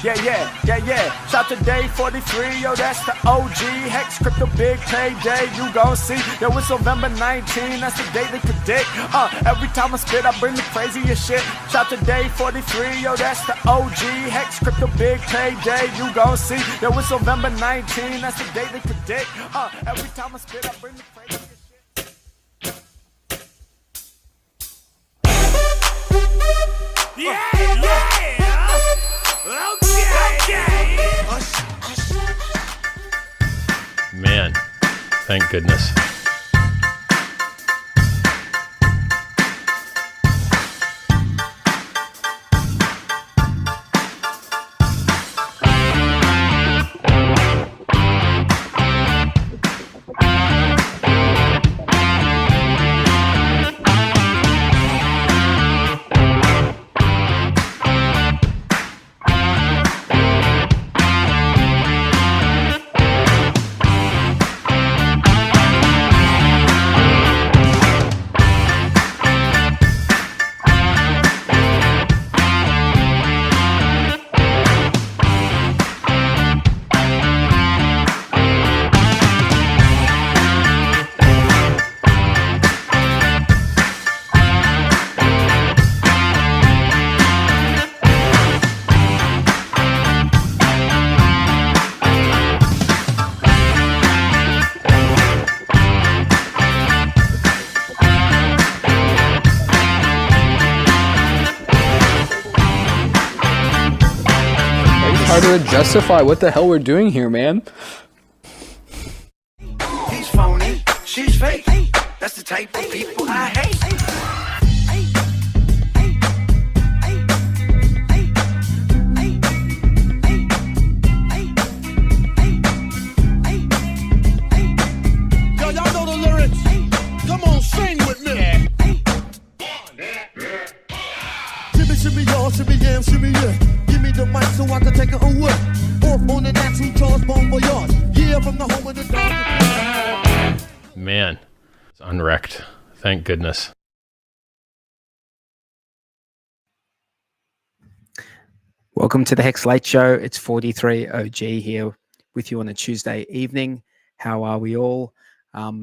Yeah. Shout to day 43, yo, that's the OG. HEX, crypto big payday, you gon' see. Yo, it's November 19, that's the day they predict. Every time I spit, I bring the craziest shit. Shout to day 43, yo, that's the OG. HEX, crypto big payday, you gon' see. Yo, it's November 19, that's the day they predict. Every time I spit, I bring the craziest shit. Man, thank goodness. To justify what the hell we're doing here, man. He's phony, she's fake. That's the type of people I hate. Yo, y'all know the lyrics. Come on, sing with me. Shimmy, shimmy, y'all, shimmy, yam, shimmy, yeah. Give me the mic so I can take it away. Off on the natural Charles Bon Voyage. Yeah, from the home of the dog. Man, it's unwrecked. Thank goodness. Welcome to the HEX Late Show. It's 43 OG here with you on a Tuesday evening. How are we all? Let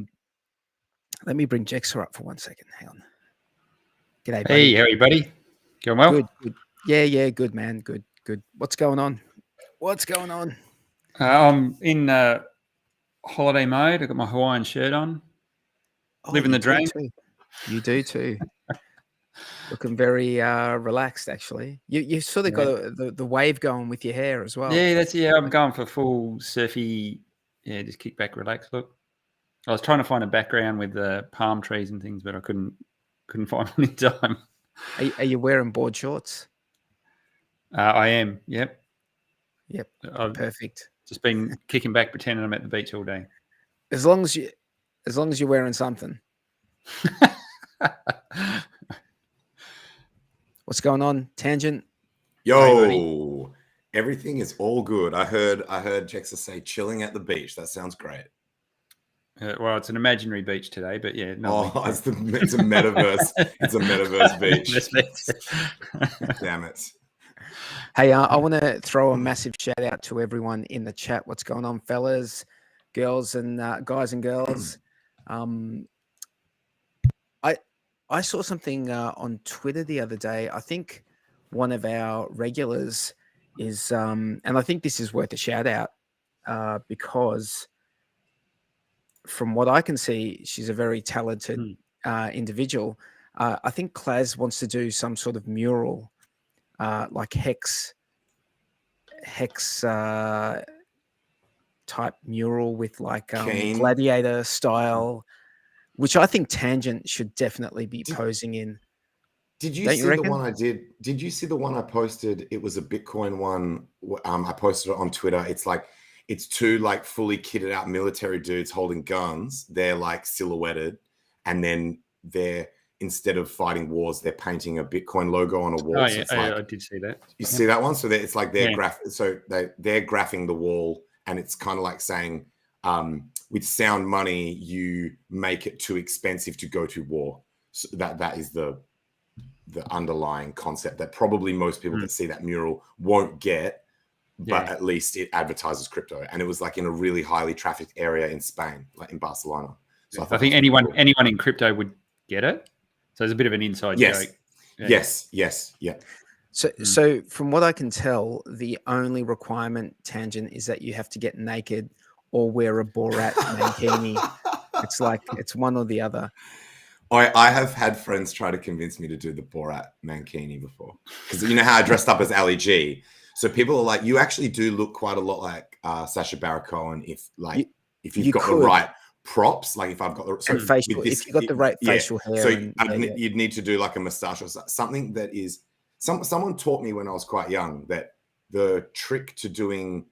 me bring Jexer up for 1 second. Hang on. G'day, buddy. Hey, how are you, buddy? Going well? Good. Yeah, good, man. Good. What's going on? I'm in holiday mode. I've got my Hawaiian shirt on. Living the dream. You do too. Looking very relaxed, actually. You sort of got the wave going with your hair as well. Yeah, I'm going for full surfy, just kick back, relax look. I was trying to find a background with the palm trees and things, but I couldn't find one in time. Are you wearing board shorts? I am. Yep. Perfect. Just been kicking back, pretending I'm at the beach all day. As long as you're wearing something. What's going on? Tangent. Yo, everything is all good. I heard Jexer say chilling at the beach. That sounds great. Well, it's an imaginary beach today, but yeah. It's a metaverse. It's a metaverse beach. Damn it. Hey, I want to throw a massive shout out to everyone in the chat. What's going on, fellas, girls, and guys and girls? I saw something on Twitter the other day. I think one of our regulars is, and I think this is worth a shout out because from what I can see, she's a very talented individual. I think Klaz wants to do some sort of mural, like hex type mural with like gladiator style, which I think Tangent should definitely be posing in. Did you see the one I did? Did you see the one I posted? It was a Bitcoin one. I posted it on Twitter. It's two like fully kitted out military dudes holding guns. They're like silhouetted, and then they're instead of fighting wars, they're painting a Bitcoin logo on a wall. Oh, So yeah, it's like, I did see that. you see that one? So it's like they're Yeah. they're graphing the wall, and it's kind of like saying, with sound money, you make it too expensive to go to war. So that is the underlying concept that probably most people that see that mural won't get, but at least it advertises crypto. And it was like in a really highly trafficked area in Spain, like in Barcelona. So I think anyone in crypto would get it. So there's a bit of an inside joke. Yes. Yeah. So from what I can tell, the only requirement, Tangent, is that you have to get naked or wear a Borat mankini. It's like it's one or the other. I have had friends try to convince me to do the Borat mankini before, because you know how I dressed up as Ali G. So people are like, you actually do look quite a lot like Sacha Baron Cohen if you've got the right props. Like if I've got the facial, if you got the right facial hair. So you'd need to do like a mustache or something that is. Someone taught me when I was quite young that the trick to doing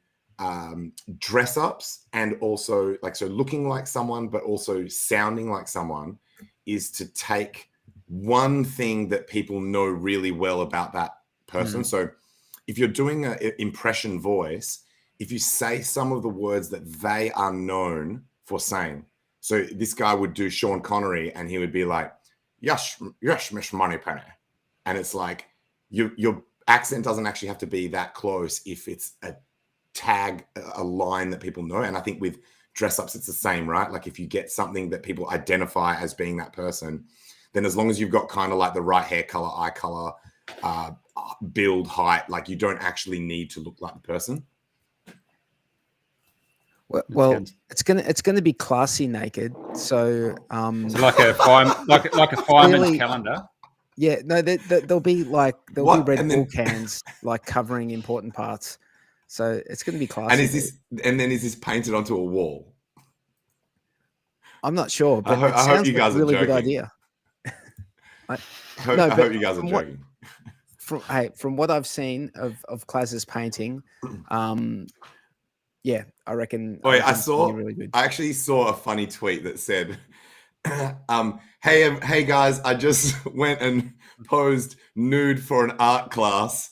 dress ups and also looking like someone but also sounding like someone is to take one thing that people know really well about that person. So if you're doing an impression voice, if you say some of the words that they are known for saying, so this guy would do Sean Connery and he would be like, yes, Miss Moneypenny. And it's like, your accent doesn't actually have to be that close if it's a tag, a line that people know. And I think with dress ups, it's the same, right? Like if you get something that people identify as being that person, then as long as you've got kind of like the right hair color, eye color, build, height, like you don't actually need to look like the person. Well, it's gonna be classy naked. So like a fireman's calendar. Yeah, no, there'll be Red Bull cans like covering important parts. So it's going to be classy. And is this painted onto a wall? I'm not sure, but I hope you guys a really are joking. good idea. I hope you guys are joking. From what I've seen of Klaz's painting, yeah, I reckon. I actually saw a funny tweet that said, hey guys, I just went and posed nude for an art class.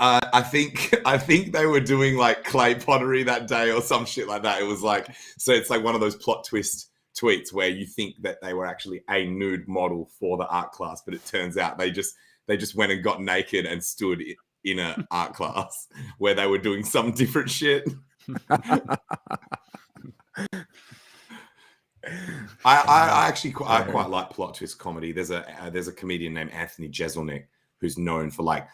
I think they were doing like clay pottery that day or some shit like that. It was like, so it's like one of those plot twist tweets where you think that they were actually a nude model for the art class, but it turns out they just went and got naked and stood in an art class where they were doing some different shit. I quite like plot twist comedy. There's a comedian named Anthony Jeselnik who's known for like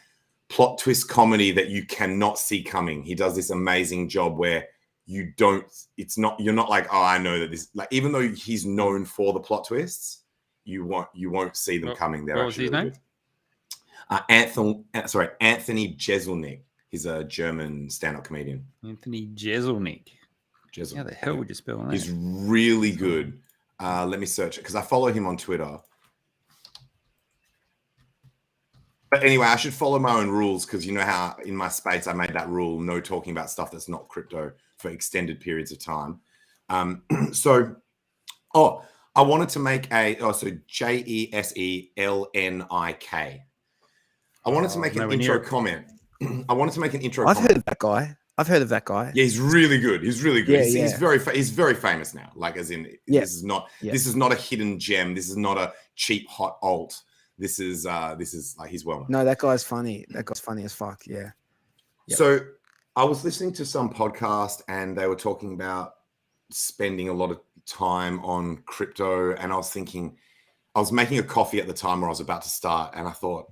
plot twist comedy that you cannot see coming. He does this amazing job where you're not like, oh, I know that this, like, even though he's known for the plot twists, you won't see them coming. They're what was his name? Anthony Jeselnik. He's a German stand-up comedian. Anthony Jeselnik. How the hell would you spell that? He's really good. Let me search it because I follow him on Twitter. But anyway, I should follow my own rules because you know how in my space I made that rule, no talking about stuff that's not crypto for extended periods of time. I wanted to make JESELNIK. I wanted to make an intro comment. I've heard of that guy. Yeah, he's really good. He's very famous now. Like, as in, this is not a hidden gem. This is not a cheap hot alt. This is like he's well known. No, that guy's funny. That guy's funny as fuck. Yeah. Yep. So I was listening to some podcast and they were talking about spending a lot of time on crypto, and I was thinking, I was making a coffee at the time where I was about to start, and I thought,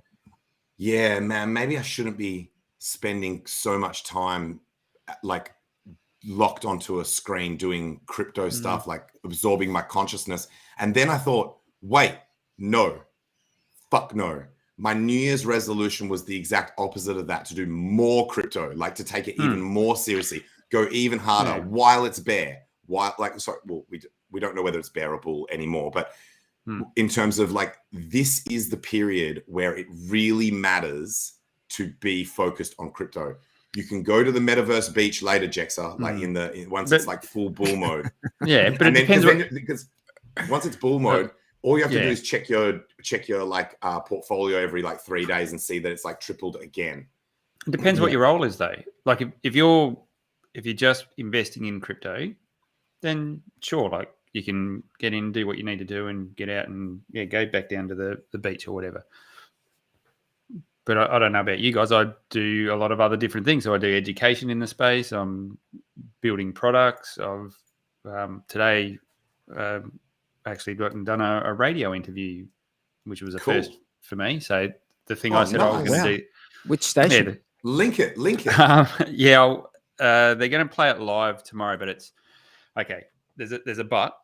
yeah, man, maybe I shouldn't be spending so much time like locked onto a screen doing crypto stuff, like absorbing my consciousness. And then I thought, wait, no, fuck no. My New Year's resolution was the exact opposite of that, to do more crypto, like to take it even more seriously, go even harder while it's bear. We don't know whether it's bear or bull anymore, but in terms of like, this is the period where it really matters to be focused on crypto. You can go to the metaverse beach later, Jexa, like once it's like full bull mode. Yeah, but it depends. Because once it's bull mode, All you have to do is check your like portfolio every like 3 days and see that it's like tripled again. It depends what your role is, though. Like if you're just investing in crypto, then sure, like you can get in, do what you need to do, and get out and go back down to the beach or whatever. But I don't know about you guys. I do a lot of other different things. So I do education in the space. I'm building products. I've today actually done a radio interview, which was a first for me. So the thing I said I was going to do. Which station? Link it. They're going to play it live tomorrow, but it's okay. There's a but.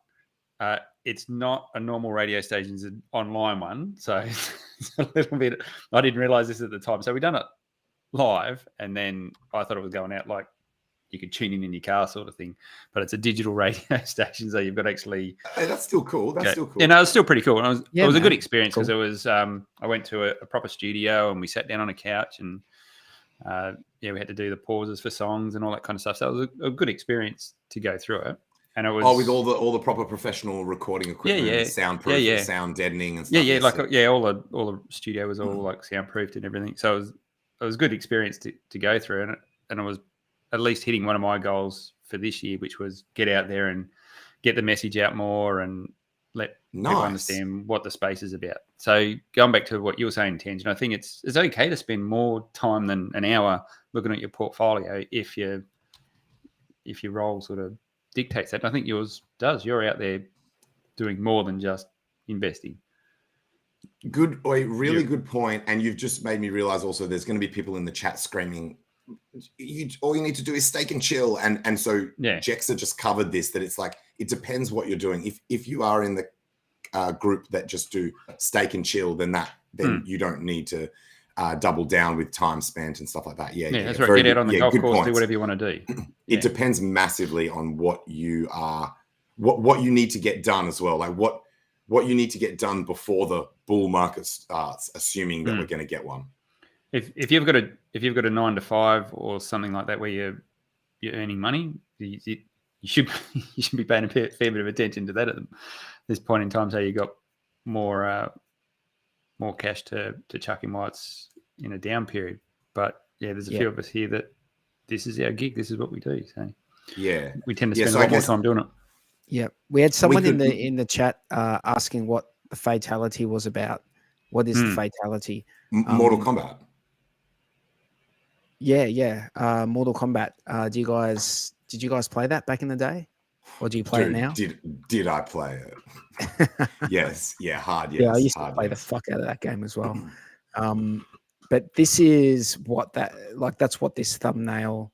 It's not a normal radio station; it's an online one. So it's a little bit. I didn't realize this at the time. So we done it live, and then I thought it was going out like you could tune in your car, sort of thing. But it's a digital radio station, so you've got to actually. Hey, that's still cool. That's still cool. Yeah, no, it's still pretty cool. And it was a good experience because it was. I went to a proper studio and we sat down on a couch and. We had to do the pauses for songs and all that kind of stuff. So it was a good experience to go through it. And it was with all the proper professional recording equipment, soundproof, sound deadening and stuff. All the studio was all like soundproofed and everything. So it was a good experience to go through, and it was at least hitting one of my goals for this year, which was get out there and get the message out more and let people understand what the space is about. So going back to what you were saying, Tangent, I think it's okay to spend more time than an hour looking at your portfolio if your role sort of dictates that. And I think yours does. You're out there doing more than just investing. Really good point. And you've just made me realize also there's going to be people in the chat screaming, all you need to do is stake and chill. And so Jexa just covered this, that it's like, it depends what you're doing. If you are in the group that just do stake and chill, then you don't need to double down with time spent and stuff like that. Yeah, that's right. Get out on the golf course, do whatever you want to do. It depends massively on what you are, what you need to get done as well. Like what you need to get done before the bull market starts, assuming that we're going to get one. If you've got a 9 to 5 or something like that where you're earning money, you should be paying a fair bit of attention to that at this point in time. So you got more cash to chuck in while it's in a down period. But there's a few of us here that this is our gig. This is what we do. So we tend to spend a lot more time doing it. Yeah, we had someone in the chat asking what the fatality was about. What is the fatality? Mortal Kombat. Mortal Kombat. Did you guys play that back in the day, or do you play it now? Did I play it? Yes. Yeah, hard. Yes. Yeah, I used to play the fuck out of that game as well. But this is that's what this thumbnail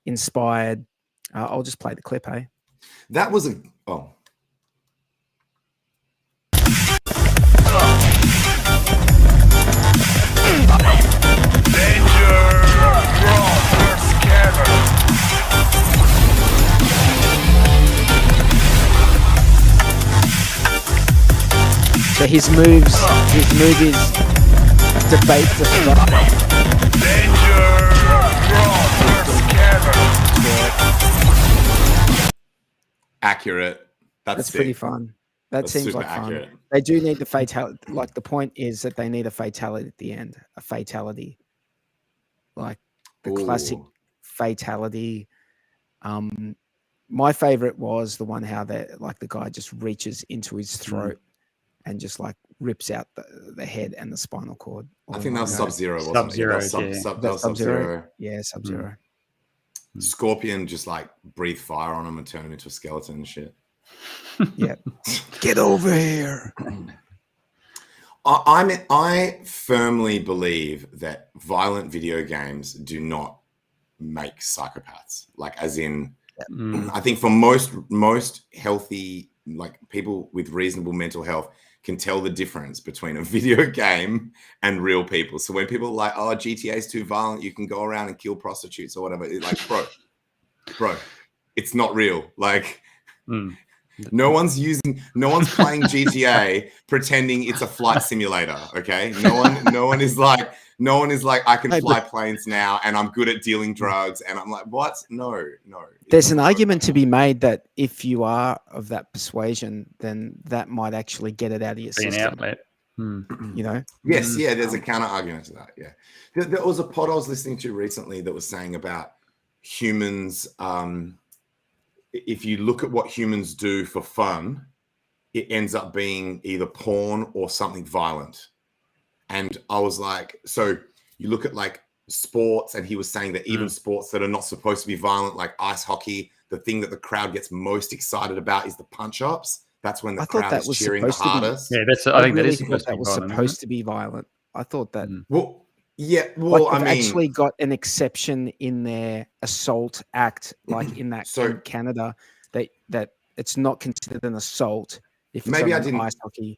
inspired. I'll just play the clip, hey? That was So his move is debate the start. Accurate. That's pretty fun. That's seems like fun. Accurate. They do need the fatality. Like the point is that they need a fatality at the end. A fatality. Like the classic fatality. My favorite was the one how the guy just reaches into his throat and just like rips out the head and the spinal cord. I think that was Sub-Zero, wasn't Sub-Zero, it? Sub-Zero. Yeah, Sub-Zero. Scorpion just like breathe fire on him and turn him into a skeleton and shit. Yeah. Get over here. I firmly believe that violent video games do not make psychopaths. Like as in, I think for most healthy, like people with reasonable mental health can tell the difference between a video game and real people. So when people are like, oh, GTA is too violent, you can go around and kill prostitutes or whatever. It's like, bro, it's not real. Like no one's playing GTA pretending it's a flight simulator. Okay. No one is like, No one is like, I can No, fly planes now and I'm good at dealing drugs. And I'm like, what? No. There's an argument to be made that if you are of that persuasion, then that might actually get it out of your Be an system. outlet. You know? Yes, yeah, there's a counter argument to that. Yeah. There was a pod I was listening to recently that was saying about humans. If you look at what humans do for fun, it ends up being either porn or something violent. And I was like, so you look at like sports, and he was saying that even sports that are not supposed to be violent, like ice hockey, the thing that the crowd gets most excited about is the punch-ups. That's when the crowd is cheering the hardest. Yeah, I think really that is thought supposed to be was violent, supposed to be violent. I thought that. Well, yeah. Well, Like I mean, actually got an exception in their assault act, like in that in Canada, that it's not considered an assault if it's maybe on I didn't ice hockey.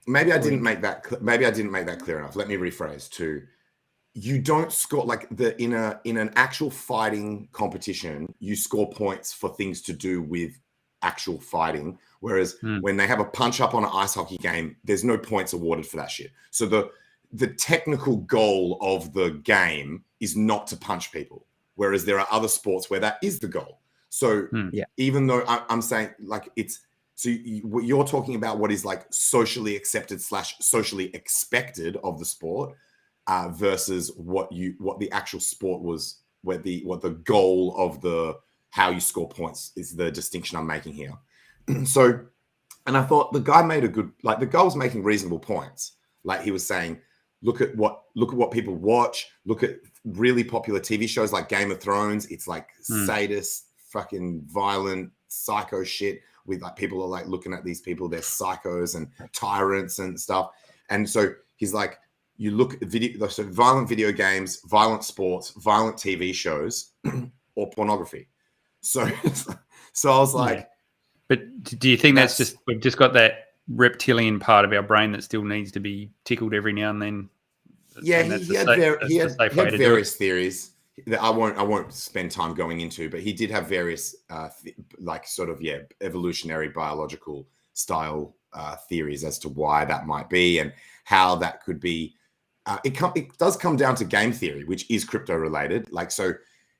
Maybe I didn't make that. Maybe I didn't make that clear enough. Let me rephrase too. You don't score like in an actual fighting competition. You score points for things to do with actual fighting. Whereas when they have a punch up on an ice hockey game, there's no points awarded for that shit. So the technical goal of the game is not to punch people. Whereas there are other sports where that is the goal. So even though I'm saying like it's. So you're talking about what is like socially accepted / socially expected of the sport versus what the actual sport was, what the goal of how you score points is the distinction I'm making here. So, and I thought the guy made the guy was making reasonable points. Like he was saying, look at what people watch, look at really popular TV shows like Game of Thrones. It's like sadist, fucking violent, psycho shit. With like people are like looking at these people, they're psychos and tyrants and stuff. And so he's like, you look at so violent video games, violent sports, violent TV shows, or pornography. So I was like, but do you think that's just we've just got that reptilian part of our brain that still needs to be tickled every now and then? Yeah, he had various theories that I won't spend time going into, but he did have various evolutionary biological style theories as to why that might be and how that could be. It does come down to game theory, which is crypto related. Like, so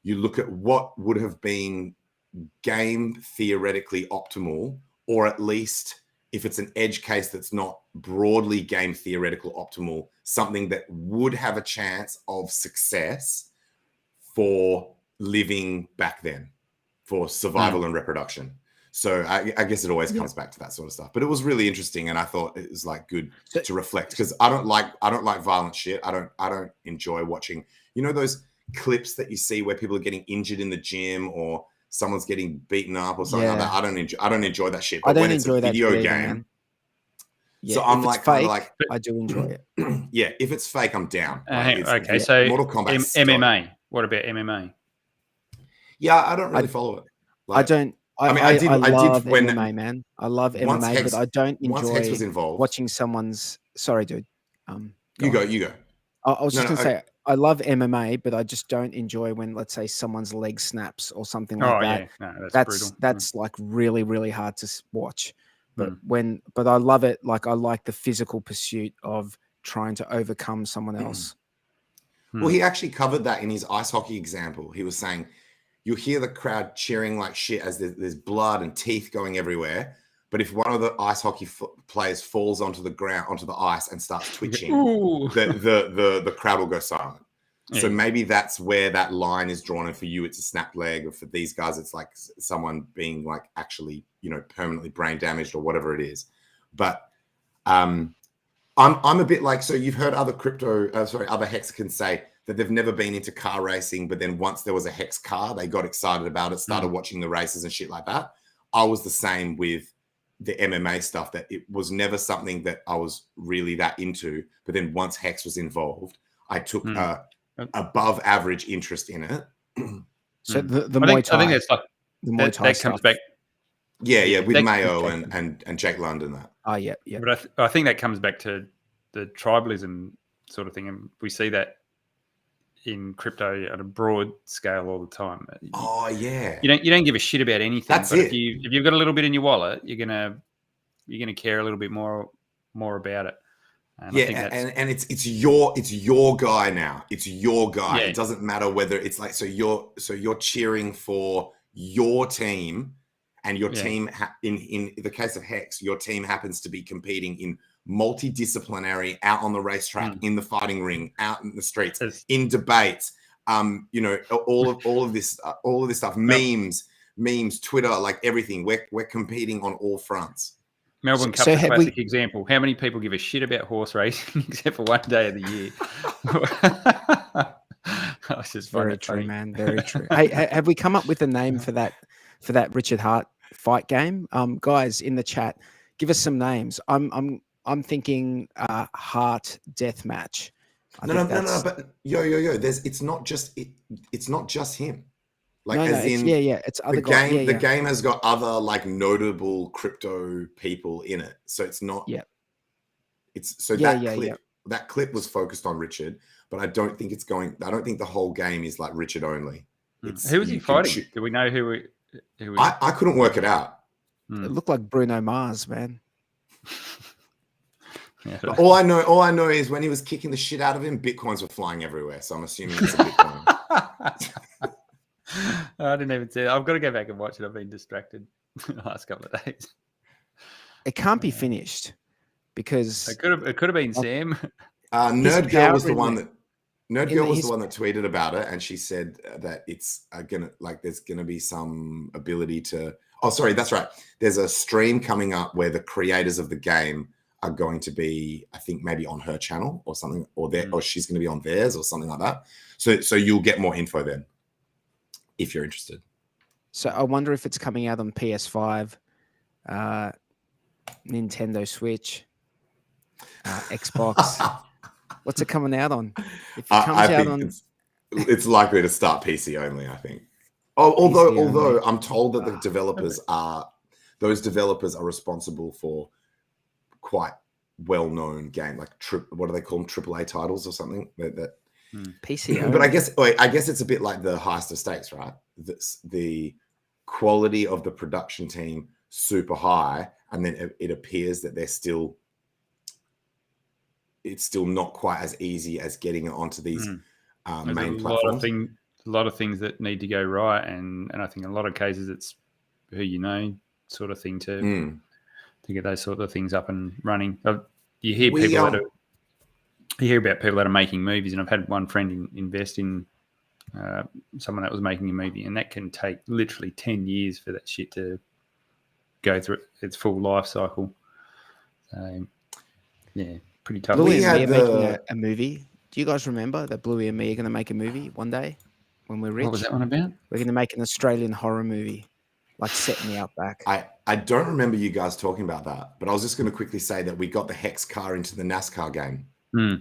you look at what would have been game theoretically optimal, or at least if it's an edge case that's not broadly game theoretical optimal, something that would have a chance of success for living back then, for survival and reproduction. So I guess it always comes back to that sort of stuff. But it was really interesting, and I thought it was like good to reflect, because I don't like violent shit. I don't enjoy watching, those clips that you see where people are getting injured in the gym or someone's getting beaten up or something like that. I don't enjoy that shit. But when it's a video game, so I'm like kind of like, I do enjoy it. Yeah, if it's fake, I'm down. Okay, so Mortal Kombat MMA. What about MMA? Yeah, I don't really follow it. I don't. I love MMA, man. I love MMA, but I don't enjoy watching someone's. Sorry, dude. You go. I was just gonna say I love MMA, but I just don't enjoy when, let's say, someone's leg snaps or something like that. Yeah. No, that's like really, really hard to watch. But but I love it. Like, I like the physical pursuit of trying to overcome someone else. Well, he actually covered that in his ice hockey example. He was saying, you hear the crowd cheering like shit as there's blood and teeth going everywhere. But if one of the ice hockey players falls onto the ground, onto the ice, and starts twitching, the crowd will go silent. Yeah. So maybe that's where that line is drawn. And for you, it's a snap leg, or for these guys, it's like someone being like actually, permanently brain damaged or whatever it is. But I'm a bit like, so you've heard other other hexicans say that they've never been into car racing, but then once there was a hex car, they got excited about it, started watching the races and shit like that. I was the same with the MMA stuff, that it was never something that I was really that into. But then once hex was involved, I took above average interest in it. So the Muay Thai, I think that's like the Muay Thai that comes back. Yeah, with Mayo and Jake London. That. Oh, yeah. But I think that comes back to the tribalism sort of thing, and we see that in crypto at a broad scale all the time. Oh yeah, you don't give a shit about anything. That's but it. If you've got a little bit in your wallet, you're gonna care a little bit more about it. And I think Yeah, that's, and it's your guy now. It's your guy. Yeah. It doesn't matter whether it's like so you're cheering for your team, and your Yeah. team in the case of HEX, your team happens to be competing in multidisciplinary, out on the racetrack, in the fighting ring, out in the streets, It's- in debates. You know, all of this stuff, memes, Twitter, like everything. We're competing on all fronts. Melbourne So Cup's a have classic example. How many people give a shit about horse racing except for one day of the year? That's just Very funny. true, man. Very true. Hey, have we come up with a name for that Richard Hart fight game? Guys in the chat, give us some names. I'm thinking Hart death match. No. But yo. It's not just him. Like no, as in it's other guys. The game has got other like notable crypto people in it, so it's not. Yeah. It's so that clip was focused on Richard, but I don't think it's going. I don't think the whole game is like Richard only. Who was he fighting? Do we know who? I couldn't work it out. It looked like Bruno Mars, man. Yeah. All I know is when he was kicking the shit out of him, bitcoins were flying everywhere. So I'm assuming it's a Bitcoin. I didn't even see it. I've got to go back and watch it. I've been distracted the last couple of days. It can't be finished because It could have been Sam. Nerd Girl was the one that his- the one that tweeted about it, and she said that it's there's gonna be some ability to. Oh, sorry, that's right. There's a stream coming up where the creators of the game are going to be, I think, maybe on her channel or something, or she's going to be on theirs or something like that. So you'll get more info then, if you're interested. So I wonder if it's coming out on PS5, Nintendo Switch, Xbox. What's it coming out on? If it comes I out think on, it's likely to start PC only, I think. Although only. I'm told that the developers are responsible for quite well-known game, like what do they call them, AAA titles or something that PC. But I guess it's a bit like the highest of stakes, right? The quality of the production team super high, and then it appears that it's still not quite as easy as getting it onto these main platforms. A lot of things that need to go right, and I think in a lot of cases it's who you know sort of thing to get those sort of things up and running. You hear about people that are making movies, and I've had one friend invest in someone that was making a movie, and that can take literally 10 years for that shit to go through its full life cycle. So, yeah, pretty tough. Bluey and me are making a movie. Do you guys remember that Bluey and me are going to make a movie one day when we're rich? What was that one about? We're going to make an Australian horror movie, like set in the outback. I don't remember you guys talking about that, but I was just going to quickly say that we got the HEX car into the NASCAR game.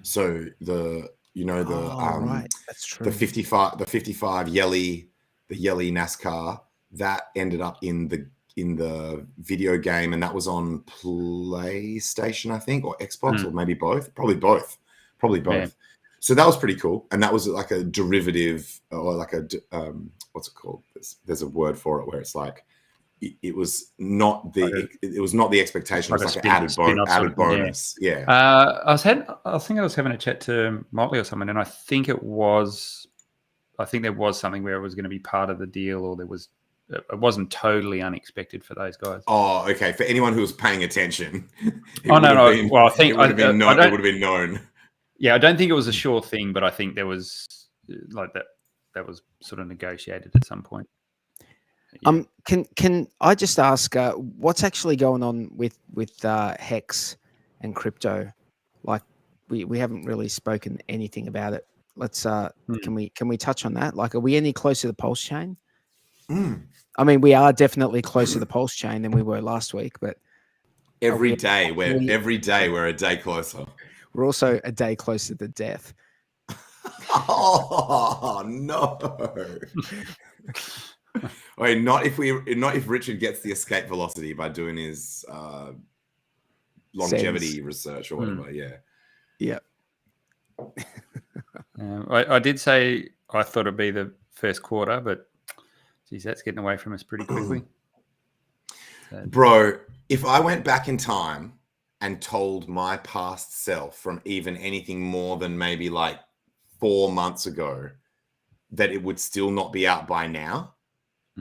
So right, that's true. the 55 yelly NASCAR that ended up in the video game, and that was on PlayStation, I think, or Xbox, or maybe both. Probably both. Yeah. So that was pretty cool, and that was like a derivative, or like a what's it called? There's a word for it where it's like it was not the expectation. Like it was like an added bonus. Yeah. I think I was having a chat to Motley or someone, and I think there was something where it was going to be part of the deal, or it wasn't totally unexpected for those guys. Oh, okay. For anyone who was paying attention, Well, I think it would have been known. Yeah, I don't think it was a sure thing, but I think there was like that was sort of negotiated at some point. Yeah. Can I just ask what's actually going on with HEX and crypto? Like we haven't really spoken anything about it. Let's can we touch on that? Like, are we any closer to the PulseChain? I mean, we are definitely closer to the PulseChain than we were last week, but every day we're a day closer. We're also a day closer to death. Oh no! Wait, not if Richard gets the escape velocity by doing his longevity research or whatever. Yeah. I did say I thought it'd be the first quarter, but geez, that's getting away from us pretty quickly. Bro, if I went back in time and told my past self from even anything more than maybe like 4 months ago that it would still not be out by now,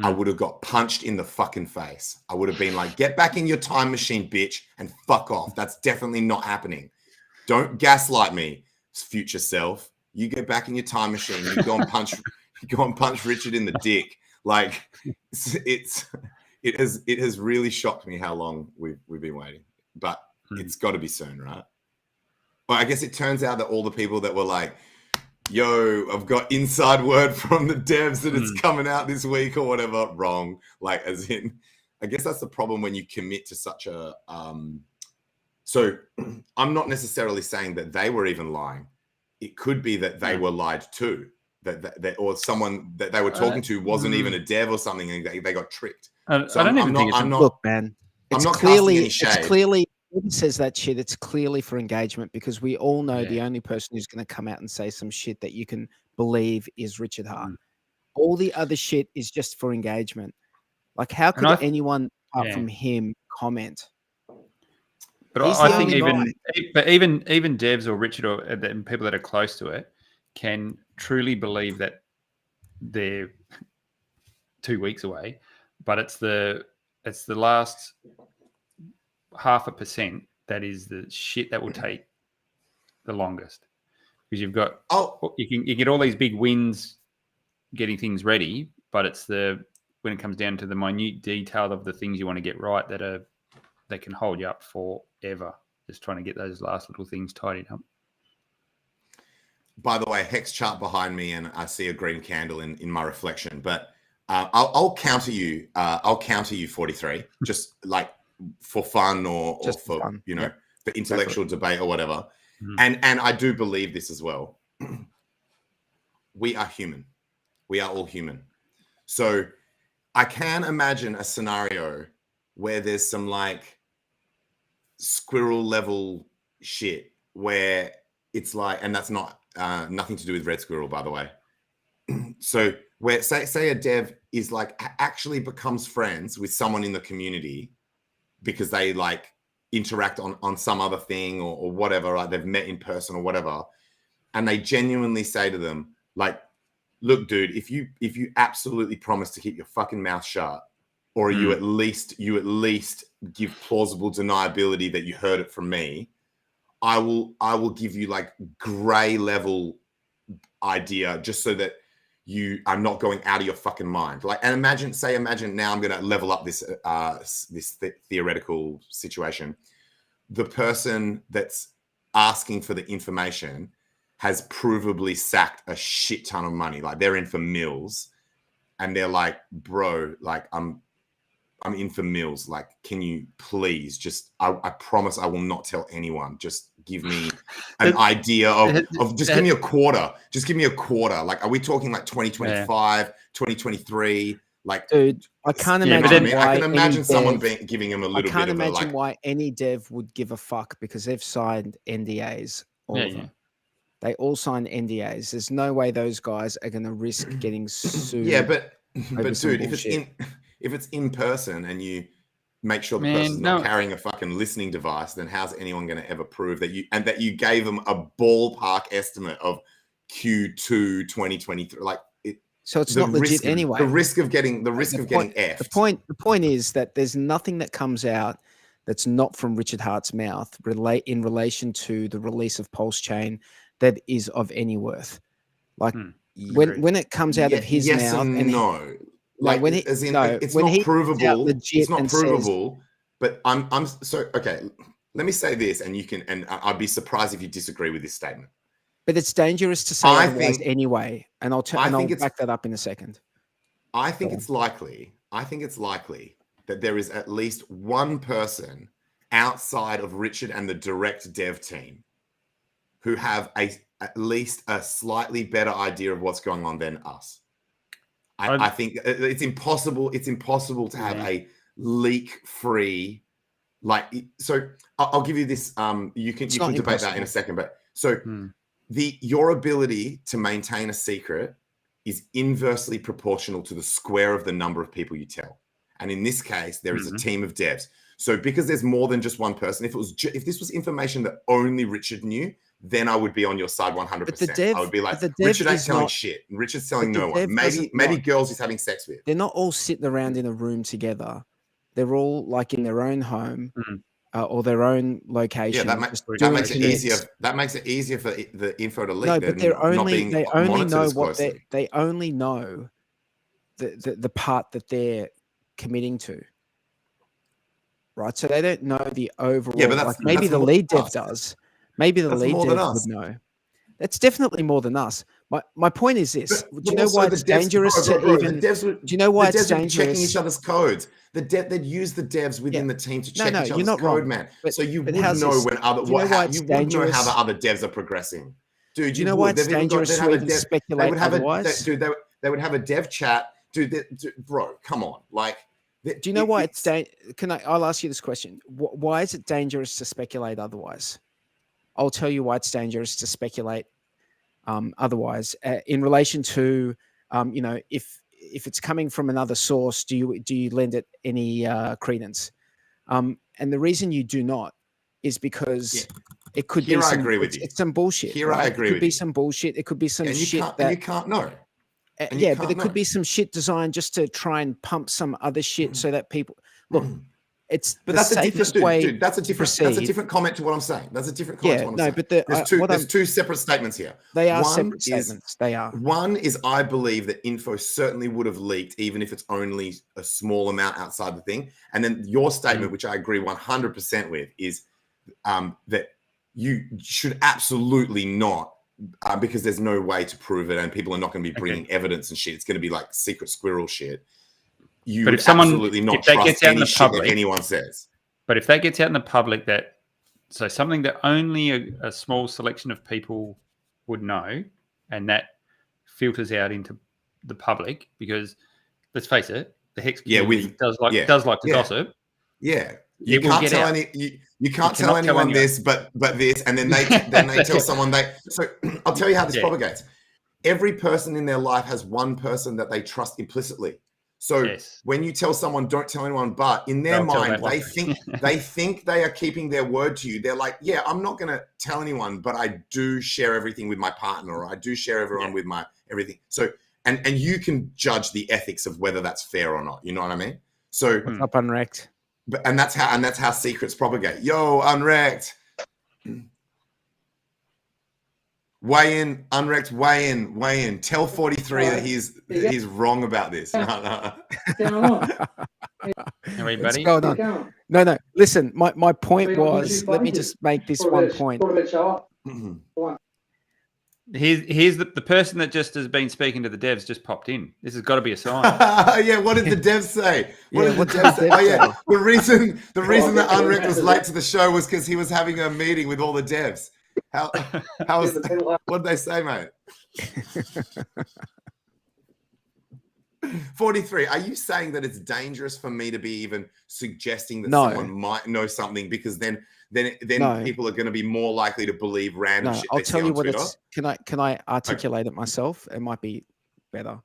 I would have got punched in the fucking face. I would have been like, get back in your time machine, bitch, and fuck off. That's definitely not happening. Don't gaslight me, future self. You get back in your time machine. You go and punch Richard in the dick. Like it has really shocked me how long we've been waiting. But it's got to be soon, right? Well, I guess it turns out that all the people that were like, yo, I've got inside word from the devs that it's coming out this week or whatever. Wrong. Like, as in, I guess that's the problem when you commit to such a, so I'm not necessarily saying that they were even lying. It could be that they were lied to, that or someone that they were talking to wasn't even a dev or something, and they got tricked. I don't even think it's look, man. I'm not casting any shade. It's clearly, when it says that shit, it's clearly for engagement, because we all know the only person who's going to come out and say some shit that you can believe is Richard Hart. All the other shit is just for engagement. Like, how could anyone apart from him comment? But I think even devs or Richard or people that are close to it can truly believe that they're 2 weeks away, but it's the last 0.5% that is the shit that will take the longest, because you've got you get all these big wins getting things ready, but it's when it comes down to the minute detail of the things you want to get right that can hold you up forever, just trying to get those last little things tidied up. By the way, HEX chart behind me, and I see a green candle in my reflection, but I'll counter you. I'll counter you 43, just like for fun or for fun. For intellectual debate or whatever. And I do believe this as well. We are human. We are all human. So I can imagine a scenario where there's some like squirrel level shit where it's like, and that's not nothing to do with Red Squirrel, by the way. So where say a dev is like actually becomes friends with someone in the community because they like interact on some other thing or whatever, like they've met in person or whatever, and they genuinely say to them like, look, dude, if you absolutely promise to keep your fucking mouth shut, or you at least give plausible deniability that you heard it from me, I will give you like gray level idea just so that you are not going out of your fucking mind. Like, and imagine now I'm going to level up this theoretical situation. The person that's asking for the information has provably sacked a shit ton of money. Like, they're in for mills, and they're like, bro, like I'm in for mills. Like, can you please just, I promise I will not tell anyone. Just give me an idea of just give me a quarter. Just give me a quarter. Like, are we talking like 2025, 2023? Like, dude, I can't imagine why I can imagine someone giving him a little bit of a, I can't imagine why any dev would give a fuck, because they've signed NDAs, all of them. They all signed NDAs. There's no way those guys are going to risk getting sued. Yeah, but dude, if it's in person and you make sure the person's not carrying a fucking listening device, then how's anyone going to ever prove that you gave them a ballpark estimate of Q2 2023? Like, so it's not legit anyway. The risk of getting effed. The point is that there's nothing that comes out that's not from Richard Hart's mouth in relation to the release of PulseChain that is of any worth. Like, when it comes out of his mouth, and no. Like, when it's not provable. It's not provable. But I'm so okay. Let me say this, and you can, and I'd be surprised if you disagree with this statement. But it's dangerous to say otherwise anyway, and I'll back that up in a second. I think it's likely. I think it's likely that there is at least one person outside of Richard and the direct dev team who have at least a slightly better idea of what's going on than us. I think it's impossible. It's impossible to have a leak-free, like. So I'll give you this. You can debate that in a second. But so your ability to maintain a secret is inversely proportional to the square of the number of people you tell. And in this case, there is a team of devs. So because there's more than just one person, if this was information that only Richard knew, then I would be on your side 100%. I would be like, Richard ain't telling shit. Richard's telling no one. Maybe girls he's having sex with. They're not all sitting around in a room together. They're all like in their own home or their own location. Yeah, that makes it easier. That makes it easier for the info to leak. No, but they only know the part that they're committing to. Right, so they don't know the overall. Yeah, but maybe the lead dev does. Maybe the lead dev would know. That's definitely more than us. My point is this: do you know why it's dangerous to even? Do you know why it's dangerous? Checking each other's codes. They'd use the devs within the team to check each other's code, man. So you would know when other you would know how the other devs are progressing, dude. Do you know why it's dangerous to even speculate otherwise? Dude, they would have a dev chat, dude. Bro, come on, like. Do you know why it's I'll ask you this question. Why is it dangerous to speculate otherwise? I'll tell you why it's dangerous to speculate otherwise in relation to, if it's coming from another source, do you lend it any credence? And the reason you do not is because it could be I agree with you. It's some bullshit. I agree with you. It could be some bullshit. It could be some shit that you can't know. But it could be some shit designed just to try and pump some other shit so that people look. It's that's a different That's a different comment to what I'm saying. That's a different comment to what I'm saying. But there's two separate statements here. They are separate statements. They are. One is I believe that info certainly would have leaked, even if it's only a small amount outside the thing. And then your statement, which I agree 100% with, is that you should absolutely not. Because there's no way to prove it, and people are not going to be bringing evidence and shit. It's going to be like secret squirrel shit. But if someone, absolutely not trust any shit that anyone says. But if that gets out in the public, so something that only a small selection of people would know, and that filters out into the public, because let's face it, the HEX community does like to gossip. Yeah. You can't tell anyone this, but this, and then they tell someone So I'll tell you how this propagates. Every person in their life has one person that they trust implicitly. So when you tell someone, don't tell anyone, but in their mind, they think they are keeping their word to you. They're like, yeah, I'm not going to tell anyone, but I do share everything with my partner, or I do share everyone with my everything. So and you can judge the ethics of whether that's fair or not. You know what I mean? So what's up, Unwrecked? And that's how secrets propagate. Yo, Unwrecked. Weigh in, Unwrecked, weigh in. Tell 43 that he's wrong about this. No. Everybody? What's going on? No. Listen, my point was, let me just make this one point. Here's the person that just has been speaking to the devs just popped in. This has got to be a sign. Yeah, what did the devs say? What did the devs say? Oh yeah, the reason that Unwrecked was late to the show was because he was having a meeting with all the devs. What did they say, mate? 43. Are you saying that it's dangerous for me to be even suggesting that someone might know something, because then people are going to be more likely to believe random shit? I'll tell you what it's. Can I articulate it myself? It might be better.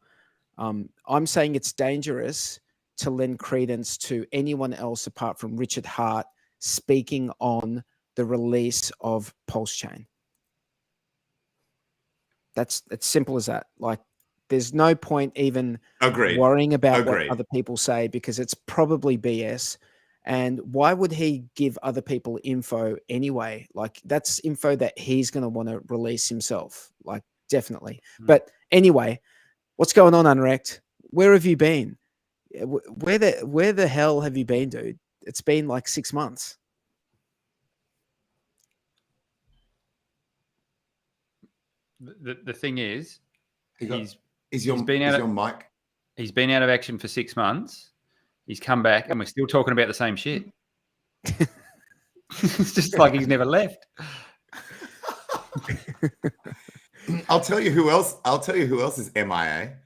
I'm saying it's dangerous to lend credence to anyone else apart from Richard Hart speaking on the release of PulseChain. That's as simple as that. Like, there's no point even worrying about what other people say, because it's probably BS. And why would he give other people info anyway? Like, that's info that he's going to want to release himself. Like, definitely. But anyway, what's going on, Unwrecked? Where have you been? Where the hell have you been, dude? It's been like 6 months. The thing is, he's been out of action for 6 months. He's come back, and we're still talking about the same shit. It's just like he's never left. I'll tell you who else is MIA.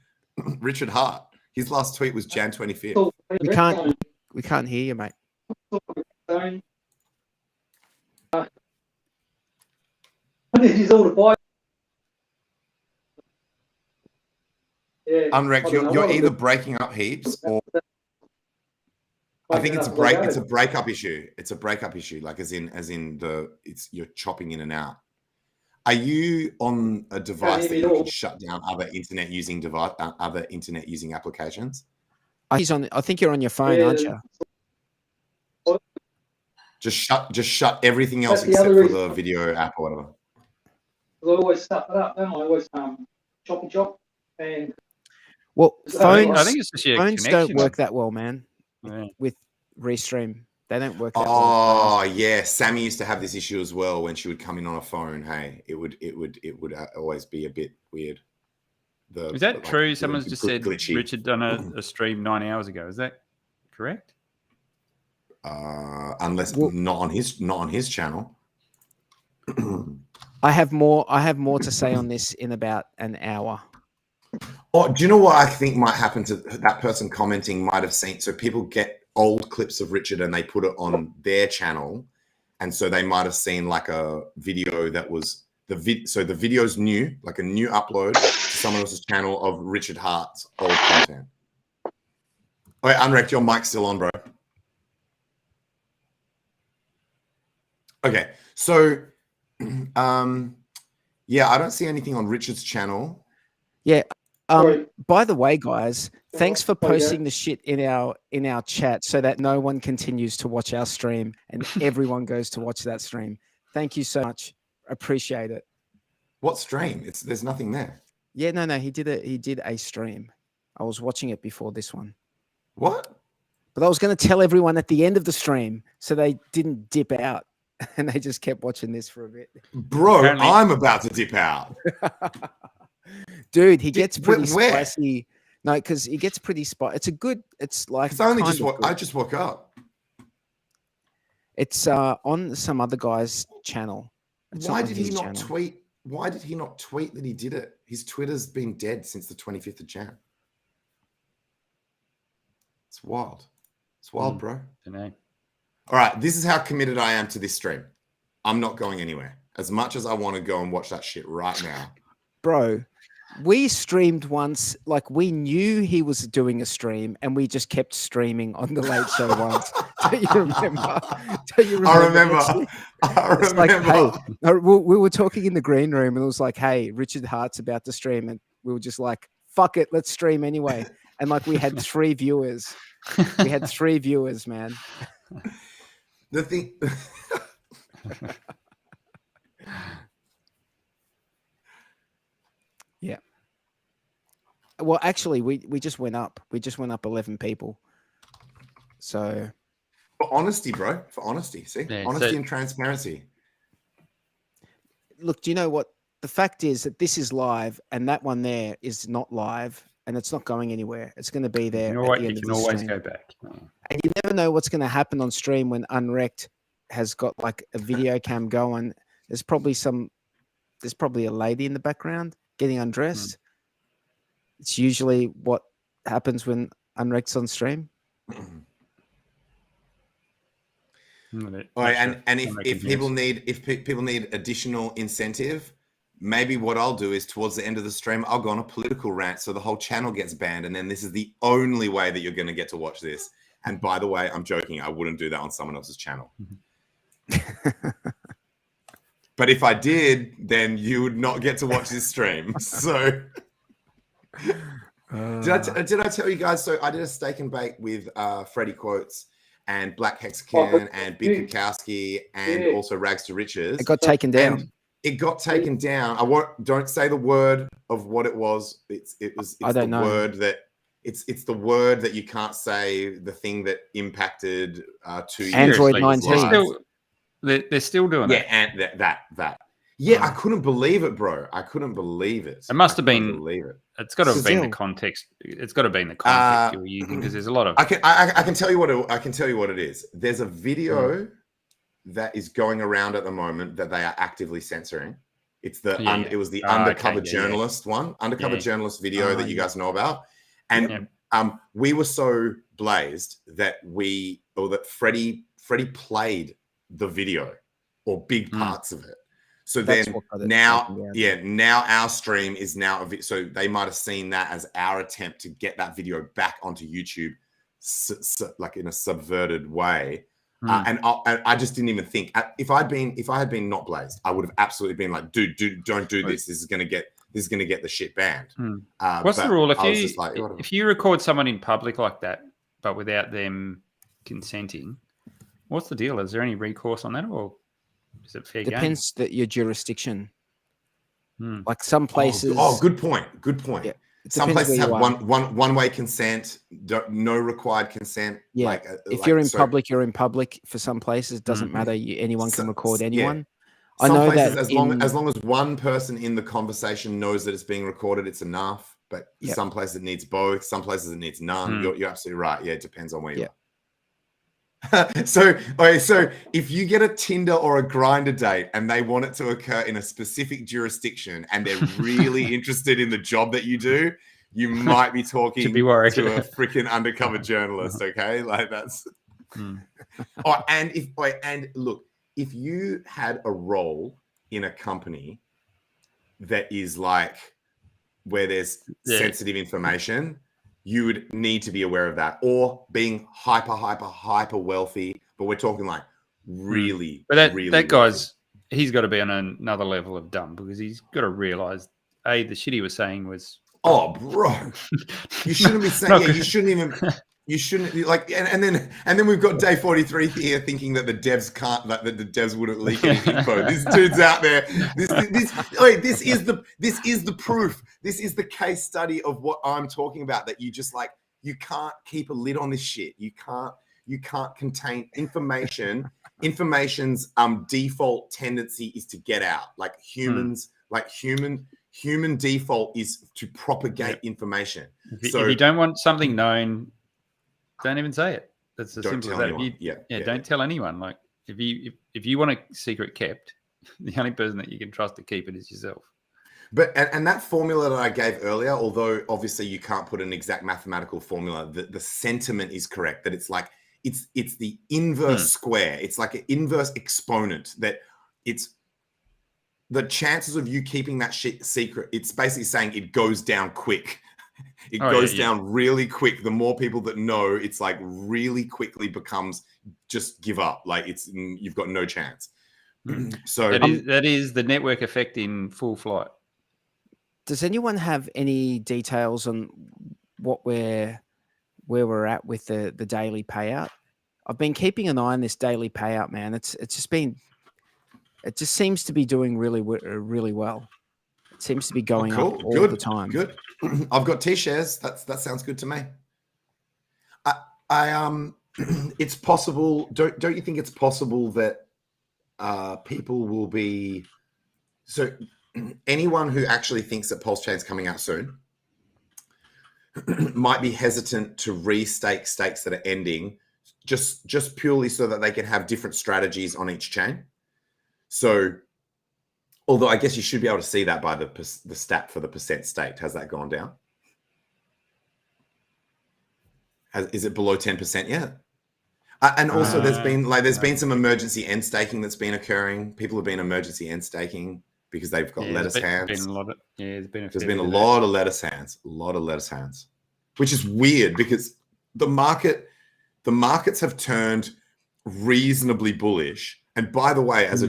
Richard Hart. His last tweet was Jan 25th. We can't hear you, mate. Unwrecked, you're either breaking up heaps, or I think it's a break. It's a breakup issue. It's a breakup issue, like as in you're chopping in and out. Are you on a device that you can shut down other internet using applications? He's on. I think you're on your phone, aren't you? Just shut everything else except for the video app or whatever. I always stuff it up, don't I? I always chop and. Well, phones. I think it's just your phones don't connection. work that well, man. Yeah. With Restream, they don't work that well. Oh yeah, Sammy used to have this issue as well when she would come in on a phone. Hey, it would always be a bit weird. Is that true? Someone's just said glitchy. Richard done a stream 9 hours ago. Is that correct? Unless not on his channel. I have more to say on this in about an hour. Oh, do you know what I think might happen to that person commenting? Might have seen, so people get old clips of Richard and they put it on their channel, and so they might have seen like a video that was so the video's new, like a new upload to someone else's channel of Richard Hart's old content. Oh, yeah, Unwrecked, your mic's still on, bro. Okay, so yeah, I don't see anything on Richard's channel. Yeah. By the way, guys, thanks for posting the shit in our chat so that no one continues to watch our stream and everyone goes to watch that stream. Thank you so much. Appreciate it. What stream? There's nothing there. Yeah, no, he did a stream. I was watching it before this one. What? But I was going to tell everyone at the end of the stream so they didn't dip out and they just kept watching this for a bit. Bro, I'm about to dip out. Dude, he gets pretty spicy. No, because he gets pretty spicy. It's like I just woke up. It's on some other guy's channel. Why did he not tweet that he did it? His Twitter's been dead since the 25th of Jan. It's wild. It's wild, bro. I know. All right, this is how committed I am to this stream. I'm not going anywhere. As much as I want to go and watch that shit right now. Bro, we streamed once, like we knew he was doing a stream and we just kept streaming on the Late Show once. Don't you remember? I remember. It's like, hey, we were talking in the green room and it was like, hey, Richard Hart's about to stream. And we were just like, fuck it, let's stream anyway. And like we had 3 viewers. We had 3 viewers, man. The thing... Yeah. Well, actually, we just went up. We just went up 11 people. So, for honesty, bro. For honesty, see, honesty and transparency. Look, do you know what? The fact is that this is live, and that one there is not live, and it's not going anywhere. It's going to be there. You can always go back. And you never know what's going to happen on stream when Unwrecked has got like a video cam going. There's probably a lady in the background getting undressed. It's usually what happens when Unwrecked's on stream. All right, and if people need additional incentive, maybe what I'll do is towards the end of the stream, I'll go on a political rant so the whole channel gets banned, and then this is the only way that you're going to get to watch this. And by the way, I'm joking. I wouldn't do that on someone else's channel. But if I did, then you would not get to watch this stream. So did I tell you guys? So I did a steak and bake with Freddie Quotes and Black Hexagon and Big Kukowski and also Rags to Riches. It got taken down. And it got taken down. Don't say the word of what it was. It's I don't know. Word that it's the word that you can't say. The thing that impacted 2 years. Android 19. They're still doing it. Yeah, and that. Yeah, I couldn't believe it, bro. I couldn't believe it. It must have been. Believe it. It's got to have been the context. It's got to be in the context you're using because there's a lot of. I can tell you what it is. There's a video that is going around at the moment that they are actively censoring. It's it was the undercover journalist one, undercover journalist video that you guys know about, and we were so blazed that Freddie played the video or big parts of it. So then now our stream is now so they might have seen that as our attempt to get that video back onto YouTube like in a subverted way. And I just didn't even think. If I had been not blazed, I would have absolutely been like, dude, don't do this. This is gonna get the shit banned. What's the rule if you record someone in public like that, but without them consenting? What's the deal? Is there any recourse on that, or is it fair game? Depends that your jurisdiction. Like some places. Good point. Yeah, some places have one-way consent, no required consent. Yeah. If you're in public, you're in public. For some places, it doesn't matter. Anyone can record anyone. Yeah. I know places, that as long as one person in the conversation knows that it's being recorded, it's enough. But some places it needs both. Some places it needs none. You're absolutely right. Yeah, it depends on where you are. So if you get a Tinder or a Grindr date and they want it to occur in a specific jurisdiction and they're really interested in the job that you do, you might be talking to a freaking undercover journalist. Okay, like that's. And look, if you had a role in a company that is like where there's sensitive information, you would need to be aware of that, or being hyper wealthy. But we're talking like really, but really that guy's, he's got to be on another level of dumb, because he's got to realize, the shit he was saying was, oh, bro, you shouldn't be saying, you shouldn't like, and then we've got Day 43 here thinking that the devs can't, like that the devs wouldn't leak any info. This dude's out there. This is the proof. This is the case study of what I'm talking about. That you just like, you can't keep a lid on this shit. You can't contain information. Information's default tendency is to get out. Like humans, human default is to propagate information. If you don't want something known, don't even say it. That's as simple as that. Don't tell anyone. Like if you want a secret kept, the only person that you can trust to keep it is yourself. But and that formula that I gave earlier, although obviously you can't put an exact mathematical formula, the sentiment is correct. That it's like it's the inverse square. It's like an inverse exponent. That it's the chances of you keeping that shit secret. It's basically saying it goes down quick. It goes down really quick. The more people that know, it's like really quickly becomes just give up. Like you've got no chance. So that is the network effect in full flight. Does anyone have any details on where we're at with the daily payout? I've been keeping an eye on this daily payout, man. It just seems to be doing really well. It seems to be going up all the time. Good. I've got T-shares. That sounds good to me. It's possible. Don't you think it's possible that people will be so? Anyone who actually thinks that PulseChain's coming out soon might be hesitant to restake stakes that are ending, just purely so that they can have different strategies on each chain. So, although I guess you should be able to see that by the stat for the percent staked. Has that gone down? Is it below 10% yet? And also, there's been some emergency end staking that's been occurring. People have been emergency end staking because they've got lettuce hands. There's been a lot of lettuce hands, which is weird because the markets have turned reasonably bullish. And by the way, as a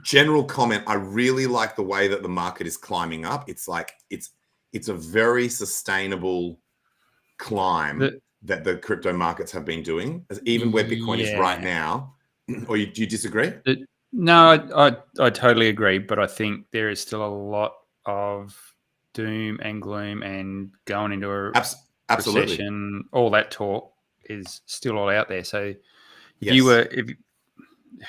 general comment, I really like the way that the market is climbing up. It's like it's a very sustainable climb that the crypto markets have been doing, even where Bitcoin is right now. Or do you disagree? No, I totally agree. But I think there is still a lot of doom and gloom and going into a recession. All that talk is still all out there. So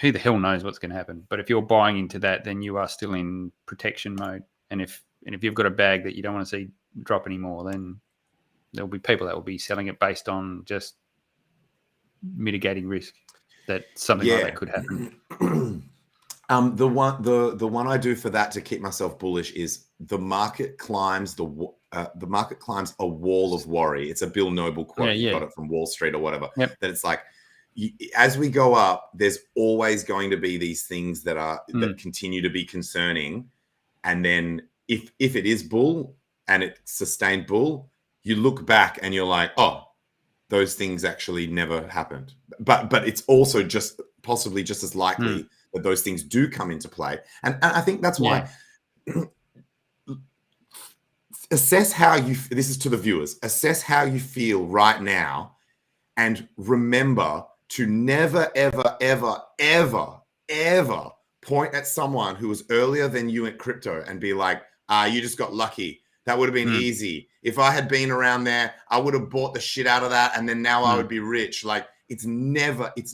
who the hell knows what's going to happen? But if you're buying into that, then you are still in protection mode. And if you've got a bag that you don't want to see drop anymore, then there'll be people that will be selling it based on just mitigating risk that something like that could happen. The one I do for that to keep myself bullish is the market climbs a wall of worry. It's a Bill Noble quote. You got it from Wall Street or whatever. Yep. That it's like, as we go up, there's always going to be these things that continue to be concerning. And then if it is bull and it's sustained bull, you look back and you're like, oh, those things actually never happened. But it's also just possibly just as likely that those things do come into play. And I think that's why assess how you, this is to the viewers, assess how you feel right now, and remember to never, ever, ever, ever, ever point at someone who was earlier than you in crypto and be like, you just got lucky. That would have been easy. If I had been around there, I would have bought the shit out of that, and then now I would be rich. Like, it's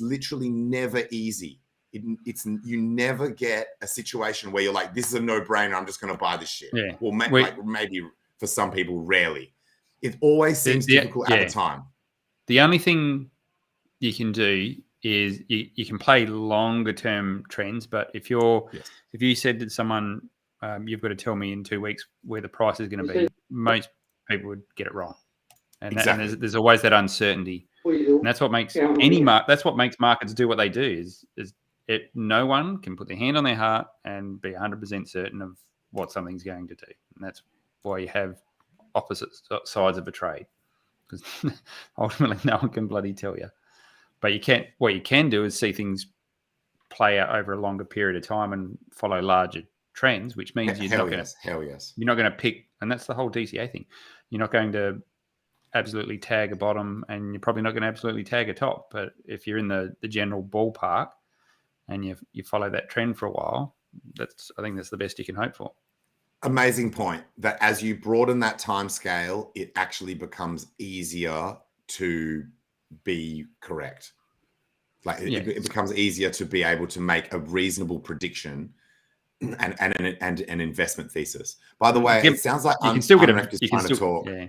literally never easy. You never get a situation where you're like, this is a no-brainer, I'm just going to buy this shit. Yeah. Well, maybe for some people, rarely. It always seems difficult at the time. The only thing you can do is you can play longer term trends, but if you said to someone, you've got to tell me in 2 weeks where the price is going to be, most people would get it wrong. And, Exactly. and there's always that uncertainty. And that's what makes that's what makes markets do what they do is no one can put their hand on their heart and be 100% certain of what something's going to do. And that's why you have opposite sides of a trade, because ultimately no one can bloody tell you. But what you can do is see things play out over a longer period of time and follow larger trends, which means you're not going to pick, and that's the whole DCA thing. You're not going to absolutely tag a bottom, and you're probably not going to absolutely tag a top. But if you're in the general ballpark and you follow that trend for a while, I think that's the best you can hope for. Amazing point, that as you broaden that time scale, it actually becomes easier to be correct. Like it becomes easier to be able to make a reasonable prediction and an investment thesis. By the way, it sounds like you can still get trying to talk. Yeah.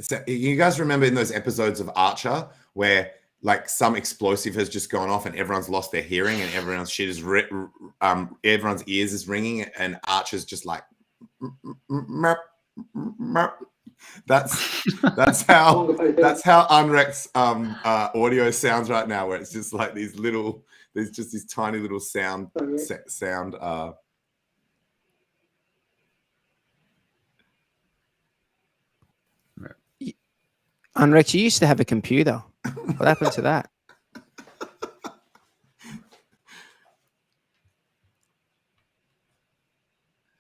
So, you guys remember in those episodes of Archer where like some explosive has just gone off and everyone's lost their hearing and everyone's shit is everyone's ears is ringing, and Archer's just like that's how Unrect's audio sounds right now, where it's just like there's just this tiny little sound. Unrect, you used to have a computer. What happened to that?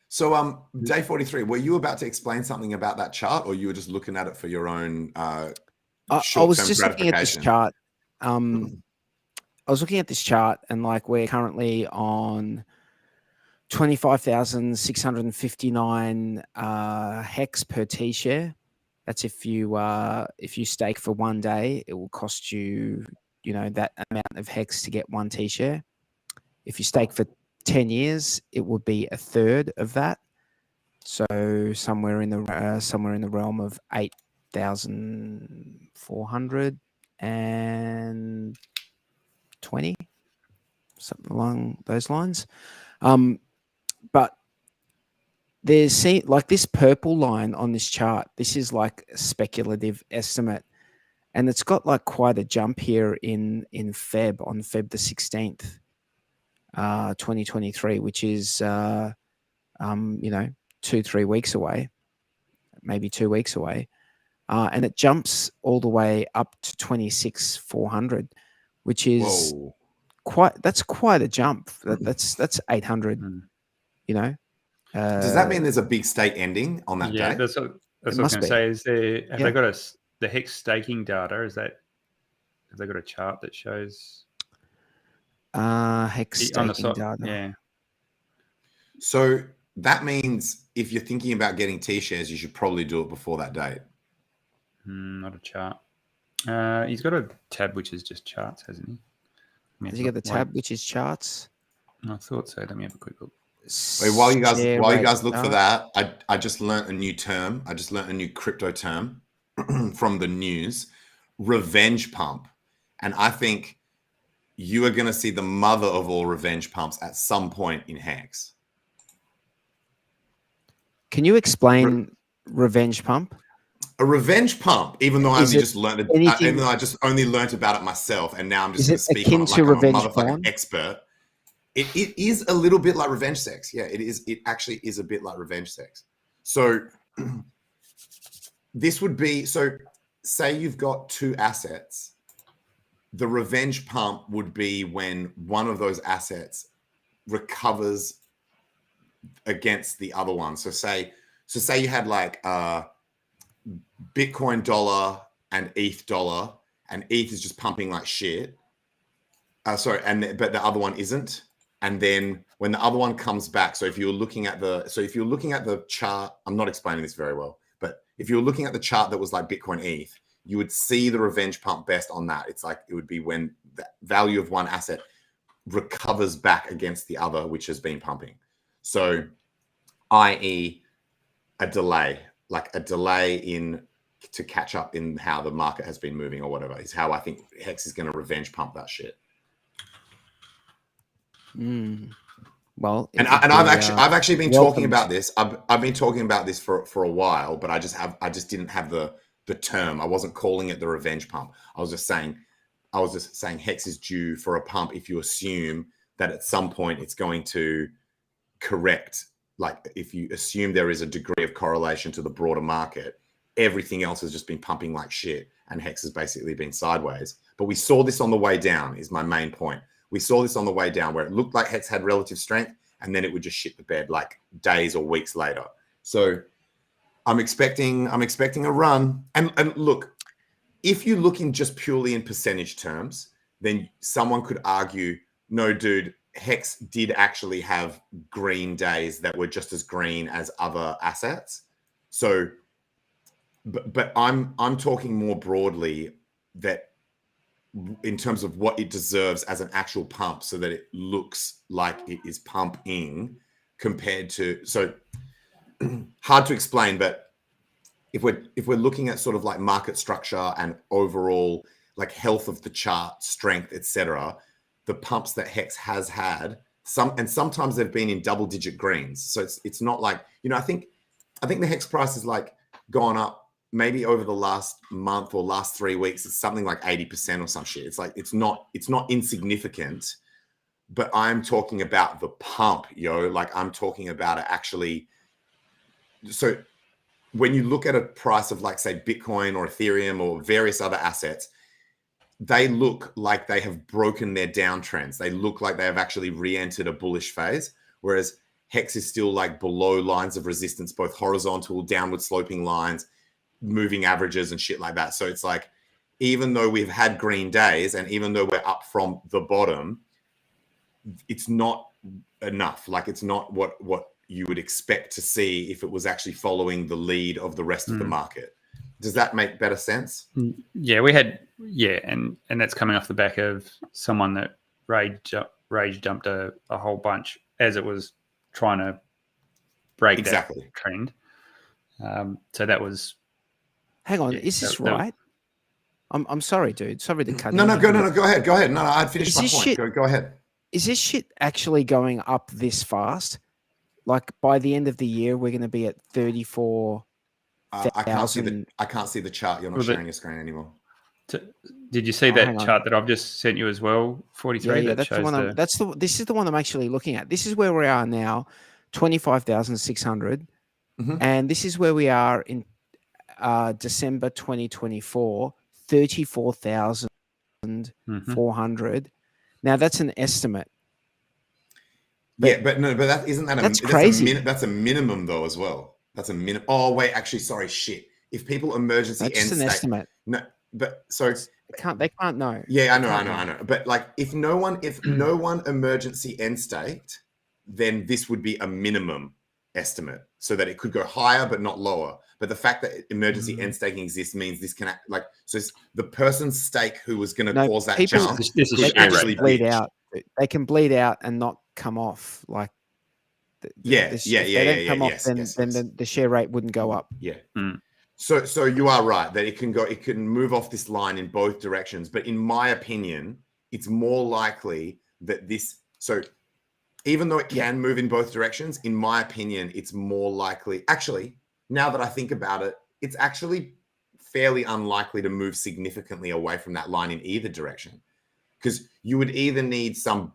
So, day 43, were you about to explain something about that chart, or you were just looking at it for your own I was just looking at this chart. I was looking at this chart, and like we're currently on 25,659 HEX per T share. That's if you stake for 1 day, it will cost you, that amount of HEX to get 1 T share. If you stake for 10 years, it would be a third of that. So somewhere in the realm of 8,420, something along those lines. But there's like this purple line on this chart. This is like a speculative estimate, and it's got like quite a jump here on Feb the 16th. 2023, which is 2-3 weeks away, maybe 2 weeks away, and it jumps all the way up to 26,400, which is that's quite a jump. That's 800. Does that mean there's a big stake ending on that day? Yeah, that's what I was going to say. Have they got the HEX staking data? Have they got a chart that shows HEX staking data? Yeah. So that means if you're thinking about getting T-shares, you should probably do it before that date. Not a chart. He's got a tab which is just charts, hasn't he? Has he got the tab which is charts? I thought so. Let me have a quick look. Wait, while you guys look for that, I just learned a new term. I just learned a new crypto term from the news, revenge pump. And I think you are going to see the mother of all revenge pumps at some point in HEX. Can you explain revenge pump? A revenge pump, even though I just only learned about it myself, and now I'm just going to speak on it like I'm a motherfucking expert. It is a little bit like revenge sex. Yeah, it is. It actually is a bit like revenge sex. So this would be, so say you've got two assets. The revenge pump would be when one of those assets recovers against the other one. So say you had like Bitcoin dollar and ETH dollar, and ETH is just pumping like shit. But the other one isn't. And then when the other one comes back, so if you're looking at the chart, I'm not explaining this very well, but if you're looking at the chart that was like Bitcoin ETH, you would see the revenge pump best on that. It's like, it would be when the value of one asset recovers back against the other, which has been pumping. So, i.e. a delay to catch up in how the market has been moving or whatever, is how I think HEX is going to revenge pump that shit. Well, and I've actually been talking about this. I've been talking about this for a while, but I just didn't have the term. I wasn't calling it the revenge pump. I was just saying HEX is due for a pump if you assume that at some point it's going to correct. Like if you assume there is a degree of correlation to the broader market, everything else has just been pumping like shit, and HEX has basically been sideways. But we saw this on the way down, is my main point. We saw this on the way down where it looked like HEX had relative strength, and then it would just shit the bed like days or weeks later. So I'm expecting a run. And look, if you look in just purely in percentage terms, then someone could argue, no, dude, HEX did actually have green days that were just as green as other assets. So, but I'm talking more broadly that in terms of what it deserves as an actual pump, so that it looks like it is pumping compared to, so hard to explain, but if we're looking at sort of like market structure and overall like health of the chart, strength, etc., the pumps that HEX has had, sometimes they've been in double-digit greens. So it's not like, I think the HEX price has like gone up maybe over the last month or last 3 weeks. It's something like 80% or some shit. It's like it's not insignificant, but I'm talking about the pump, like I'm talking about it actually. So when you look at a price of like, say, Bitcoin or Ethereum or various other assets, they look like they have broken their downtrends. They look like they have actually re-entered a bullish phase, whereas HEX is still like below lines of resistance, both horizontal, downward sloping lines, moving averages and shit like that. So it's like, even though we've had green days and even though we're up from the bottom, it's not enough. Like it's not what you would expect to see if it was actually following the lead of the rest of the market. Does that make better sense? Yeah, and that's coming off the back of someone that rage dumped a whole bunch as it was trying to break that trend. So that was. Hang on, is this right? I'm sorry, dude. Sorry to cut. No, go ahead. No, I'd finished my point. Go ahead. Is this shit actually going up this fast? Like by the end of the year, we're going to be at 34. I can't see the chart. You're not sharing your screen anymore. Did you see that chart that I've just sent you as well? 43. Yeah, that's the one. This is the one I'm actually looking at. This is where we are now, 25,600, and this is where we are in December 2024, 34,400. Now that's an estimate. But isn't that that's crazy. That's a minimum though as well. That's a minimum. Oh wait, actually, sorry, shit. If people emergency that's end an state, estimate. No, but so it's they can't know. Yeah, I know. But like, if no one emergency end state, then this would be a minimum estimate, so that it could go higher but not lower. But the fact that emergency end staking exists means this can act like, so it's the person's stake who was going to cause that jump. This is actually bleed out. They can bleed out and not come off. Like, If they don't come off, then the share rate wouldn't go up. Yeah. So you are right that it can move off this line in both directions. But in my opinion, it's more likely that so even though it can move in both directions, in my opinion, it's more likely, actually, now that I think about it, it's actually fairly unlikely to move significantly away from that line in either direction. Because you would either need some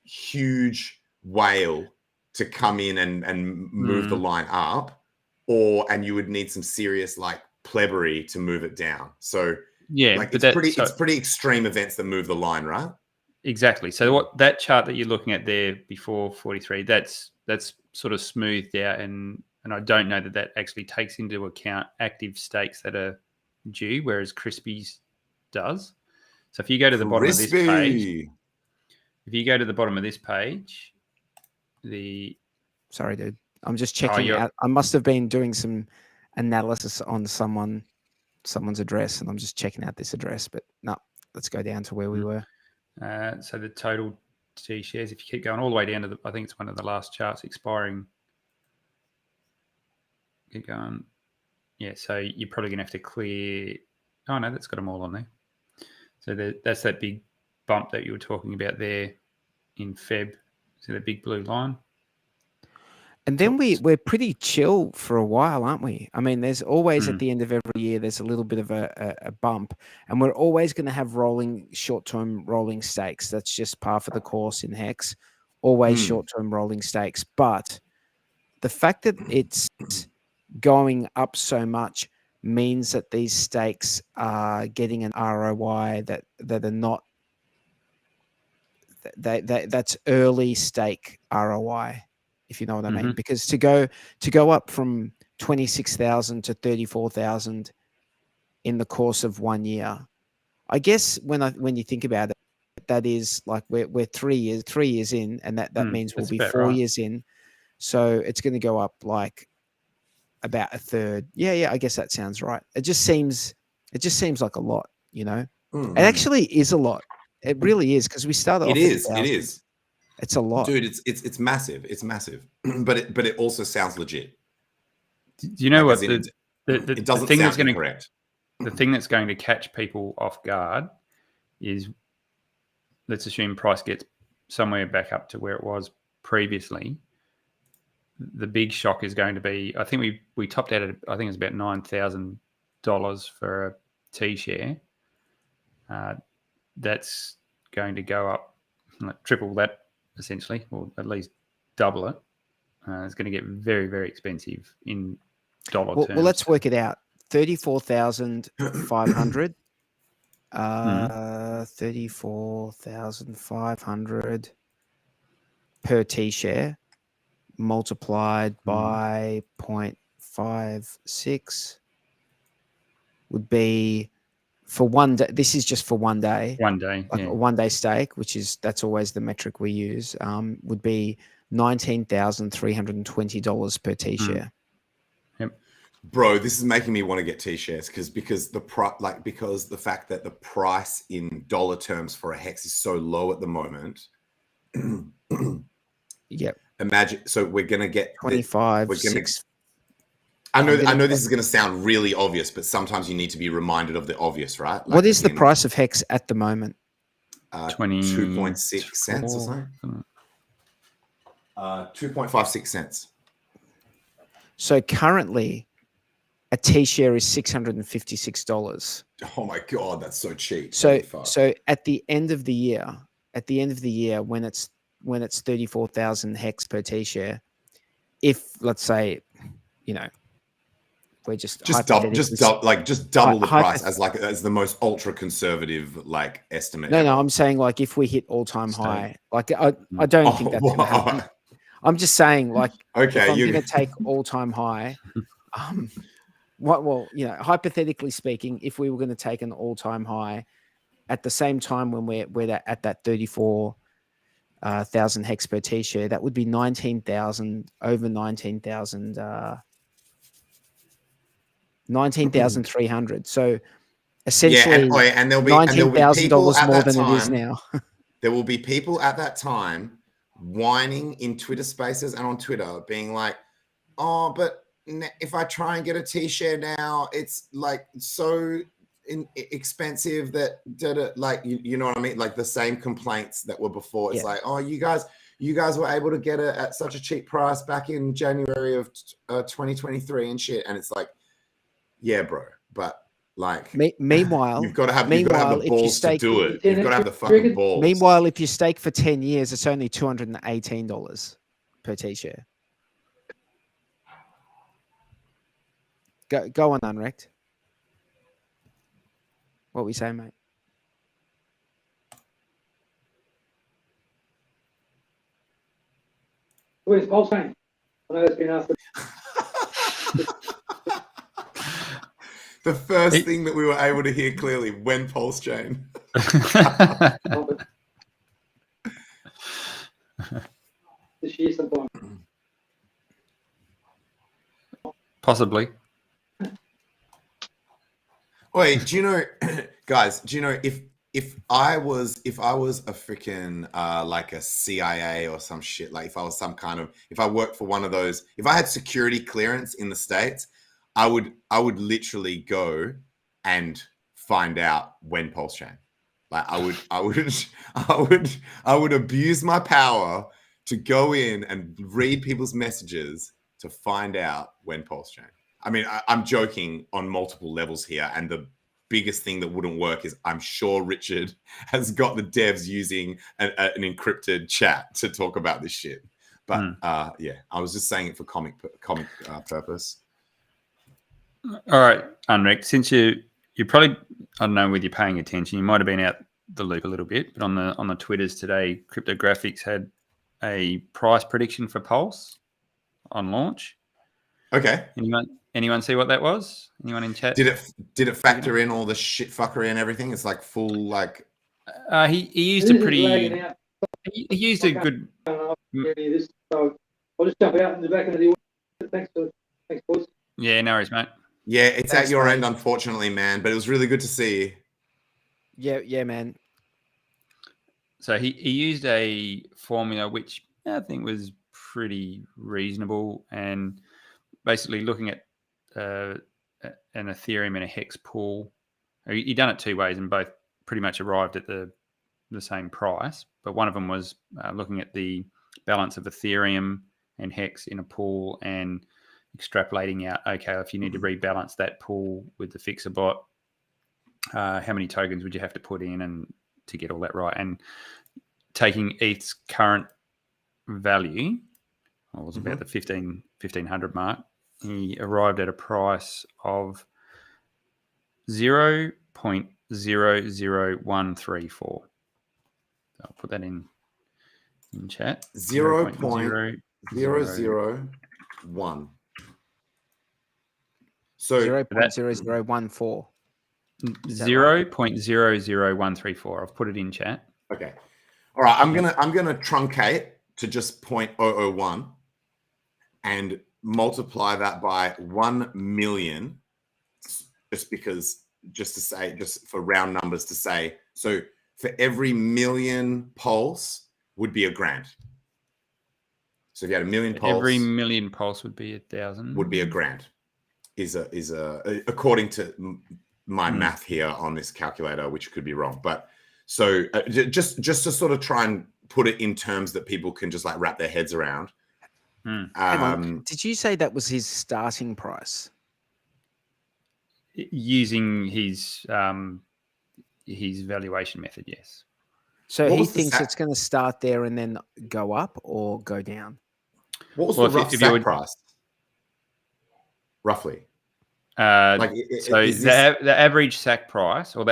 huge whale to come in and move the line up, and you would need some serious like plebary to move it down. So Yeah, like but it's pretty extreme events that move the line, right? exactly. So what that chart that you're looking at there before 43, that's sort of smoothed out, and I don't know that actually takes into account active stakes that are due, whereas Crispy's does. So if you go to the bottom of this page, Sorry, dude. I'm just checking out. I must have been doing some analysis on someone's address, and I'm just checking out this address. But no, let's go down to where we were. So the total T shares, if you keep going all the way down to I think it's one of the last charts expiring. Keep going. Yeah, so you're probably going to have to clear. Oh, no, that's got them all on there. So that's that big bump that you were talking about there in Feb. See that big blue line? And then we're pretty chill for a while, aren't we? I mean, there's always at the end of every year, there's a little bit of a bump, and we're always going to have short-term rolling stakes. That's just par for the course in HEX, always short-term rolling stakes. But the fact that it's going up so much means that these stakes are getting an ROI that are not, that's early stake ROI. If you know what I mean, because to go up from 26,000 to 34,000 in the course of 1 year, I guess when you think about it, that is like we're 3 years in, and that means we'll be 4 years in, so it's going to go up like about a third. Yeah, I guess that sounds right. It just seems like a lot, you know. It actually is a lot. It really is, because we started off. It is. It's a lot, dude. It's massive. It's massive, but it also sounds legit. Do you know what it doesn't sound incorrect? The thing that's going to catch people off guard is, let's assume price gets somewhere back up to where it was previously. The big shock is going to be, I think we topped out at, I think it's about $9,000 for a T share. That's going to go up like triple that, essentially, or at least double it. It's going to get very, very expensive in dollar terms. Well, let's work it out. 34,500. 34,500 per T share multiplied by 0.56 would be, for 1 day. This is just for 1 day. 1 day, like a 1 day stake, that's always the metric we use. Would be $19,320 per T share. Yep. Bro, this is making me want to get T shares because the fact that the price in dollar terms for a HEX is so low at the moment. Yep. Imagine. So we're gonna get 25. I know this is going to sound really obvious, but sometimes you need to be reminded of the obvious, right? Like, what is the price of HEX at the moment? 2.6 cents or something. 2.56 cents. So currently, a T share is $656. Oh my god, that's so cheap. So at the end of the year, when it's 34,000 HEX per T share, if let's say, you know, we're just double the price as the most ultra conservative like estimate. No, I'm saying like if we hit all time high, like I don't think that's going to happen. I'm just saying like, okay, if I'm going to take all time high, hypothetically speaking, if we were going to take an all time high at the same time when we're at that 34,000 HEX per T share, that would be 19,000 over 19,000. 19,300. So essentially, and there'll be $19,000 more than it is now. There will be people at that time whining in Twitter spaces and on Twitter, being like, "Oh, but if I try and get a T share now, it's like so expensive that like you know what I mean? Like the same complaints that were before. It's like, oh, you guys were able to get it at such a cheap price back in January of 2023 and shit," and it's like. Yeah, bro. But like, meanwhile, you've got to have the balls to do it. You've got to have the fucking balls. Meanwhile, if you stake for 10 years, it's only $218 per T share. Go on, Unrect. What we say, mate? Where's PulseChain? I know that's been asked. The first thing that we were able to hear clearly, when PulseChain. This year sometime. Possibly. Wait, do you know, guys? Do you know if I was a freaking like a CIA or some shit, like if I was if I worked for one of those, if I had security clearance in the States, I would literally go and find out when PulseChain. Like I would abuse my power to go in and read people's messages to find out when PulseChain. I mean, I'm joking on multiple levels here, and the biggest thing that wouldn't work is I'm sure Richard has got the devs using an encrypted chat to talk about this shit. But yeah, I was just saying it for comic purpose. All right, Unrec, since you probably, I don't know whether you're paying attention, you might have been out the loop a little bit, but on the Twitters today, Cryptographics had a price prediction for Pulse on launch. Okay. Anyone see what that was? Anyone in chat? Did it factor in all the shit fuckery and everything? It's like full like. He used a pretty. He used a good. So I'll just jump out in the back of the. Thanks, boys. Yeah, no worries, mate. Yeah, it's at your end, unfortunately, man. But it was really good to see. Yeah, man. So he used a formula which I think was pretty reasonable, and basically looking at an Ethereum and a HEX pool. He done it two ways, and both pretty much arrived at the same price. But one of them was looking at the balance of Ethereum and HEX in a pool and extrapolating out, okay, if you need to rebalance that pool with the fixer bot, how many tokens would you have to put in and to get all that right? And taking ETH's current value, it was about the 1,500 mark, he arrived at a price of 0.00134. I'll put that in chat. 0.001. So 0.0014. 0.00134. I've put it in chat. Okay. All right. I'm gonna truncate to just 0.001 and multiply that by 1 million, just for round numbers to say, so for every million pulse would be $1,000. So if you had 1 million pulse, every million pulse would be 1,000. Would be $1,000. Is according to my math here on this calculator, which could be wrong, but so just to sort of try and put it in terms that people can just like wrap their heads around. Did you say that was his starting price? Using his valuation method, yes. So he thinks it's going to start there and then go up or go down. What was the rough stack price? Roughly. The average sack price, or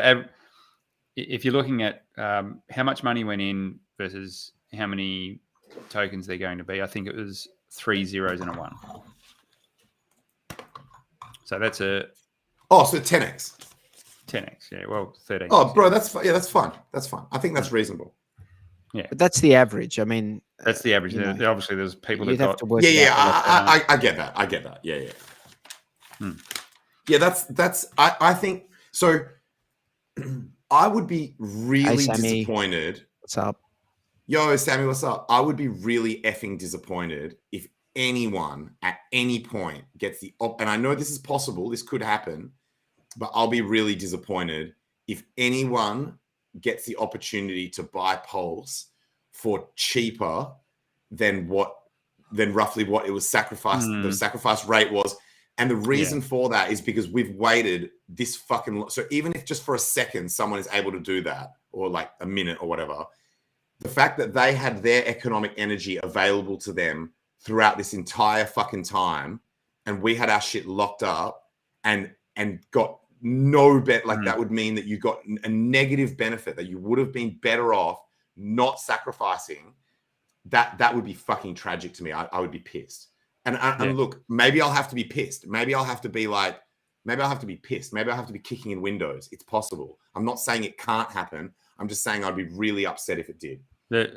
if you're looking at how much money went in versus how many tokens they're going to be, I think it was 3 zeros and a 1. So that's so 10x. 10x, yeah. Well, 13. Oh, bro, that's fine. That's fine. I think that's reasonable. Yeah, but that's the average. I mean, that's the average. Obviously, there's people that got. I get that. Yeah. Yeah, that's. I think so. I would be really disappointed. What's up? Yo, Sammy, what's up? I would be really effing disappointed if anyone at any point gets and I know this is possible, this could happen, but I'll be really disappointed if anyone gets the opportunity to buy Pulse for cheaper than roughly what it was sacrificed. The sacrifice rate was. And the reason for that is because we've waited this fucking long. So even if just for a second someone is able to do that, or like a minute or whatever, the fact that they had their economic energy available to them throughout this entire fucking time, and we had our shit locked up and got no bet, like that would mean that you got a negative benefit, that you would have been better off not sacrificing. That would be fucking tragic to me. I would be pissed. And look, maybe I'll have to be pissed. Maybe I'll have to be like, maybe I'll have to be pissed. Maybe I'll have to be kicking in windows. It's possible. I'm not saying it can't happen. I'm just saying I'd be really upset if it did. The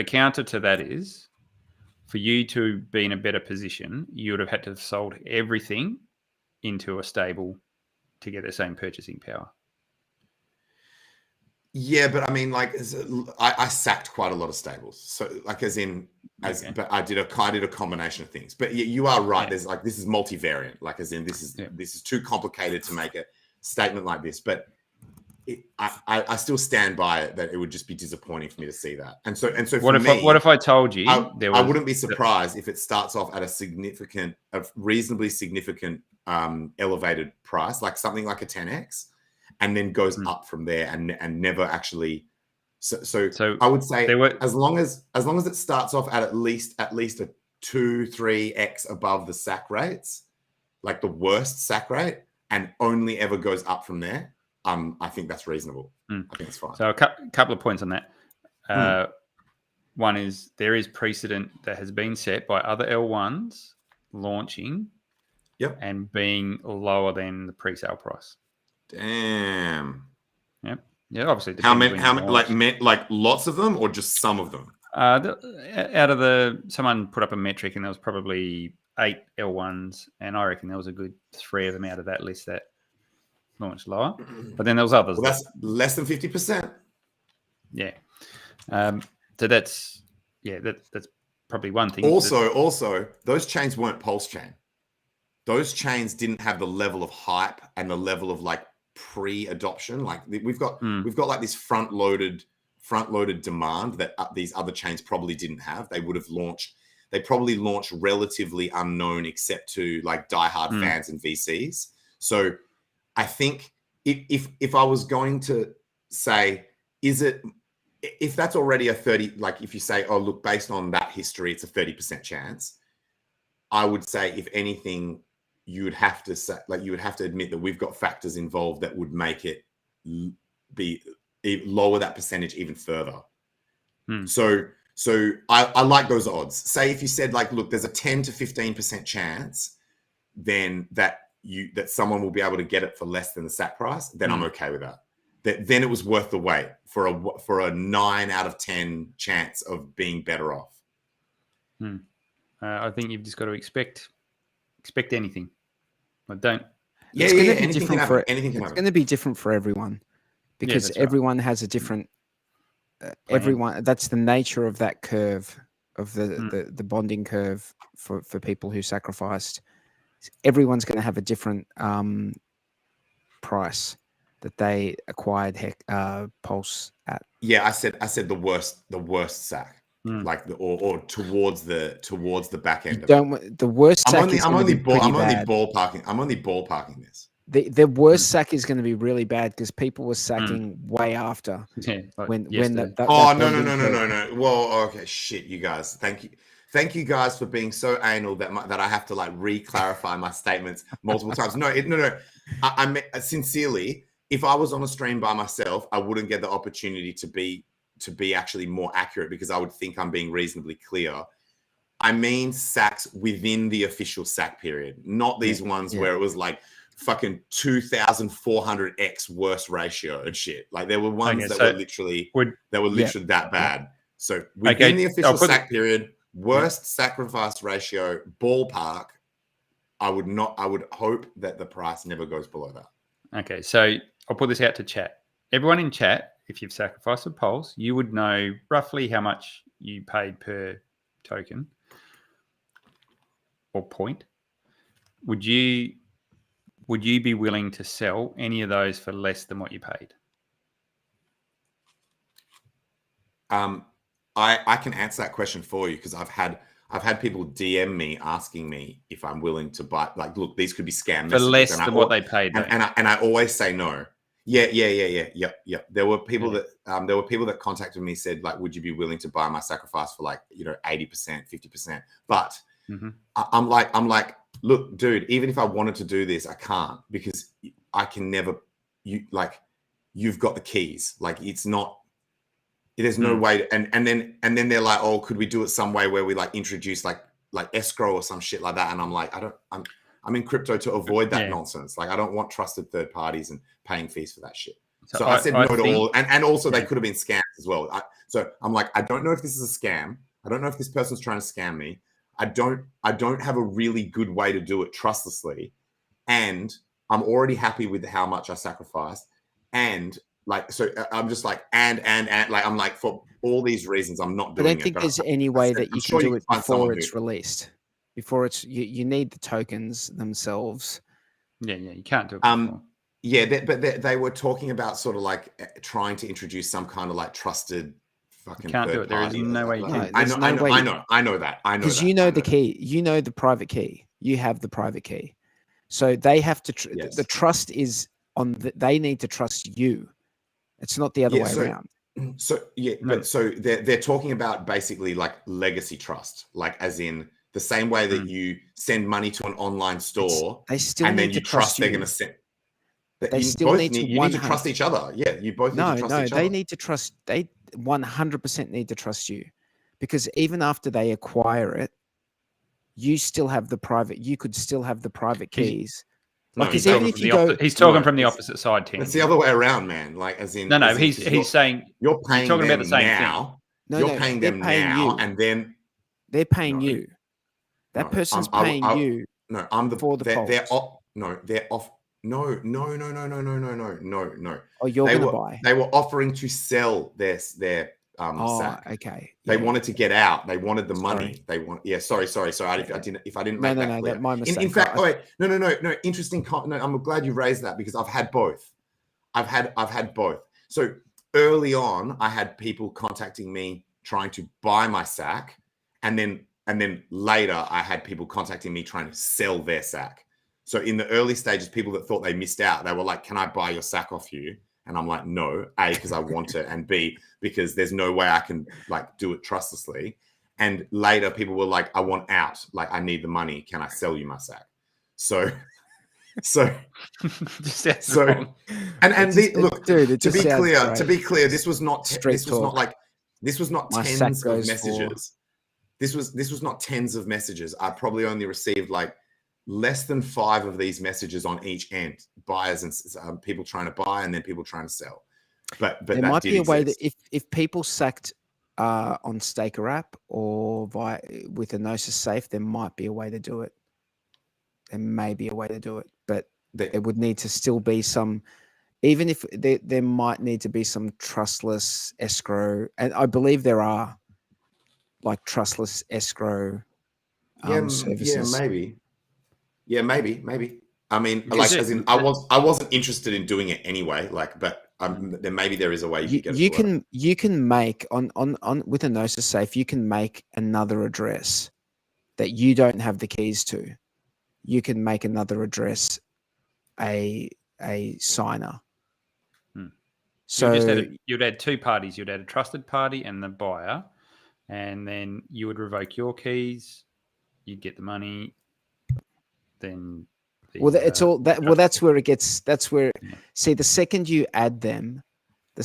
counter to that is, for you to be in a better position, you would have had to have sold everything into a stable to get the same purchasing power. Yeah, but I mean, like, I sacked quite a lot of stables. So, like, but I did a combination of things. But you are right. There's like, this is multivariant. Like, as in, this is too complicated to make a statement like this. But I still stand by it that it would just be disappointing for me to see that. And so what if I told you I wouldn't be surprised if it starts off at a reasonably significant elevated price, like something like a 10x, and then goes up from there and never actually. So I would say as long as it starts off at least a 2-3x above the sack rates, like the worst sack rate, and only ever goes up from there. I think that's reasonable. I think it's fine. So a couple of points on that. One is there is precedent that has been set by other L1s launching and being lower than the pre-sale price. Damn. Yep. Yeah, obviously. How many? Like lots of them, or just some of them? Someone put up a metric, and there was probably 8 L1s, and I reckon there was a good 3 of them out of that list that launched lower. But then there was others. Well, that's less than 50%. Yeah. So that's probably one thing. Also, those chains weren't PulseChain. Those chains didn't have the level of hype and the level of like pre-adoption. Like we've got like this front-loaded demand that these other chains probably didn't have. They probably launched relatively unknown, except to like diehard fans and VCs. So I think if I was going to say, if that's already a 30, like if you say, oh, look, based on that history, it's a 30% chance, I would say, if anything, you would have to say, like, you would have to admit that we've got factors involved that would make it be lower that percentage even further. So I like those odds. Say if you said, like, look, there's a 10 to 15% chance then that someone will be able to get it for less than the SAC price, then I'm okay with that. Then it was worth the wait for a 9 out of 10 chance of being better off. I think you've just got to expect anything. But don't. It's going to be different for everyone, because everyone has a different. Everyone. That's the nature of that curve, of the bonding curve for people who sacrificed. Everyone's going to have a different price that they acquired Pulse at. Yeah, I said the worst SAC, like or towards the back end. The worst SAC I'm only ballparking this. The worst SAC is going to be really bad because people were sacking way after. No. Well, okay, shit, you guys. Thank you guys for being so anal that I have to like re-clarify my statements multiple times. No. I sincerely, if I was on a stream by myself, I wouldn't get the opportunity to be actually more accurate, because I would think I'm being reasonably clear. I mean sacks within the official sack period, not these ones where it was like fucking 2,400x worse ratio and shit. Like there were ones that were literally that bad. So within the official sack period, worst sacrifice ratio ballpark, I would hope that the price never goes below that. Okay, so I'll put this out to chat. Everyone in chat, if you've sacrificed a Pulse, you would know roughly how much you paid per token or point. Would you be willing to sell any of those for less than what you paid? I can answer that question for you, because I've had people DM me asking me if I'm willing to buy. Like, look, these could be scam for less than what they paid, and I always say no. Yeah. There were people that contacted me, said like, would you be willing to buy my sacrifice for like 80%, 50%? But I'm like, look, dude, even if I wanted to do this, I can't, because I can never, you've got the keys. Like, it's not, there's no way to, and then they're like, oh, could we do it some way where we like introduce like escrow or some shit like that? And I'm like, I'm in crypto to avoid that nonsense. Like, I don't want trusted third parties and paying fees for that shit. So I said no to all, and also they could have been scams as well. So I'm like, I don't know if this is a scam. I don't know if this person's trying to scam me. I don't have a really good way to do it trustlessly, and I'm already happy with how much I sacrificed. And like, so I'm just like, and like, I'm like, for all these reasons, I'm not doing it. I don't think there's any way that you can do it before it's released. Before it's, you need the tokens themselves. Yeah, you can't do it before. Yeah, but they were talking about sort of like trying to introduce some kind of like trusted fucking can't do it. There is no way you can. I know that. Because you know the key. You know the private key. You have the private key. So they have to, the trust is on, they need to trust you. It's not the other way around. So, but so they're talking about basically like legacy trust, like as in the same way that you send money to an online store and then you trust they're going to send. They still need to trust each other. Yeah, you both need to trust each other. They need to trust. They 100% need to trust you, because even after they acquire it, you still have the private. You could still have the private keys. He's talking from the opposite side, Tim. It's the other way around, man. Like, as in, he's saying you're paying talking them about the same now. thing. You're paying them now, and then they're paying you. That person's paying you. No, I'm the for the they're off. No, they're off. No. Oh, you're going to buy. They were offering to sell their sack. Okay. They wanted to get out. They wanted the money. They want. Yeah. Sorry. If I didn't make that clear. That's my mistake. In fact, no. Interesting. No, I'm glad you raised that, because I've had both. I've had both. So early on, I had people contacting me trying to buy my sack, and then later I had people contacting me trying to sell their sack. So in the early stages, people that thought they missed out, they were like, can I buy your sack off you? And I'm like, no, A, because I want it, and B, because there's no way I can like do it trustlessly. And later people were like, I want out. Like, I need the money. Can I sell you my sack? So look, dude, to be clear, this was not tens of messages. This was not tens of messages. I probably only received like less than 5 of these messages on each end, buyers and people trying to buy, and then people trying to sell. But there might be a way that if people sacked on Staker app or with a Gnosis safe, there might be a way to do it. There may be a way to do it, but there would need to still be some, even if there might need to be some trustless escrow, and I believe there are like trustless escrow services. Yeah, maybe. I mean, I wasn't interested in doing it anyway. Like, but then maybe there is a way you can get it. You can make on with a Gnosis safe. You can make another address that you don't have the keys to. You can make another address a signer. So you'd add 2 parties. You'd add a trusted party and the buyer, and then you would revoke your keys. You'd get the money. Then that's where it gets. That's where see, the second you add them, it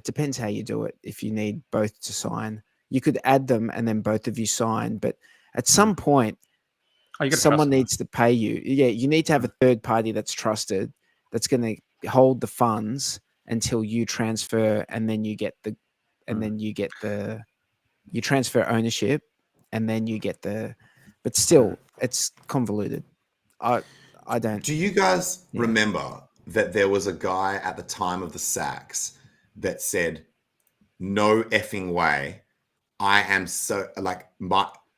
depends how you do it. If you need both to sign, you could add them and then both of you sign. But at some point, someone needs to pay you. Yeah, you need to have a third party that's trusted, that's going to hold the funds until you transfer, and then you get you transfer ownership, and then you get the. But still, it's convoluted. I don't. Do you guys remember that there was a guy at the time of the sacks that said, "No effing way! I am so like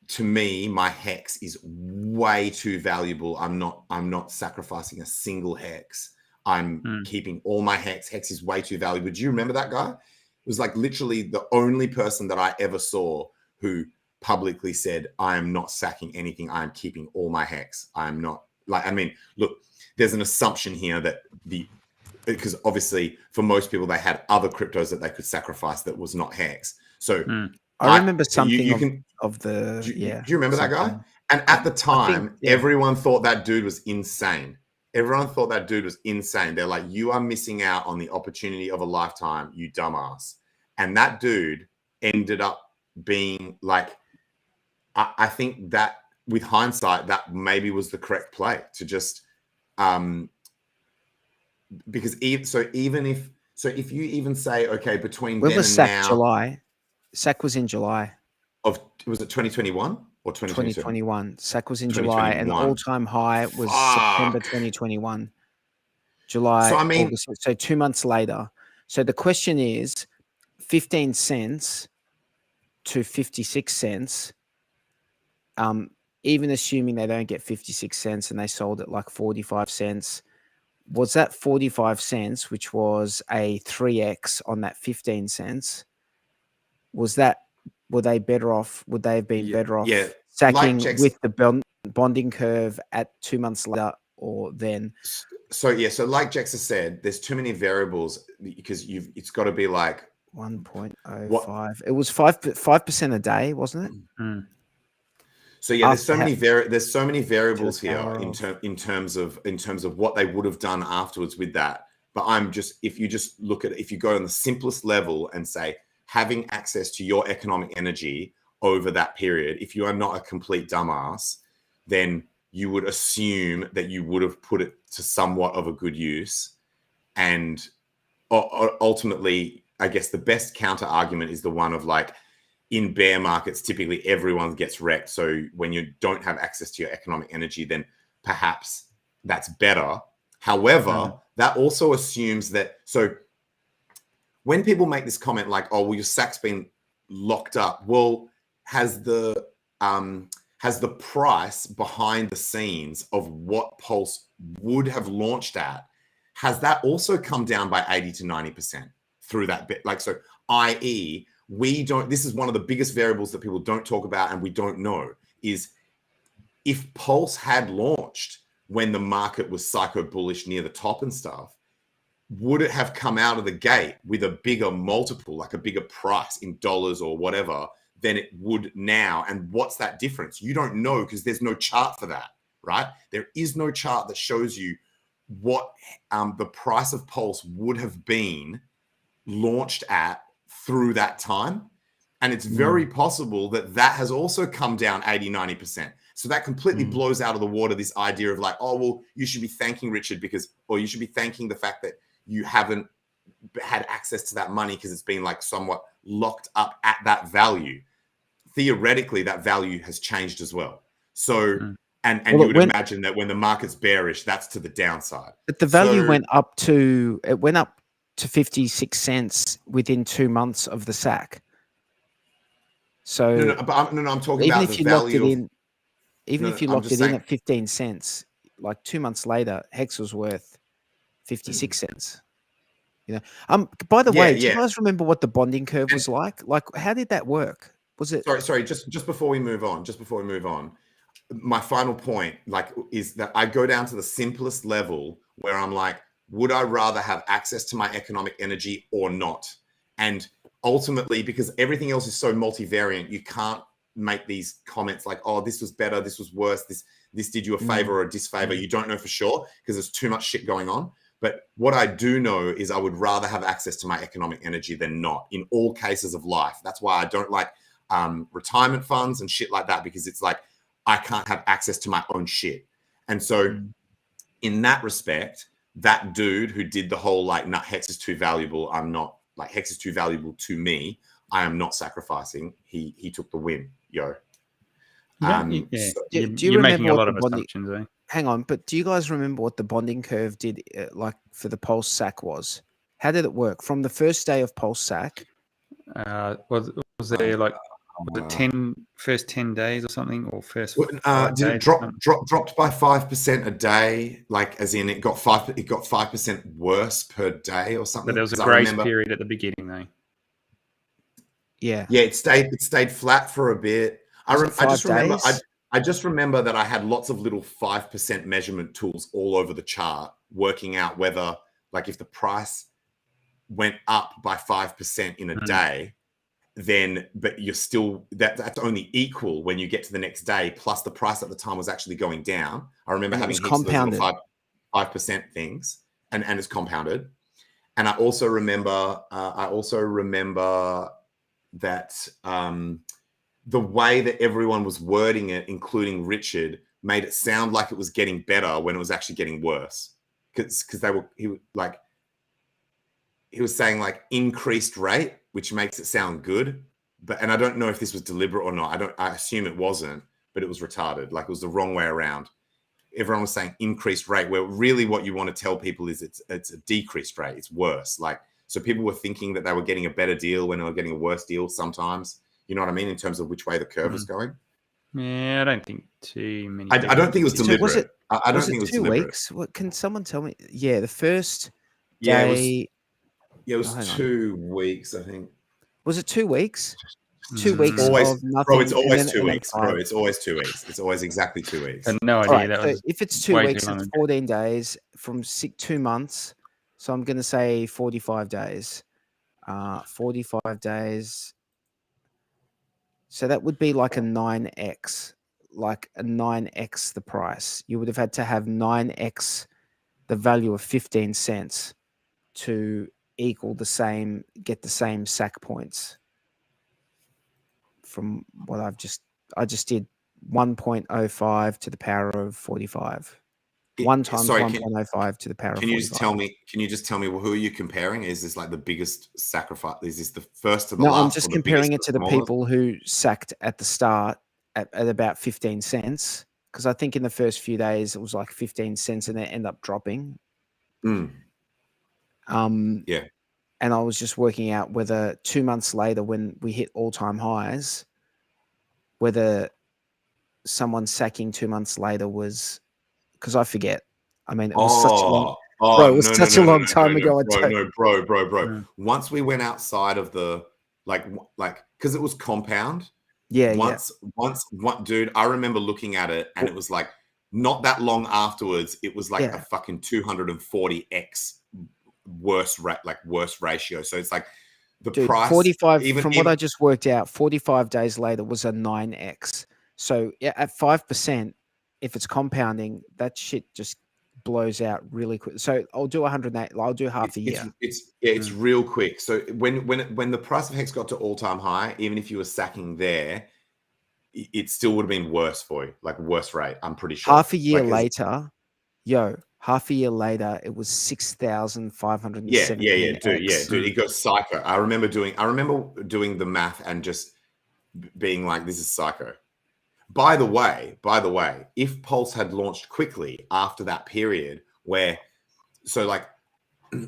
to me, my hex is way too valuable. I'm not sacrificing a single hex. I'm keeping all my hex. Hex is way too valuable." Do you remember that guy? It was like literally the only person that I ever saw who publicly said, I am not sacking anything. I am keeping all my hex. I am not look, there's an assumption here that because obviously for most people, they had other cryptos that they could sacrifice that was not hex. So I remember something you of, can of the do yeah. you remember that guy? something. And at the I think, time, yeah. everyone thought that dude was insane. Everyone thought that dude was insane. They're like, you are missing out on the opportunity of a lifetime, you dumbass. And that dude ended up being like, I think that with hindsight, that maybe was the correct play to just, because even if you even say, okay, between When then was and SAC? now, July. SAC was in July. was it 2021 or 2022? 2021. SAC was in July, and 2021. all-time high was September Fuck. 2021. July, So I mean, August. So 2 months later. So the question is, 15 cents to 56 cents. Even assuming they don't get 56 cents and they sold it like 45 cents, was that 45 cents, which was a 3x on that 15 cents? Were they better off? Would they have been better off sacking with the bonding curve at 2 months later or then? So like Jex has said, there's too many variables because it's got to be like 1.05. It was 5% a day, wasn't it? Mm. So yeah, there's so many variables here in terms of what they would have done afterwards with that. But if you go on the simplest level and say having access to your economic energy over that period, if you are not a complete dumbass, then you would assume that you would have put it to somewhat of a good use. And ultimately, I guess the best counter argument is the one of like, in bear markets, typically everyone gets wrecked. So when you don't have access to your economic energy, then perhaps that's better. However, that also assumes that, so when people make this comment like, oh, well, your SAC's been locked up. Well, has the price behind the scenes of what Pulse would have launched at, has that also come down by 80 to 90% through that bit? Like, so i.e., this is one of the biggest variables that people don't talk about and we don't know, is if Pulse had launched when the market was psycho bullish near the top and stuff, would it have come out of the gate with a bigger multiple, like a bigger price in dollars or whatever than it would now? And what's that difference? You don't know because there's no chart for that, right? There is no chart that shows you what the price of Pulse would have been launched at through that time. And it's very possible that has also come down 80, 90%. So that completely blows out of the water this idea of like, oh, well, you should be thanking Richard or you should be thanking the fact that you haven't had access to that money because it's been like somewhat locked up at that value. Theoretically, that value has changed as well. So, and you would imagine that when the market's bearish, that's to the downside. But the value went up to 56 cents within 2 months of the SAC. So I'm talking about the value. If you locked it in at 15 cents, like 2 months later, HEX was worth 56 cents. You know. By the way, do you guys remember what the bonding curve was like? Like, how did that work? Was it? Sorry. Just before we move on, my final point, is that I go down to the simplest level where I'm like, would I rather have access to my economic energy or not? And ultimately, because everything else is so multivariant, you can't make these comments like, oh, this was better, this was worse, this did you a favor or a disfavor. You don't know for sure because there's too much shit going on. But what I do know is I would rather have access to my economic energy than not in all cases of life. That's why I don't like retirement funds and shit like that, because it's like I can't have access to my own shit. And so in that respect, that dude who did the whole like, nah, HEX is too valuable, I'm not, like, HEX is too valuable to me, I am not sacrificing, he took the win, yo. Do you You're making a lot of bonding, assumptions, eh? hang on, but do you guys remember what the bonding curve did like for the Pulse SAC was? How did it work from the first day of Pulse SAC? Was there like first 10 days or something, or first did it dropped by 5% a day, like as in it got 5% worse per day or something? But there was a grace period at the beginning though. Yeah, it stayed flat for a bit. I just remember that I had lots of little 5% measurement tools all over the chart, working out whether, like, if the price went up by 5% in a day, then but you're still that's only equal when you get to the next day, plus the price at the time was actually going down. I remember And it having was heaps of those compounded. little 5% things, and it's compounded. And I also remember that the way that everyone was wording it, including Richard, made it sound like it was getting better when it was actually getting worse. Because he was saying like increased rate, which makes it sound good. And I don't know if this was deliberate or not. I assume it wasn't, but it was retarded. Like it was the wrong way around. Everyone was saying increased rate, where really what you want to tell people is it's a decreased rate. It's worse. Like, so people were thinking that they were getting a better deal when they were getting a worse deal sometimes. You know what I mean? In terms of which way the curve is going. Yeah, I don't think too many. I don't think it was So deliberate. was it? I don't think it was 2 deliberate. weeks? What can someone tell me? Yeah, the first Yeah, day. it was hang on. 2 weeks, I think. Was it 2 weeks? 2 weeks Always, of nothing. bro. It's always and then- 2 and then weeks, 5. bro. It's always 2 weeks. It's always exactly 2 weeks. I had no idea. All right, That so was if it's 2 way weeks, too it's long. 14 days from 2 months. So I'm going to say 45 days. 45 days. So that would be like a 9x, the price. You would have had to have 9x the value of 15 cents to equal get the same sack points. From what I just did 1.05 to the power of 45. 1 times 1.05 to the power of 45. Can you just tell me who are you comparing? Is this like the biggest sacrifice? Is this the first to the last? No, I'm just comparing it to the smallest? people who sacked at the start at about 15 cents. Because I think in the first few days it was like 15 cents and they end up dropping. Yeah. And I was just working out whether 2 months later, when we hit all-time highs, whether someone sacking 2 months later was, because I forget. I mean, it was such a long. Bro, it was such a long time ago. Bro. Once we went outside of the like, because it was compound. Once, dude, I remember looking at it and it was like not that long afterwards. It was like a fucking 240x worse ratio. So it's like the price 45 from what I just worked out, 45 days later was a 9x. So at 5%, if it's compounding, that shit just blows out really quick. So I'll do 108. I'll do half a year. It's real quick. So when the price of HEX got to all-time high, even if you were sacking there, it still would have been worse for you, like worse rate. I'm pretty sure. Half a year later, it was 6,570. Dude, it got psycho. I remember doing the math and just being like, this is psycho. By the way, if Pulse had launched quickly after that period where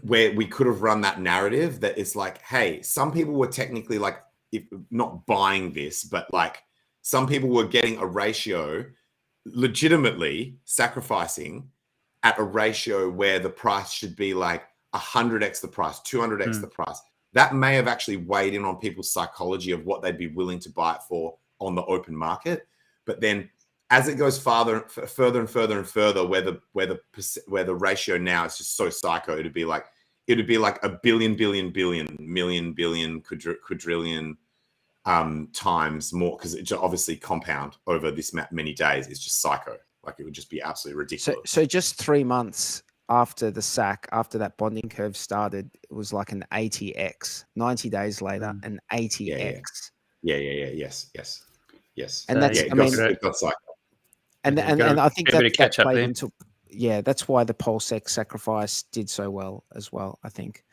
we could have run that narrative that it's like, hey, some people were technically like, if not buying this, but like some people were getting a ratio, legitimately sacrificing at a ratio where the price should be like 100x the price, 200x the price. That may have actually weighed in on people's psychology of what they'd be willing to buy it for on the open market. But then as it goes further and further, where the ratio now is just so psycho, it'd be like a billion, quadrillion times more, because it just obviously compound over this many days. It's just psycho. Like it would just be absolutely ridiculous. So just 3 months after the sack, after that bonding curve started, it was like an 80x. 90 days later, an 80x. Yes. And that's, it got psycho. And I think that played into, that's why the PulseX sacrifice did so well as well, I think,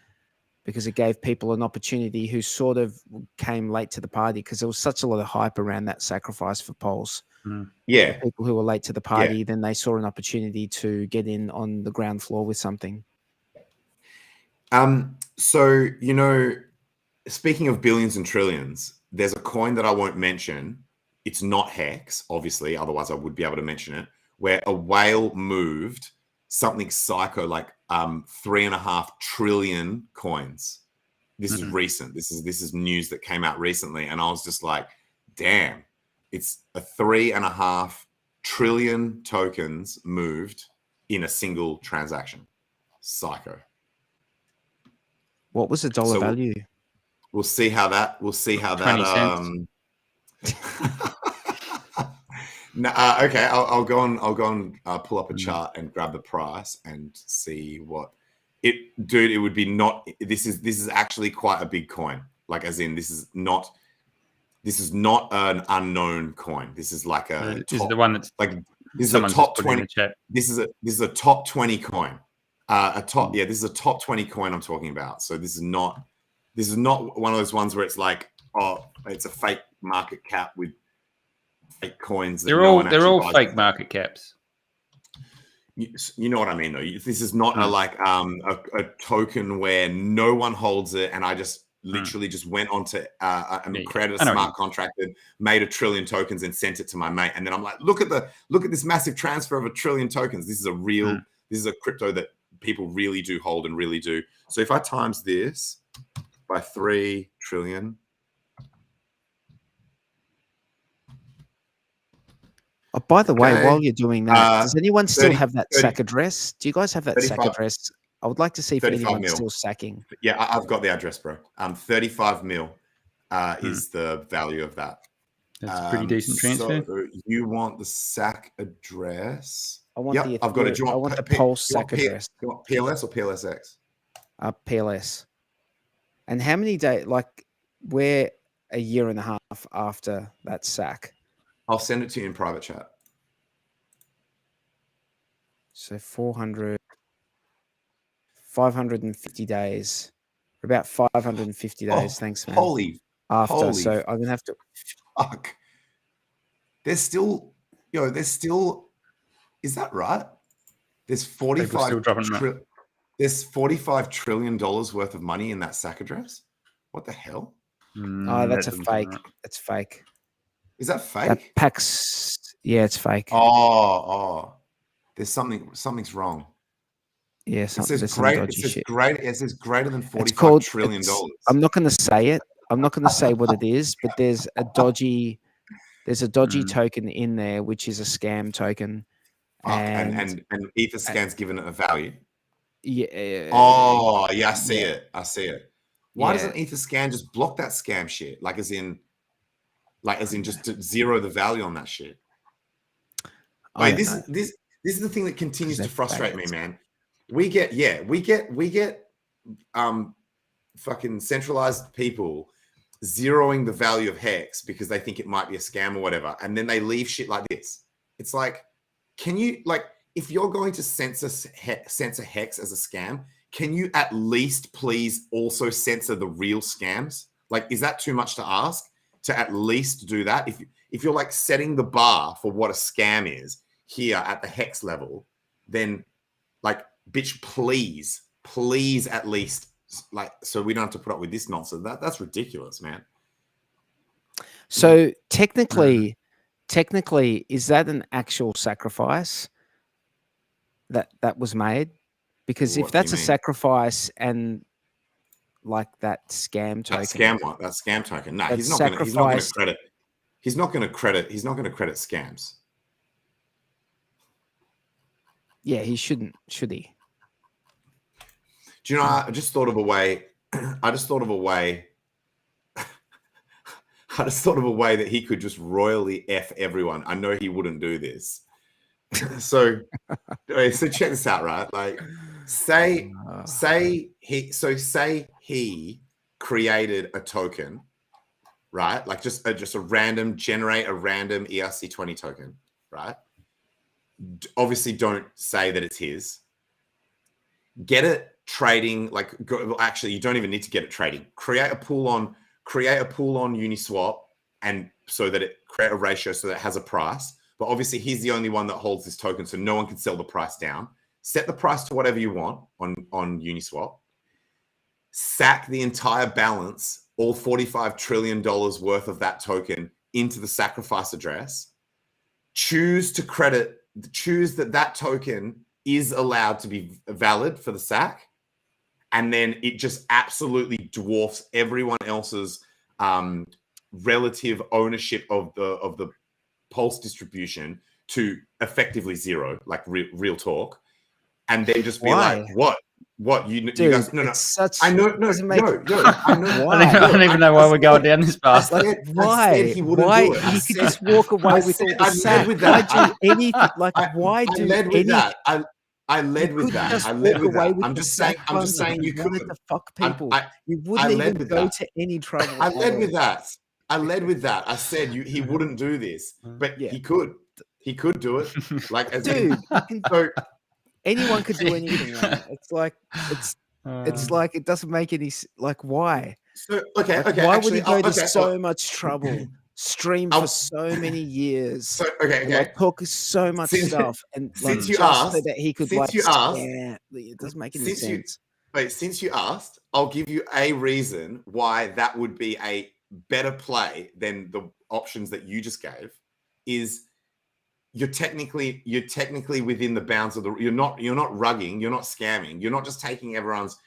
because it gave people an opportunity who sort of came late to the party, because there was such a lot of hype around that sacrifice for Pulse. Yeah. People who were late to the party, then they saw an opportunity to get in on the ground floor with something. So, speaking of billions and trillions, there's a coin that I won't mention. It's not HEX, obviously, otherwise I would be able to mention it, where a whale moved something psycho like 3.5 trillion coins. This is recent. This is news that came out recently. And I was just like, damn, it's a 3.5 trillion tokens moved in a single transaction. Psycho. What was the dollar value? We'll see how that. 20 cents. No, okay, I'll go on. Pull up a chart and grab the price and see what it. Dude, it would be not. This is actually quite a big coin. Like, as in, this is not an unknown coin. This is like a. This is the one that's like. This is a top 20. This is a top 20 coin. This is a top 20 coin I'm talking about. So this is not one of those ones where it's like, oh, it's a fake market cap with fake coins. They're all fake market caps. You know what I mean, though. This is not a token where no one holds it, and I just literally just went onto created a smart contract and made 1 trillion tokens and sent it to my mate, and then I'm like, look at this massive transfer of 1 trillion tokens. This is a real. This is a crypto that people really do hold and really do. So if I times this by 3 trillion. Oh, by the way, while you're doing that, does anyone still have that SAC address? Do you guys have that SAC address? I would like to see if anyone's still sacking. Yeah, I've got the address, bro. 35 mil is the value of that. That's a pretty decent transfer. So you want the SAC address? I want the. I've got it. I want the Pulse SAC address. You want PLS or PLSX? PLS. And how many days? Like, we're a year and a half after that SAC. I'll send it to you in private chat. So 550 days. About 550 days. Thanks, man. Holy. So I'm gonna have to. Fuck. There's still. Is that right? There's 45. There's $45 trillion worth of money in that SAC address. What the hell? Oh, that's a fake. That's fake. Is that fake? That PAX. Yeah, it's fake. Oh. There's something's wrong. Yeah, it says greater than $45 trillion. I'm not going to say it. I'm not going to say what it is, but there's a dodgy token in there, which is a scam token. And Etherscan's given it a value. Yeah. Oh, yeah, I see it. Why doesn't Etherscan just block that scam shit? Like as in just to zero the value on that shit. Like this is the thing that continues to frustrate me, man. We get fucking centralized people zeroing the value of HEX because they think it might be a scam or whatever, and then they leave shit like this. It's like, can you, like, if you're going to censor HEX as a scam, can you at least please also censor the real scams? Like, is that too much to ask to at least do that? If you're like setting the bar for what a scam is here at the HEX level, then like, bitch, please at least, like, so we don't have to put up with this nonsense. That's ridiculous, man. So technically, is that an actual sacrifice that was made? Because if that's a sacrifice and like that scam token, that scam token, no, he's not going to credit. He's not going to credit scams. Yeah, he shouldn't, should he? Do you know? I just thought of a way. I just thought of a way that he could just royally F everyone. I know he wouldn't do this. So check this out, right? Like, say he created a token, right? Like just a random ERC20 token, right? Obviously, don't say that it's his. Get it trading, actually, you don't even need to get it trading. Create a pool on Uniswap, and so that it create a ratio so that it has a price. But obviously, he's the only one that holds this token, so no one can sell the price down. Set the price to whatever you want on Uniswap. Sack the entire balance, all $45 trillion worth of that token, into the sacrifice address. Choose that token is allowed to be valid for the SAC, and then it just absolutely dwarfs everyone else's relative ownership of the Pulse distribution to effectively zero, like real talk, and then just be like, what? What you Dude, guys? No. it's such. I know. No. doesn't make- I know. Why? I don't even know why we're going down this path. I said Why? he wouldn't Why? do it. He could just walk away with all the sack. Why do anything? Like, why I do led with anything? that. I led with that. Just I led walk with away that. with I'm the just saying. sack I'm just bundle. saying you You wanted could. to fuck people. I You I wouldn't led even with go that. to any trouble. I at led all. with that. I led with that. I said he wouldn't do this, but Yeah. he could. He could do it. Like, as Dude, in, so anyone could do anything. Man. It's like it's like it doesn't make any like why. so okay. Like, Okay. why Actually, would he go to okay. so much trouble, stream I'll- for so many years, So okay. and, Okay. like, talk so much Since- stuff, and like since you just so asked- that he could since like you asked- scam. It doesn't make any since you- sense. Wait, since you asked, I'll give you a reason why that would be a better play than the options that you just gave. Is you're technically within the bounds of the. You're not rugging. You're not scamming. You're not just taking everyone's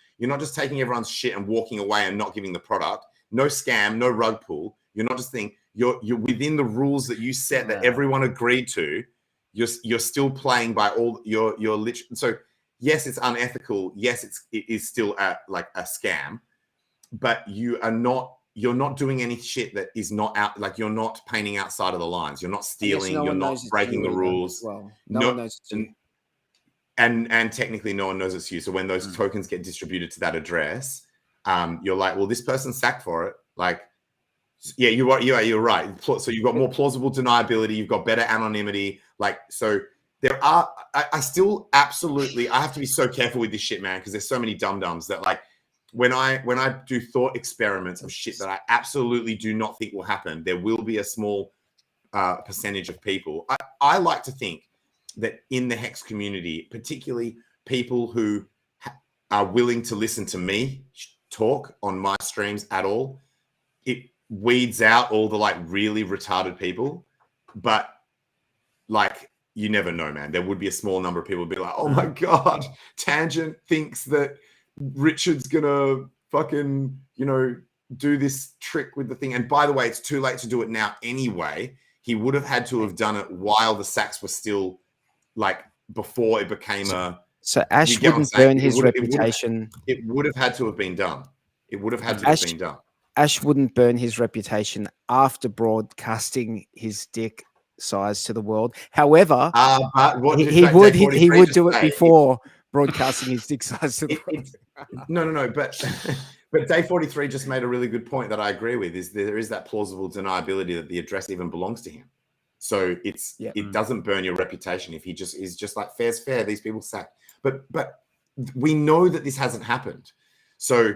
shit and walking away and not giving the product. No scam. No rug pull. You're not just thinking. You're within the rules that you set that everyone agreed to. You're still playing by all your literally. So yes, it's unethical. Yes, it is still a scam, but you're not doing any shit that is not out. Like, you're not painting outside of the lines. You're not stealing. No you're one not knows it's breaking you the either rules. as well. No one knows it's you. And technically, no one knows it's you. So when those tokens get distributed to that address, you're like, well, this person's sacked for it. Like, yeah, you're right. So you've got more plausible deniability. You've got better anonymity. Like, so there are. I still absolutely. I have to be so careful with this shit, man, because there's so many dum-dums that, like, when I do thought experiments of shit that I absolutely do not think will happen, there will be a small percentage of people. I like to think that in the HEX community, particularly people who are willing to listen to me talk on my streams at all, it weeds out all the like really retarded people. But like, you never know, man. There would be a small number of people who'd be like, oh my God, Tangent thinks that Richard's gonna fucking, do this trick with the thing. And by the way, it's too late to do it now anyway. He would have had to have done it while the sacks were still, like, before it became a. So Ash wouldn't burn his reputation. It would have had to have been done. It would have had to have been done. Ash wouldn't burn his reputation after broadcasting his dick size to the world. However, but what he would do it before broadcasting his dick size to the world. No. But Day 43 just made a really good point that I agree with. Is there is that plausible deniability that the address even belongs to him. So it doesn't burn your reputation if he just is just like, fair's fair. These people sacked. But we know that this hasn't happened. So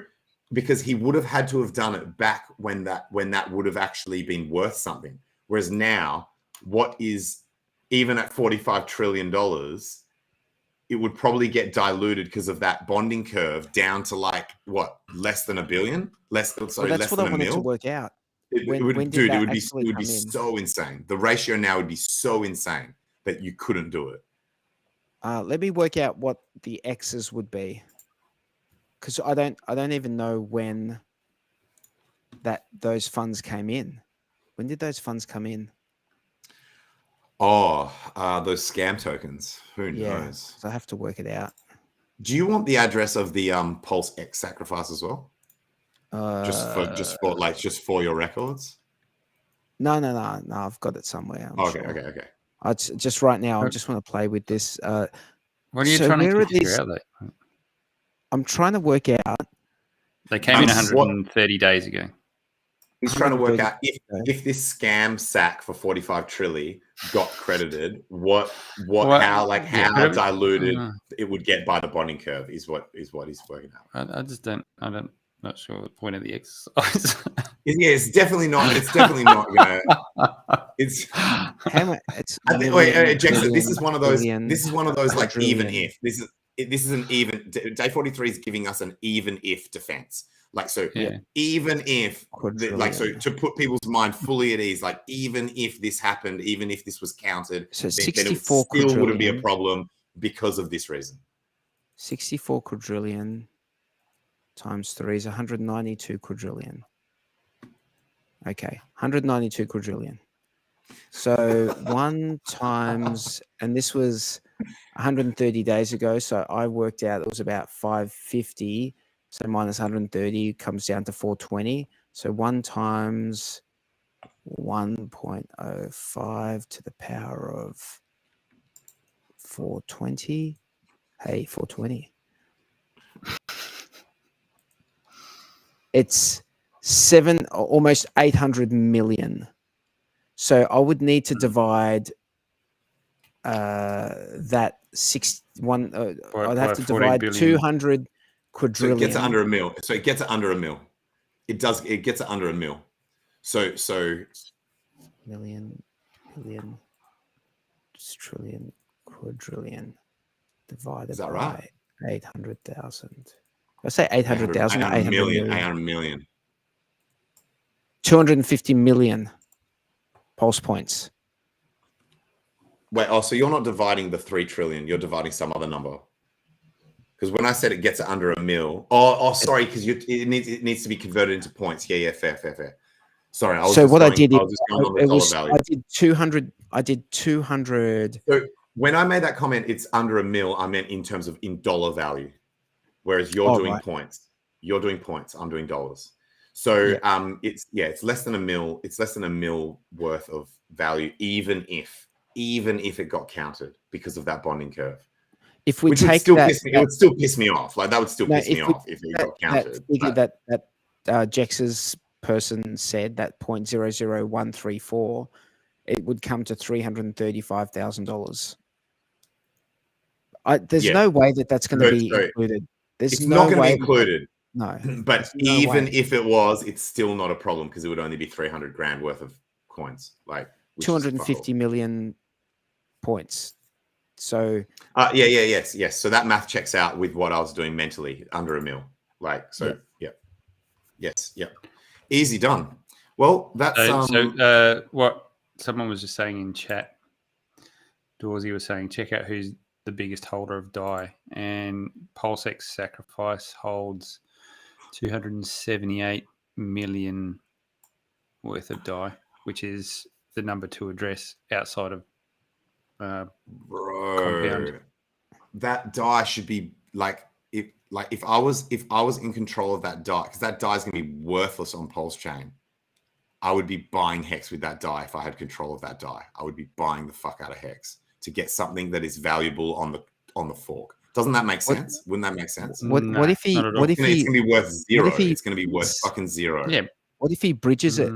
because he would have had to have done it back when that would have actually been worth something. Whereas now, what is even at $45 trillion, it would probably get diluted because of that bonding curve down to like what, less than $1 billion, less than That's less what than I a wanted mil. to work out. It would be so insane. The ratio now would be so insane that you couldn't do it. Let me work out what the X's would be, because I don't even know when those funds came in. When did those funds come in? Oh, those scam tokens. Who knows? So I have to work it out. Do you want the address of the PulseX sacrifice as well? Just for your records? No. I've got it somewhere. Okay. Just right now, I just want to play with this. What are you trying to figure out? I'm trying to work out. They came in 130 days ago. He's trying to work out if this scam sack for 45 trillion got credited, how diluted it would get by the bonding curve is what he's working out. I'm not sure the point of the exercise. It's definitely not. It's definitely not gonna. It's. Wait, Jackson. This is one of those. This is one of those like even if. This is an even. Day 43 is giving us an even if defense. Like, so even if, to put people's mind fully at ease, like, even if this happened, even if this was counted, so then it still wouldn't be a problem because of this reason. 64 quadrillion times 3 is 192 quadrillion. Okay, 192 quadrillion. So 1 times, and this was 130 days ago. So I worked out it was about 550. So minus 130 comes down to 420. So 1 times 1.05 to the power of 420. Hey, 420. It's almost 800 million. So I would need to divide that I'd have to divide billion. 200 quadrillion. So it gets it under a mil. So it gets it under a mil. It gets it under a mil. So million, trillion, quadrillion divided is that by right? 800,000. I say 800,000 or 800 million. 800 million. 250 million pulse points. Wait, so you're not dividing the 3 trillion, you're dividing some other number. Because when I said it gets it under a mil, sorry, because it needs to be converted into points. Yeah, fair. Sorry, I did I did 200. So when I made that comment, it's under a mil, I meant in terms of in dollar value. Whereas you're doing points. You're doing points, I'm doing dollars. So it's less than a mil, it's less than a mil worth of value, even if it got counted because of that bonding curve. If we Which take would still that, piss me, it would still piss me off. Like that would still piss me off if it got counted. That figure that Jex's person said, that 0.00134, it would come to $335,000. There's no way that's going to be included. It's not going to be included. No. But even if it was, it's still not a problem because it would only be 300 grand worth of coins. Like 250 million points. So yes. So that math checks out with what I was doing mentally under a mil. Easy done. Well, that's what someone was just saying in chat. Dawsey was saying, check out who's the biggest holder of DAI, and PulseX Sacrifice holds 278 million worth of DAI, which is the number 2 address outside of Compound. That DAI should be if I was in control of that DAI, because that DAI is going to be worthless on PulseChain, I would be buying HEX with that DAI. If I had control of that DAI, I would be buying the fuck out of HEX to get something that is valuable on the fork. Doesn't that make sense? Wouldn't that make sense? What if he? What if it's going to be worth zero? What if it's going to be worth fucking zero. Yeah. What if he bridges it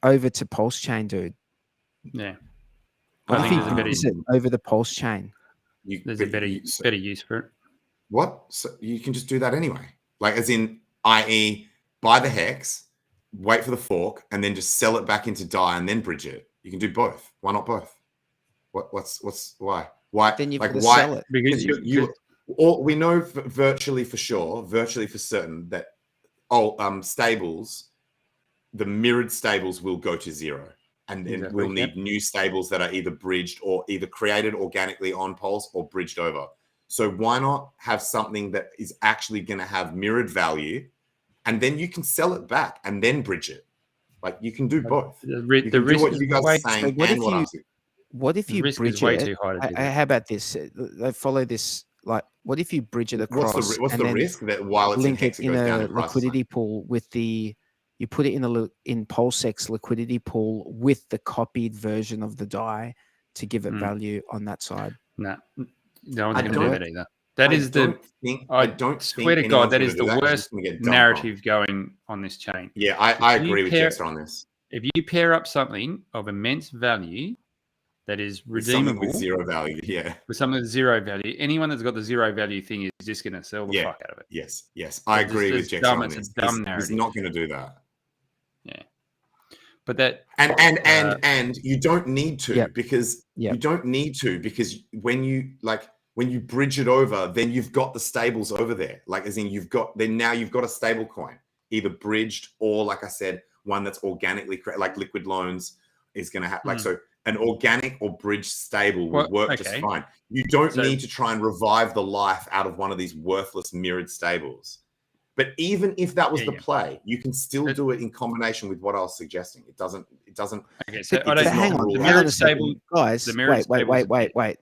over to PulseChain, dude? Yeah. What if he bridges it over the PulseChain? There's a better use for it. What? So you can just do that anyway. Like, as in, i.e., buy the HEX, wait for the fork, and then just sell it back into DAI and then bridge it. You can do both. Why not both? Why? Why? Then you've got to why? sell it. Because we know virtually for certain that stables, the mirrored stables will go to zero. And then we'll need new stables that are either bridged or either created organically on Pulse or bridged over. So why not have something that is actually going to have mirrored value, and then you can sell it back and then bridge it? Like, you can do both. The risk is what if you bridge way it? too high to do that. How about this? Follow this. Like, what if you bridge it across? What's the risk that while it's link in HEX, it in a liquidity pool with the? You put it in PulseX liquidity pool with the copied version of the DAI to give it value on that side. No one's going to do that either. That is I don't swear to God, that is the worst narrative going on this chain. Yeah, I agree with Jester on this. If you pair up something of immense value that is redeemable with zero value, with something with zero value, anyone that's got the zero value thing is just going to sell the fuck out of it. Yes, I agree with Jester on this. It's a dumb narrative. He's not going to do that. Yeah, but that and you don't need to because you don't need to because when you bridge it over, then you've got the stables over there. Like, as in you've got a stable coin, either bridged or, like I said, one that's organically created, like Liquid Loans is going to have so an organic or bridged stable will work just fine. You don't need to try and revive the life out of one of these worthless mirrored stables. But even if that was the play, you can still do it in combination with what I was suggesting. It doesn't. Okay, so hang on, the mirrored stable, guys. Wait.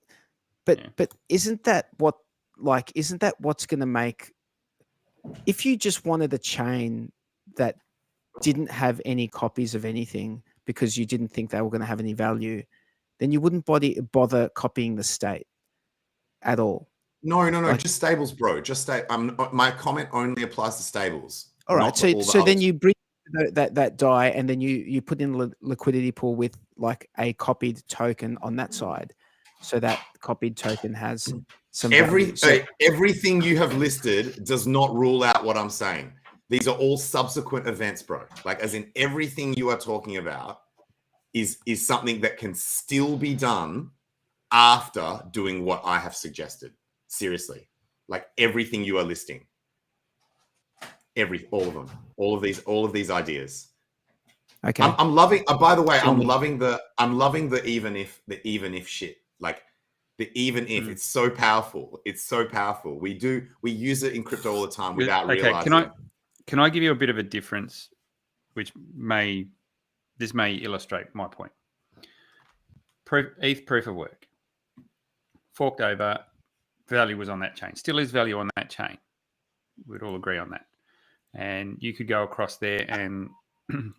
but isn't that what's going to make, if you just wanted a chain that didn't have any copies of anything because you didn't think they were going to have any value, then you wouldn't bother copying the state at all. No, just stables, bro. Just my comment only applies to stables. All right. So then you bring that DAI, and then you put in a liquidity pool with like a copied token on that side, so that copied token has some value. Everything you have listed does not rule out what I'm saying. These are all subsequent events, bro. Like, as in, everything you are talking about is something that can still be done after doing what I have suggested. Seriously, like everything you are listing, all of them, all of these ideas. Okay. I'm loving. By the way, I'm loving the even if shit. Like the even if, it's so powerful. It's so powerful. We use it in crypto all the time without realizing. Can I give you a bit of a difference, which may illustrate my point? ETH proof of work forked over, value was on that chain, still is value on that chain. We'd all agree on that. And you could go across there and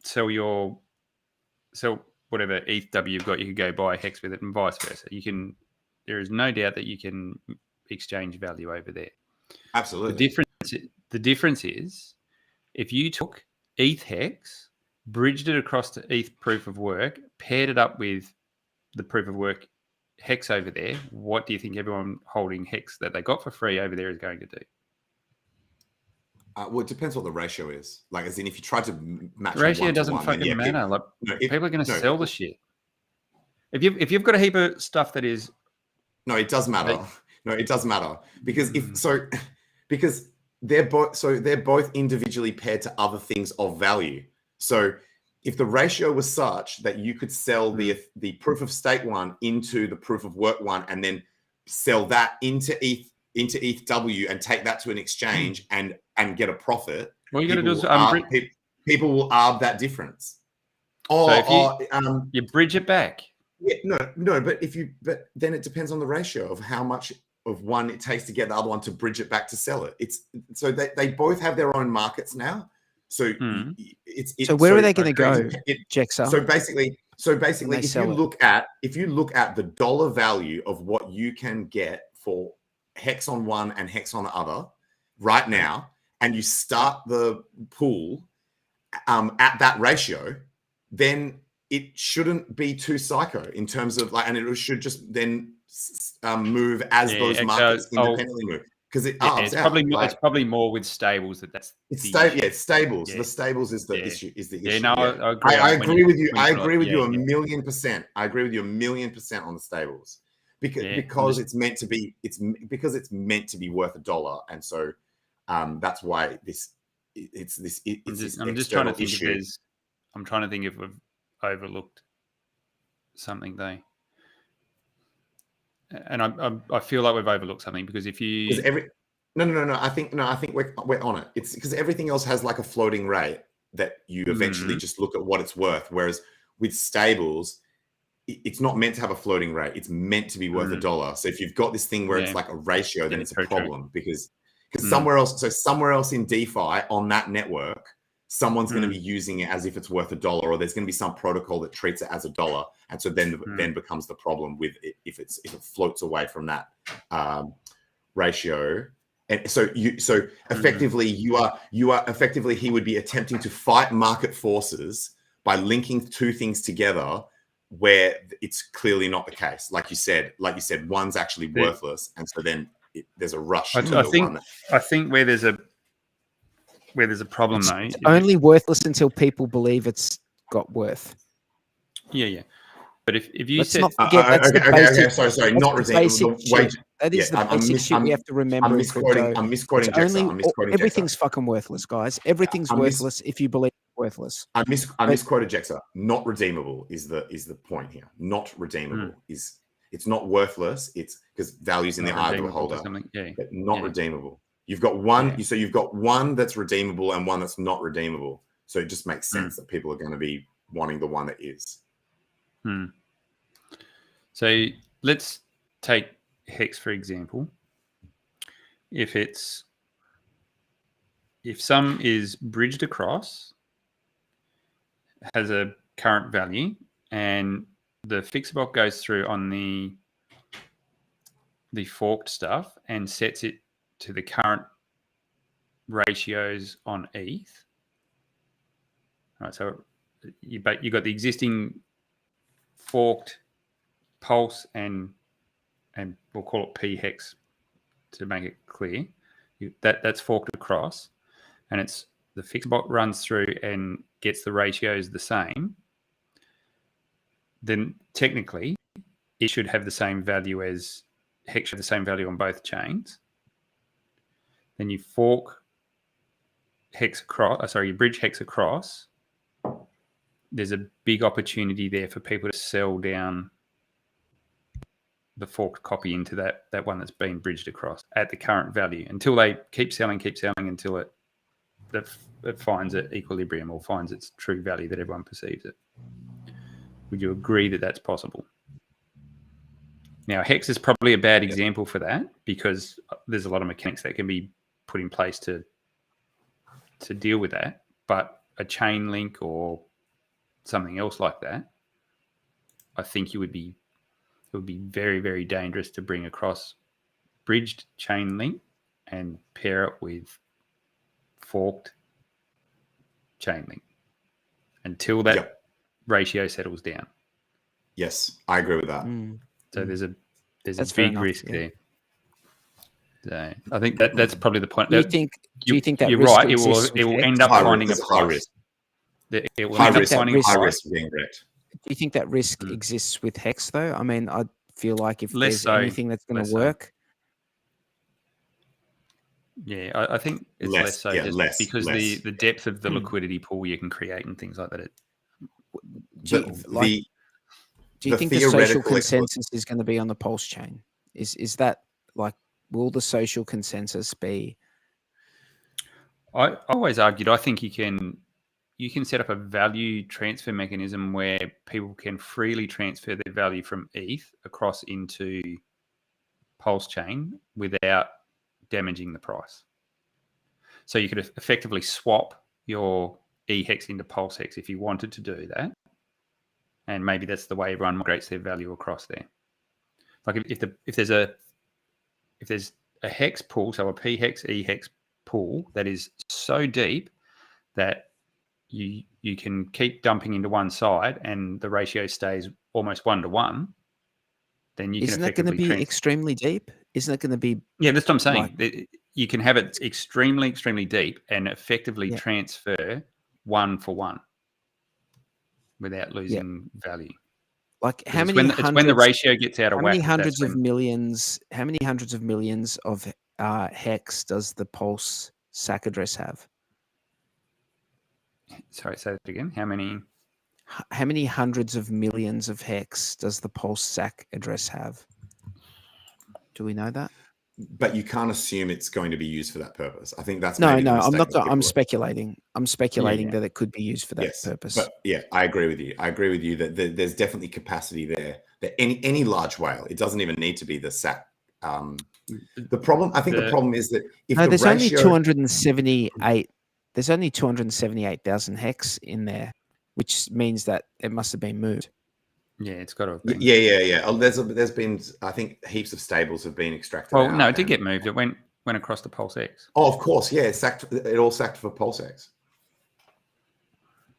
sell whatever ETHW you've got. You could go buy HEX with it, and vice versa. There is no doubt that you can exchange value over there. Absolutely. The difference is, if you took ETH HEX, bridged it across to ETH proof of work, paired it up with the proof of work HEX over there, what do you think everyone holding HEX that they got for free over there is going to do? Well, it depends what the ratio is. Like, as in, if you try to match the ratio doesn't fucking matter. People are going to sell the shit. If you've got a heap of stuff that is, it does matter. It does matter because because they're both individually paired to other things of value. So if the ratio was such that you could sell the proof of stake one into the proof of work one, and then sell that into ETHW and take that to an exchange and get a profit, what you got to do is people will arb that difference. You bridge it back. Yeah, but then it depends on the ratio of how much of one it takes to get the other one to bridge it back to sell it. So they both have their own markets now. So so where are they going to go, Jexer? So basically, if you look at the dollar value of what you can get for HEX on one and HEX on the other right now, and you start the pool at that ratio, then it shouldn't be too psycho in terms of like, and it should just then move as those markets independently move. Because it's probably more with stables stables. Yeah. The stables is the issue. I agree with you. I agree with you 1,000,000%. I agree with you 1,000,000% on the stables because it's meant to be. It's because it's meant to be worth $1, and so that's why I'm just trying to think if I'm trying to think if we've overlooked something though. And I feel like we've overlooked something because if you I think we're on it. It's because everything else has like a floating rate that you eventually just look at what it's worth. Whereas with stables, it's not meant to have a floating rate. It's meant to be worth $1. So if you've got this thing where it's like a ratio, then it's a problem because somewhere else in DeFi on that network, someone's going to be using it as if it's worth $1, or there's going to be some protocol that treats it as $1, and so then becomes the problem with it if it floats away from that ratio. And so effectively you are effectively he would be attempting to fight market forces by linking two things together where it's clearly not the case. Like you said, one's actually worthless, and so then there's a rush. I think where there's a problem though. It's only worthless until people believe it's got worth. Yeah. But if you Let's said, not forget that's the basic. Sorry, not redeemable. That is the basic shit we have to remember. I'm misquoting Jexer. Everything's fucking worthless, guys. Everything's worthless if you believe it's worthless. I misquoted Jexer. Not redeemable is the point here. Not redeemable is it's not worthless. It's because value's in the eye of the beholder. But not redeemable. You've got one. So you've got one that's redeemable and one that's not redeemable. So it just makes sense that people are going to be wanting the one that is. So let's take HEX, for example, if some is bridged across, has a current value, and the fixer block goes through on the forked stuff and sets it to the current ratios on ETH. All right, so you got the existing forked Pulse and we'll call it P-HEX to make it clear. That's forked across, and it's the fixed block runs through and gets the ratios the same. Then technically, it should have the same value as HEX, should have the same value on both chains. Then you fork HEX across. You bridge HEX across. There's a big opportunity there for people to sell down the forked copy into that one that's been bridged across at the current value until they keep selling until it finds an equilibrium or finds its true value that everyone perceives it. Would you agree that that's possible? Now, HEX is probably a bad example for that because there's a lot of mechanics that can be put in place to deal with that. But a chain link or something else like that, I think it would be very, very dangerous to bring across bridged chain link and pair it with forked chain link until that ratio settles down. Yes, I agree with that. So there's a big risk there. So I think that's probably the point. Do you think that you're risk right? It exists will with end HEX? up finding a high price. risk. It will High end up risk, finding high a risk price. of being wrecked. Do you think that risk exists with HEX though? I mean, I feel like if Less there's so. anything that's going Less to so. work, Yeah, I think it's Less, less so yeah, just less, because less. the depth of the liquidity pool you can create and things like that. do you think the social theoretical consensus is going to be on the Pulse chain? Is that like, will the social consensus be? I always argued I think you can set up a value transfer mechanism where people can freely transfer their value from ETH across into PulseChain without damaging the price. So you could effectively swap your EHEX into PulseHEX if you wanted to do that. And maybe that's the way everyone migrates their value across there. Like if there's a HEX pool, so a P-HEX, E-HEX pool that is so deep that you can keep dumping into one side and the ratio stays almost 1-to-1, then you Isn't can that going to effectively be extremely deep? Isn't it going to be? Yeah, that's what I'm saying. You can have it extremely, extremely deep and effectively Yeah. transfer 1-for-1 without losing value. Like how It's many when hundreds? the ratio gets out of How whack. many hundreds of millions? How many hundreds of millions of HEX does the Pulse SAC address have? Sorry, say that again. How many? How many hundreds of millions of HEX does the Pulse SAC address have? Do we know that? But you can't assume it's going to be used for that purpose. I think that's No. maybe the I'm mistake not. that people I'm make. speculating. I'm speculating Yeah. that it could be used for that Yes, purpose. but yeah, I agree with you. I agree with you that there's definitely capacity there. That any large whale, it doesn't even need to be the SAC. The problem is that if no, the there's only ratio, 278. There's only 278,000 HEX in there, which means that it must have been moved. Yeah, it's got to have been. yeah. Oh, there's been, I think, heaps of stables have been extracted. Well, out no, it did and- get moved. It went across the PulseX. Oh, of course, yeah. It all sacked for PulseX.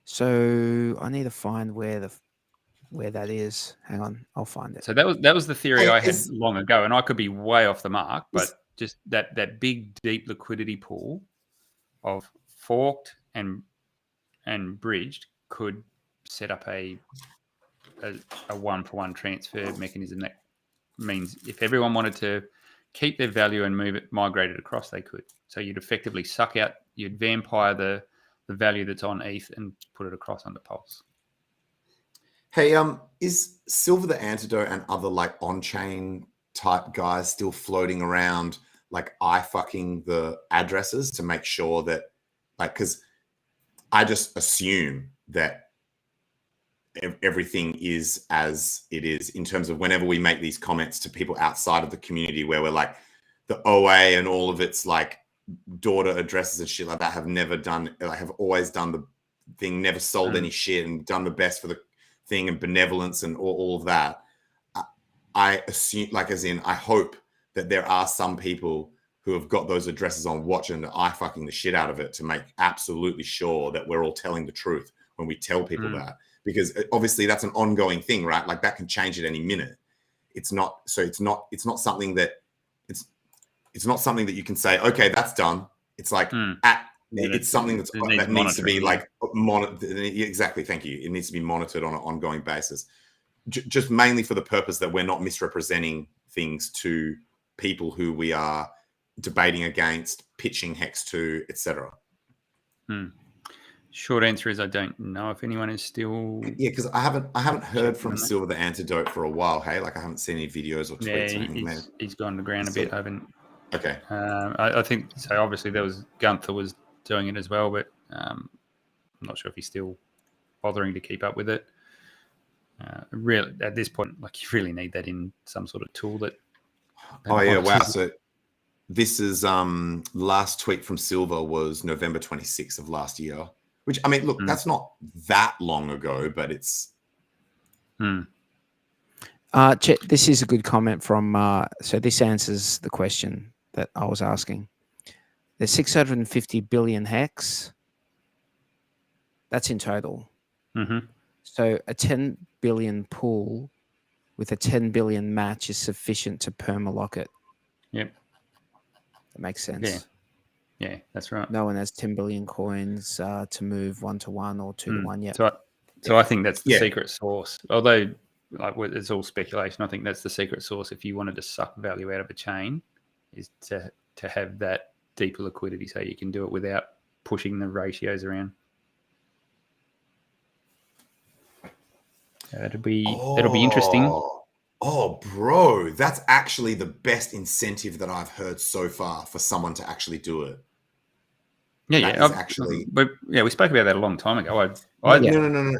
So I need to find where that is. Hang on, I'll find it. So that was the theory I had It's- long ago, and I could be way off the mark, but just that big deep liquidity pool of forked and bridged could set up a 1-for-1 transfer mechanism. That means if everyone wanted to keep their value and migrate it across, they could. So you'd effectively you'd vampire the value that's on ETH and put it across onto Pulse. Hey, is Silver the Antidote and other like on-chain type guys still floating around, like fucking the addresses to make sure that, like, because I just assume that everything is as it is in terms of whenever we make these comments to people outside of the community, where we're like the OA and all of its like daughter addresses and shit like that have never done, like have always done the thing, never sold any shit and done the best for the thing and benevolence and all of that. I assume, like, as in, I hope that there are some people who have got those addresses on watch and eye fucking the shit out of it to make absolutely sure that we're all telling the truth when we tell people that, because obviously that's an ongoing thing, right? Like that can change at any minute. It's not something that it's not something that you can say, okay, that's done. It's like it's something that needs to be like exactly. Thank you. It needs to be monitored on an ongoing basis, just mainly for the purpose that we're not misrepresenting things to people who we are debating against, pitching HEX to, etc. Short answer is I don't know if anyone is still. Yeah, because I haven't heard from Silver the Antidote for a while. Hey, like I haven't seen any videos or tweets. Or anything, he's gone to ground a bit. I haven't. Okay. I think so. Obviously, there was Gunther was doing it as well, but I'm not sure if he's still bothering to keep up with it. Really, at this point, like you really need that in some sort of tool that. Oh yeah! Wow. So this is last tweet from Silver was November 26th of last year. Which, I mean, look, that's not that long ago, but it's. This is a good comment from. So this answers the question that I was asking. There's 650 billion HEX. That's in total. So a 10 billion pool with a 10 billion match is sufficient to permalock it. Yep. That makes sense. Yeah, that's right. No one has 10 billion coins to move 1-to-1 or 2-to-1 yet. So I think that's the secret sauce. Although like it's all speculation, I think that's the secret sauce. If you wanted to suck value out of a chain, is to have that deeper liquidity, so you can do it without pushing the ratios around. It'll be interesting. Oh, bro, that's actually the best incentive that I've heard so far for someone to actually do it. We spoke about that a long time ago. No.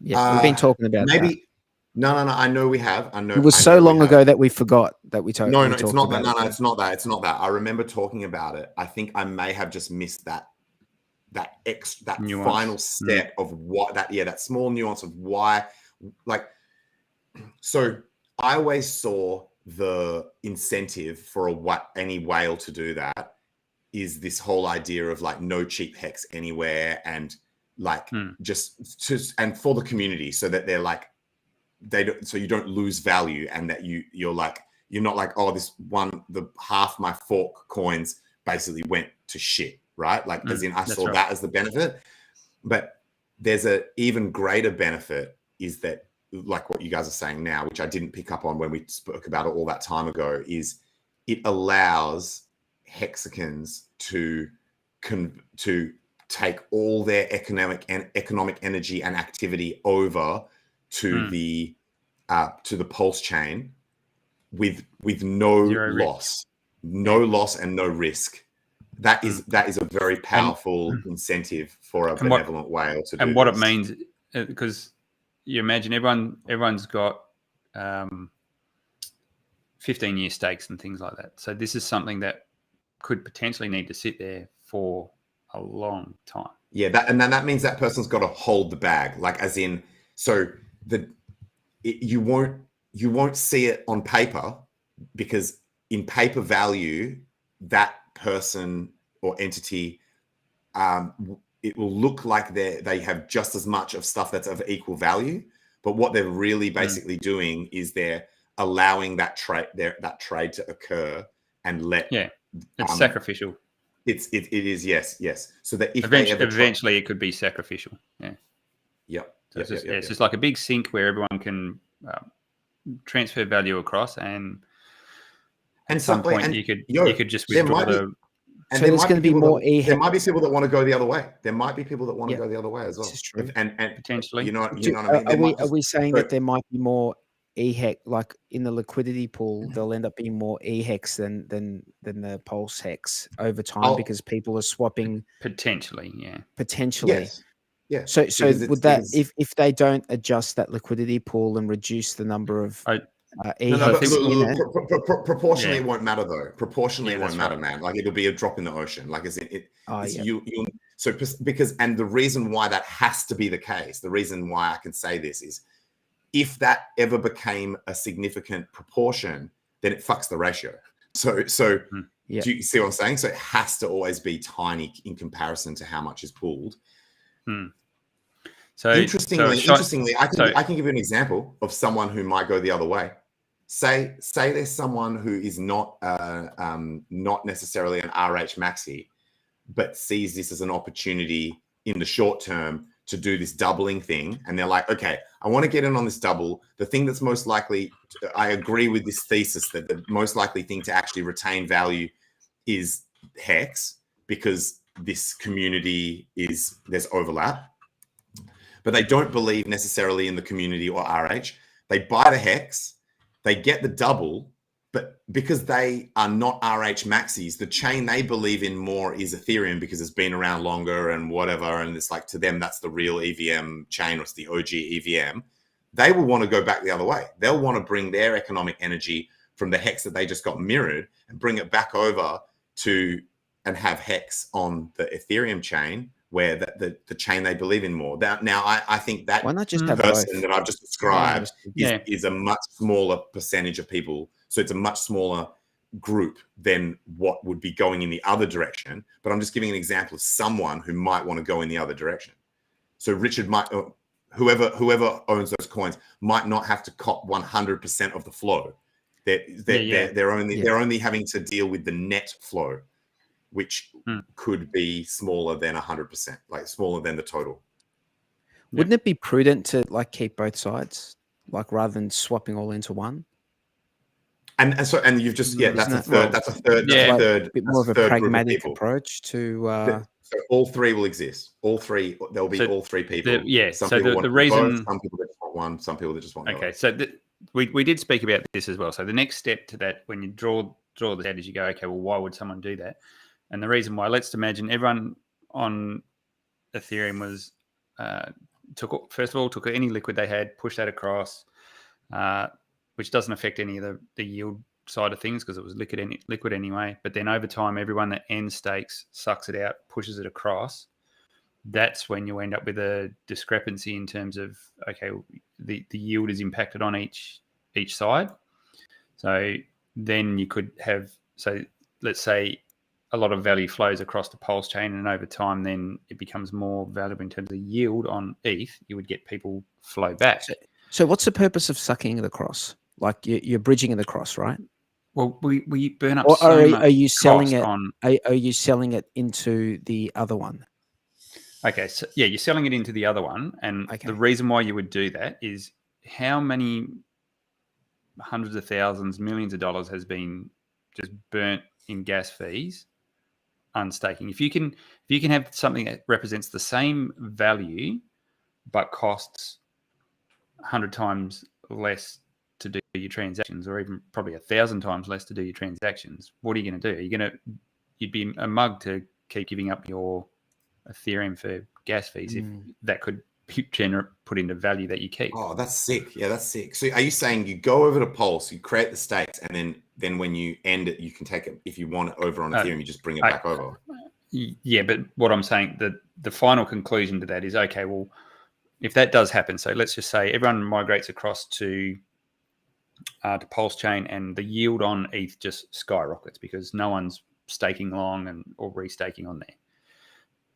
Yeah, we've been talking about maybe. that. No. I know we have. I know it was so long ago that we forgot that we talked. No, it's not that. No, it's not that. It's not that. I remember talking about it. I think I may have just missed that final step of what that small nuance of why, like, so I always saw the incentive for any whale to do that is this whole idea of like no cheap HEX anywhere and like and for the community so that they're like so you don't lose value and that you're not like, oh, the half my fork coins basically went to shit, right? Like as in I saw that as the benefit, but there's a even greater benefit is that, like what you guys are saying now, which I didn't pick up on when we spoke about it all that time ago, is it allows hexagons to take all their economic energy and activity over to the PulseChain with no loss and no risk. That is a very powerful incentive for a benevolent whale to do. And what it means, because you imagine everyone's got 15-year stakes and things like that. So this is something that could potentially need to sit there for a long time. Yeah, that means that person's got to hold the bag, like as in, so you won't see it on paper because in paper value, that person or entity, it will look like they have just as much of stuff that's of equal value, but what they're really basically doing is they're allowing that trade to occur and let it's sacrificial. It is yes. So that if eventually it could be sacrificial. Yeah. Yep. So it's just like a big sink where everyone can transfer value across, and at some point you could just withdraw the. And so there's going to be more EHEX. There might be people that want to go the other way. There might be people that want to go the other way as well. This is true. And potentially, you know what I mean? Are we saying that there might be more EHEX, like in the liquidity pool, there'll end up being more EHEX than the Pulse HEX over time because people are swapping? Potentially, yeah. Potentially. Yes. Yeah. So because would that if they don't adjust that liquidity pool and reduce the number of I ETH I but think- in it, proportionally Yeah. it won't matter though. Proportionally Yeah, it won't that's matter, right. man. Like it'll be a drop in the ocean. Like it's yeah. so because and the reason why that has to be the case, the reason why I can say this is if that ever became a significant proportion, then it fucks the ratio. So Yeah. do you see what I'm saying? So it has to always be tiny in comparison to how much is pooled. So Interestingly, I can give you an example of someone who might go the other way. Say there's someone who is not necessarily an RH maxi, but sees this as an opportunity in the short term to do this doubling thing, and they're like, okay, I want to get in on this double. The thing that's most likely, I agree with this thesis that the most likely thing to actually retain value is HEX because this community there's overlap. But they don't believe necessarily in the community or RH. They buy the HEX, they get the double, but because they are not RH maxis, the chain they believe in more is Ethereum because it's been around longer and whatever. And it's like to them, that's the real EVM chain, or it's the OG EVM. They will want to go back the other way. They'll want to bring their economic energy from the HEX that they just got mirrored and bring it back over to and have HEX on the Ethereum chain, where the chain they believe in more. Now, I think that Why not just have person both? that I've just described Yeah. is a much smaller percentage of people. So it's a much smaller group than what would be going in the other direction. But I'm just giving an example of someone who might want to go in the other direction. So Richard might, whoever owns those coins might not have to cop 100% of the flow. They're only having to deal with the net flow, which could be smaller than 100%, like smaller than the total. Wouldn't it be prudent to like keep both sides, like rather than swapping all into one? And you've just that's a third. A bit more of a third group of pragmatic people. approach to. So all three will exist. All three, there'll be all three people. Some people want both, some people that just want one, some people that just want. Okay, so we did speak about this as well. So the next step to that, when you draw this out, is you go, okay, well, why would someone do that? And the reason why, let's imagine everyone on Ethereum was took any liquid they had, pushed that across, which doesn't affect any of the yield side of things because it was liquid anyway. But then over time, everyone that end stakes sucks it out, pushes it across. That's when you end up with a discrepancy in terms of, okay, the yield is impacted on each side. So then you could have, so let's say a lot of value flows across the PulseChain, and over time then it becomes more valuable in terms of yield on ETH. You would get people flow back. So what's the purpose of sucking it across? Like you're bridging it across, right? Well, we burn up Or so much are you selling it? on. Are you selling it into the other one? Okay, so yeah, you're selling it into the other one, and the reason why you would do that is how many hundreds of thousands, millions of dollars has been just burnt in gas fees unstaking. If you can have something that represents the same value but costs 100 times less to do your transactions, or even probably 1,000 times less to do your transactions, what are you going to do? You'd be a mug to keep giving up your Ethereum for gas fees if that could put into value that you keep. Oh, that's sick. Yeah, that's sick. So are you saying you go over to Pulse, you create the stakes, and then when you end it, you can take it, if you want it over on Ethereum, you just bring it back over? Yeah, but what I'm saying, the final conclusion to that is, okay, well, if that does happen, so let's just say everyone migrates across to PulseChain and the yield on ETH just skyrockets because no one's staking long or restaking on there.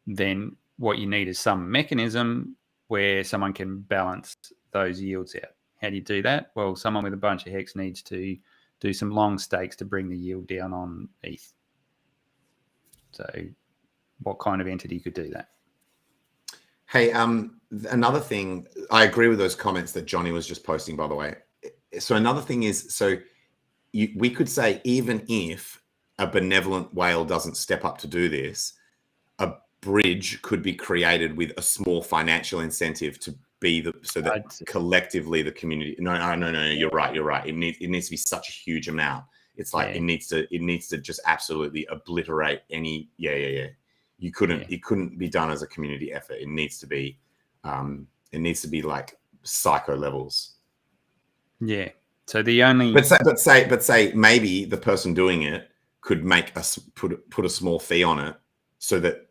Then what you need is some mechanism where someone can balance those yields out. How do you do that? Well, someone with a bunch of HEX needs to do some long stakes to bring the yield down on ETH. So what kind of entity could do that? Hey, another thing, I agree with those comments that Johnny was just posting, by the way. So another thing is, we could say, even if a benevolent whale doesn't step up to do this, a bridge could be created with a small financial incentive to be so that collectively the community. No, you're right. It needs to be such a huge amount. It's like it needs to just absolutely obliterate any. Yeah. You couldn't. It couldn't be done as a community effort. It needs to be. It needs to be like psycho levels. Yeah. So the only. But say maybe the person doing it could make us put a small fee on it so that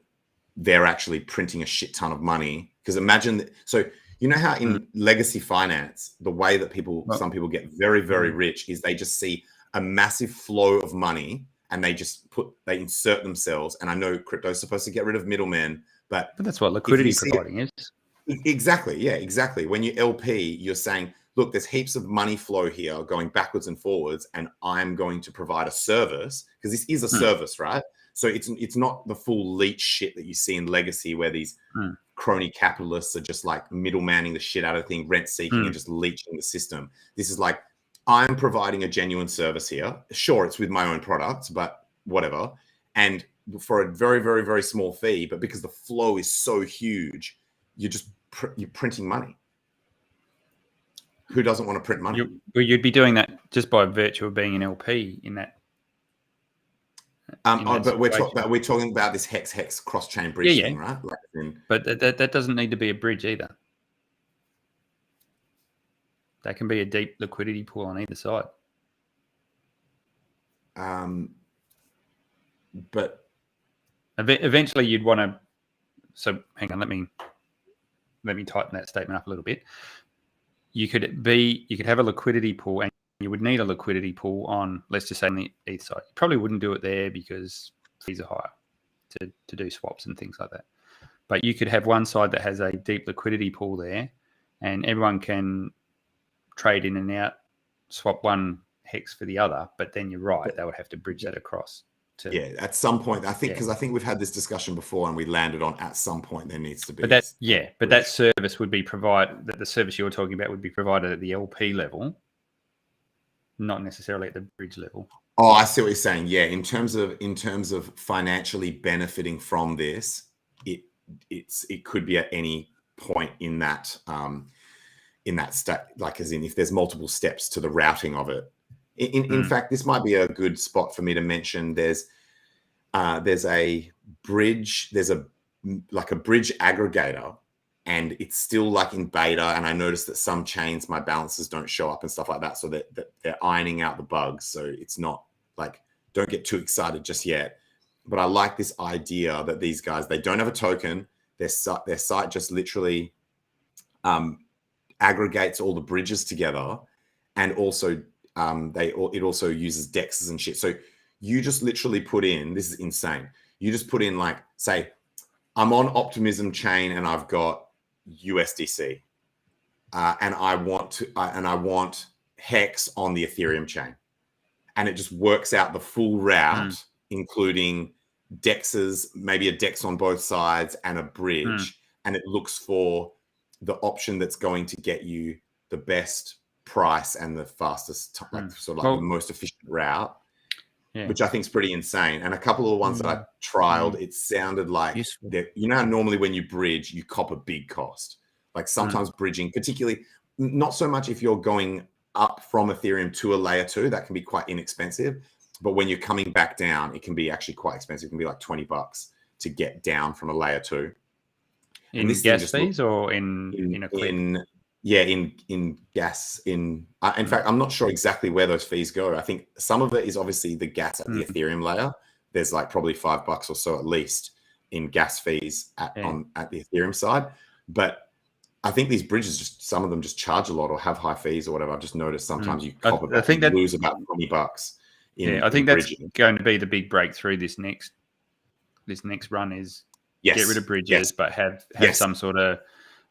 they're actually printing a shit ton of money. Because imagine that. So you know how in legacy finance, the way that some people get very, very rich is they just see a massive flow of money and they insert themselves. And I know crypto is supposed to get rid of middlemen, but that's what liquidity providing is. Exactly. Yeah, exactly. When you LP, you're saying, look, there's heaps of money flow here going backwards and forwards, and I'm going to provide a service because this is a service, right? So it's not the full leech shit that you see in legacy where these crony capitalists are just like middlemaning the shit out of thing, rent seeking and just leeching the system. This is like, I'm providing a genuine service here. Sure, it's with my own products, but whatever. And for a very, very, very small fee, but because the flow is so huge, you're printing money. Who doesn't want to print money? You'd be doing that just by virtue of being an LP in that. But we're talking about this HEX cross-chain bridge thing, right? But that doesn't need to be a bridge either. That can be a deep liquidity pool on either side. But eventually you'd want to. So hang on, let me tighten that statement up a little bit. You could have a liquidity pool, and you would need a liquidity pool on, let's just say, on the ETH side. You probably wouldn't do it there because fees are higher to do swaps and things like that. But you could have one side that has a deep liquidity pool there, and everyone can trade in and out, swap one HEX for the other. But then you're right, they would have to bridge that across. At some point, I think, because I think we've had this discussion before, and we landed on at some point there needs to be. But that service would be provided. That the service you're talking about would be provided at the LP level, not necessarily at the bridge level. Oh, I see what you're saying. Yeah, in terms of financially benefiting from this, it could be at any point in that step, like as in if there's multiple steps to the routing of it. In fact, this might be a good spot for me to mention. There's a bridge. There's a bridge aggregator, and it's still like in beta. And I noticed that some chains, my balances don't show up and stuff like that. So that they're ironing out the bugs. So it's not like, don't get too excited just yet. But I like this idea that these guys, they don't have a token. Their site just literally aggregates all the bridges together, and also it also uses dexes and shit. So you just literally put in, this is insane. You just put in, like, say, I'm on Optimism chain and I've got USDC, and I want HEX on the Ethereum chain, and it just works out the full route, including dexes, maybe a dex on both sides and a bridge, and it looks for the option that's going to get you the best price and the fastest, the most efficient route, which I think is pretty insane. And a couple of the ones that I trialed, it sounded like, you know how normally when you bridge, you cop a big cost. Like sometimes bridging, particularly not so much if you're going up from Ethereum to a layer 2, that can be quite inexpensive. But when you're coming back down, it can be actually quite expensive. It can be like $20 to get down from a layer 2. In gas fees or in a clip? In gas. In fact, I'm not sure exactly where those fees go. I think some of it is obviously the gas at the Ethereum layer. There's like probably $5 or so at least in gas fees at the Ethereum side. But I think these bridges, some of them just charge a lot or have high fees or whatever. I've just noticed sometimes you cop it, you lose about $20. I think that's going to be the big breakthrough this next run is get rid of bridges, but have some sort of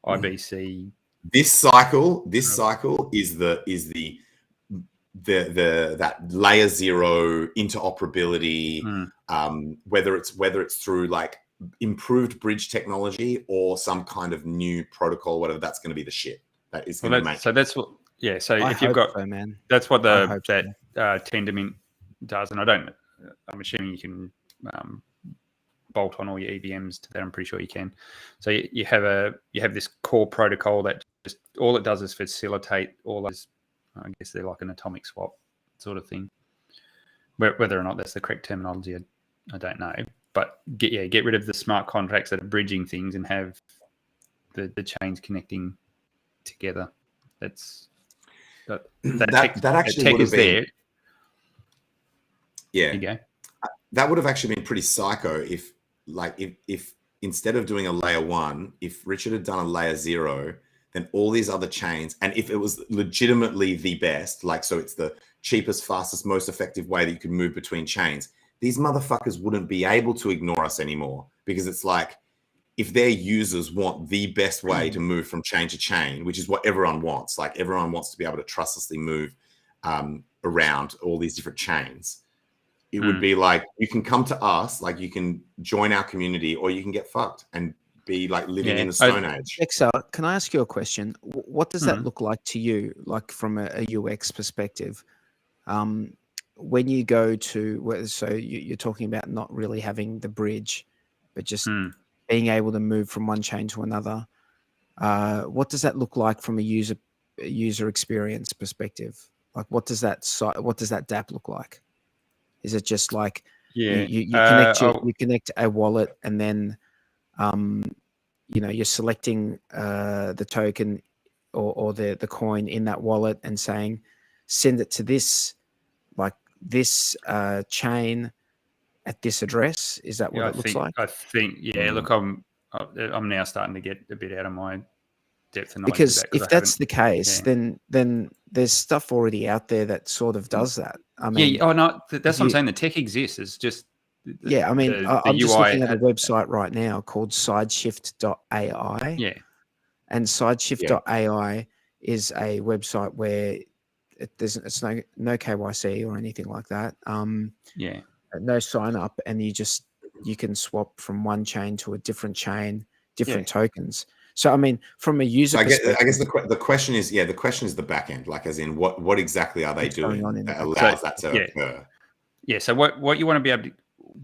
IBC. This cycle is that layer 0 interoperability, whether it's through like improved bridge technology or some kind of new protocol, whatever, that's going to be the shit that is going to make. So that's what, so if you've got, man, that's what Tendermint does, and I'm assuming you can bolt on all your EVMs to that. I'm pretty sure you can. So you have this core protocol that just all it does is facilitate all those. I guess they're like an atomic swap sort of thing. Whether or not that's the correct terminology, I don't know. but get rid of the smart contracts that are bridging things and have the chains connecting together. That actually tech would have is been there. Yeah, There you go. that would have actually been pretty psycho if instead of doing a layer 1, if Richard had done a layer 0, then all these other chains, and if it was legitimately the best, like, so it's the cheapest, fastest, most effective way that you could move between chains, these motherfuckers wouldn't be able to ignore us anymore, because it's like, if their users want the best way to move from chain to chain, which is what everyone wants, like everyone wants to be able to trustlessly move around all these different chains, it would be like, you can come to us, like you can join our community, or you can get fucked and be like living in the Stone Age. Excel, can I ask you a question? What does that look like to you, like from a UX perspective? When you go to, so you're talking about not really having the bridge, but just being able to move from one chain to another. What does that look like from a user experience perspective? Like, what does that DApp look like? Is it just like you connect a wallet, and then you're selecting the token or the coin in that wallet and saying send it to this chain at this address? Is that what it looks like? I think look, I'm now starting to get a bit out of my depth of knowledge, because if that's the case, then there's stuff already out there that sort of does that. I mean, that's what I'm saying. The tech exists. It's just I'm just looking at a website right now called sideshift.ai. Yeah, and sideshift.ai is a website where it's no KYC or anything like that. No sign up, and you can swap from one chain to a different chain, different tokens. So I mean, from a user perspective, I guess the question is the back end, like as in what exactly are they doing that allows that to occur? Yeah. So what you want to be able to,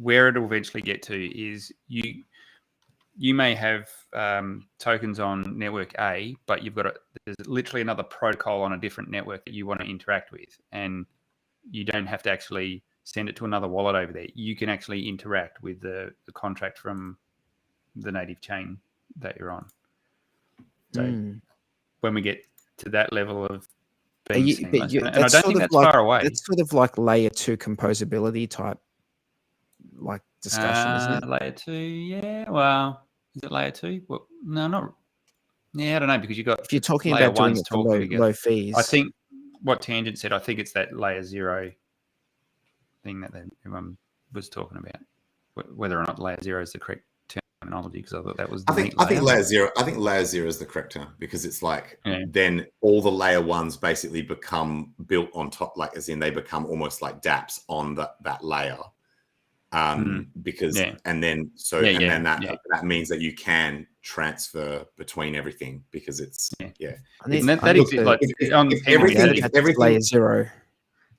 where it'll eventually get to is you may have tokens on network A, but there's literally another protocol on a different network that you want to interact with, and you don't have to actually send it to another wallet over there. You can actually interact with the contract from the native chain that you're on. So when we get to that level of being seamless, and I don't think that's far away. That's sort of like layer 2 composability type like discussion, isn't it? Layer 2, yeah. Well, is it layer 2? Well, no, not. Yeah, I don't know, because you got. If you're talking about doing it for low fees, I think what Tangent said, I think it's that layer 0 thing that everyone was talking about. Whether or not layer 0 is the correct terminology, because I thought that was. I think layer 0. I think layer 0 is the correct term, because it's like then all the layer 1s basically become built on top, like as in they become almost like dApps on that layer. Because and then that means that you can transfer between everything, because it's if everything layer 0.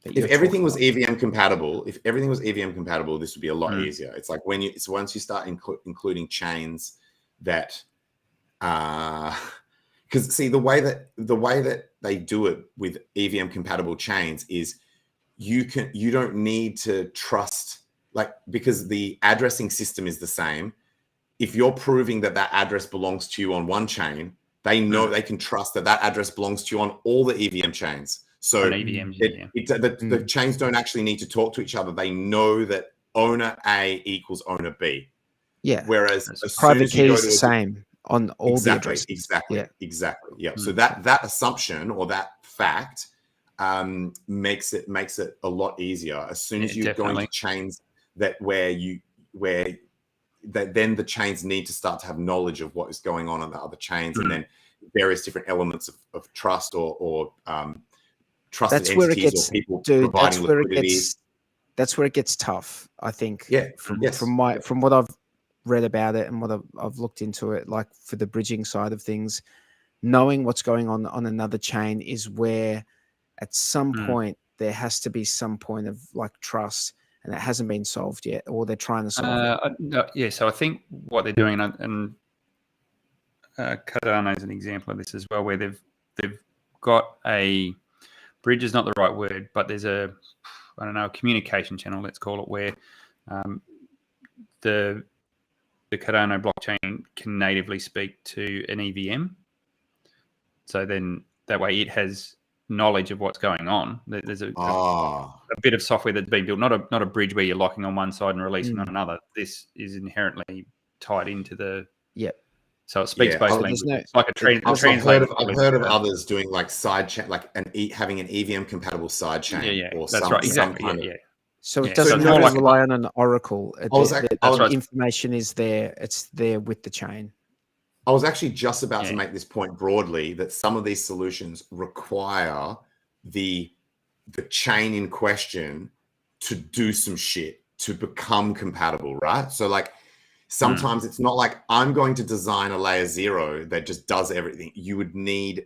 If everything was EVM compatible, this would be a lot easier. It's like once you start including chains that, because see the way that they do it with EVM compatible chains is you don't need to trust, like, because the addressing system is the same. If you're proving that address belongs to you on one chain, they know they can trust that address belongs to you on all the EVM chains. So the chains don't actually need to talk to each other. They know that owner A equals owner B. Yeah. Whereas private key is the same on all the addresses. Exactly. Yeah. So that assumption or that fact makes it a lot easier. As soon as you go into chains then the chains need to start to have knowledge of what is going on the other chains, and then various different elements of trust or trusted entities or people providing liquidity. That's where it gets tough, I think. Yeah. From what I've read about it and what I've looked into it, like for the bridging side of things, knowing what's going on another chain is where at some point there has to be some point of like trust, and it hasn't been solved yet, or they're trying to solve it. So I think what they're doing, and Cardano is an example of this as well, where they've got a bridge is not the right word, but there's a communication channel, let's call it, where the Cardano blockchain can natively speak to an EVM. So then that way it has knowledge of what's going on. There's a bit of software that's been built, not a bridge where you're locking on one side and releasing on another. This is inherently tied into the. Yep. So it speaks both languages. It's like a I've heard of others doing like side chain, like having an EVM compatible side chain. Yeah. Or that's some, right. Exactly. Some kind yeah. of, So it doesn't rely on an oracle. The information is there. It's there with the chain. I was actually just about to make this point broadly, that some of these solutions require the chain in question to do some shit to become compatible, right? So like sometimes it's not like I'm going to design a layer 0 that just does everything. You would need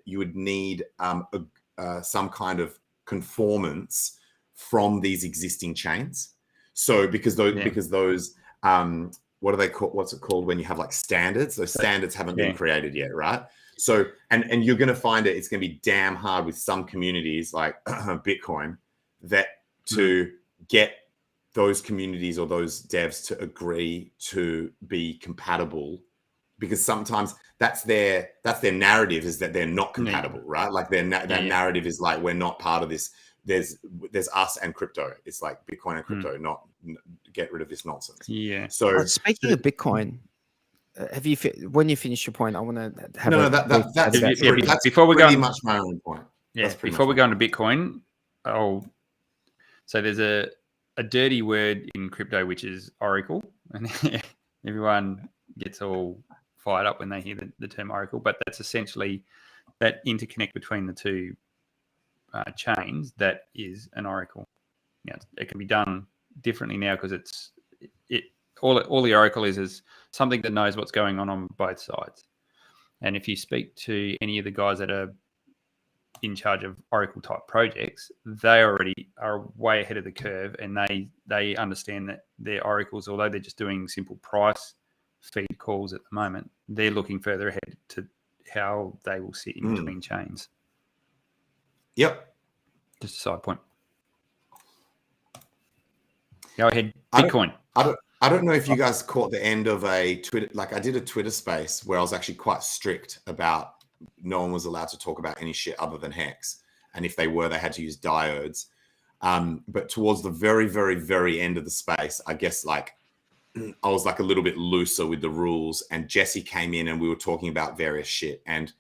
some kind of conformance from these existing chains. So because those what are they called? What's it called when you have like standards? Those standards haven't been created yet, right? So, and you're going to find it's going to be damn hard with some communities like Bitcoin to get those communities or those devs to agree to be compatible, because sometimes that's their narrative, is that they're not compatible, right? Like their narrative is like, we're not part of this. There's us and crypto. It's like Bitcoin and crypto, not get rid of this nonsense. Yeah. So speaking of Bitcoin, have you when you finish your point? I want to have that's before we pretty go much my own point. Yeah. Before we go into Bitcoin, so there's a dirty word in crypto which is oracle, and everyone gets all fired up when they hear the term oracle, but that's essentially that interconnect between the two chains. That is an oracle. It can be done differently now because all the oracle is something that knows what's going on both sides. And if you speak to any of the guys that are in charge of oracle type projects, they already are way ahead of the curve, and they understand that their oracles, although they're just doing simple price feed calls at the moment, they're looking further ahead to how they will sit in between chains. Yep. Just a side point. Go ahead. Bitcoin. I don't know if you guys caught the end of a Twitter, like I did a Twitter space where I was actually quite strict about no one was allowed to talk about any shit other than HEX. And if they were, they had to use diodes. But towards the very, very, very end of the space, I guess like I was like a little bit looser with the rules, and Jesse came in and we were talking about various shit. And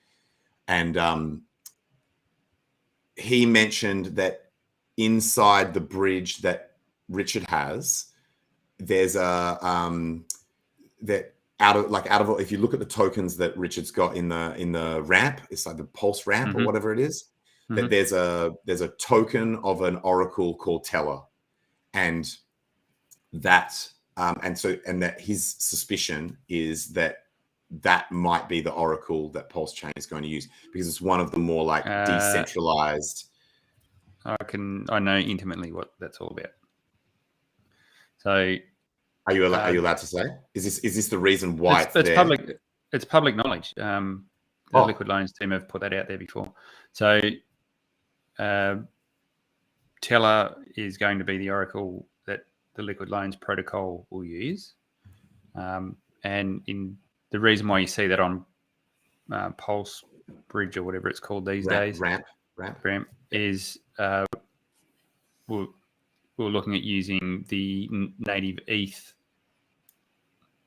he mentioned that inside the bridge that Richard has, there's that out of if you look at the tokens that Richard's got in the ramp, it's like the Pulse ramp or whatever it is, that there's a token of an oracle called Teller, and that that his suspicion is that might be the oracle that PulseChain is going to use, because it's one of the more like decentralized. I know intimately what that's all about. So, are you allowed to say? Is this the reason why it's there? Public? It's public knowledge. The Liquid Loans team have put that out there before. So, Teller is going to be the oracle that the Liquid Loans protocol will use, and in the reason why you see that on Pulse Bridge or whatever it's called these days, ramp is we're looking at using the native ETH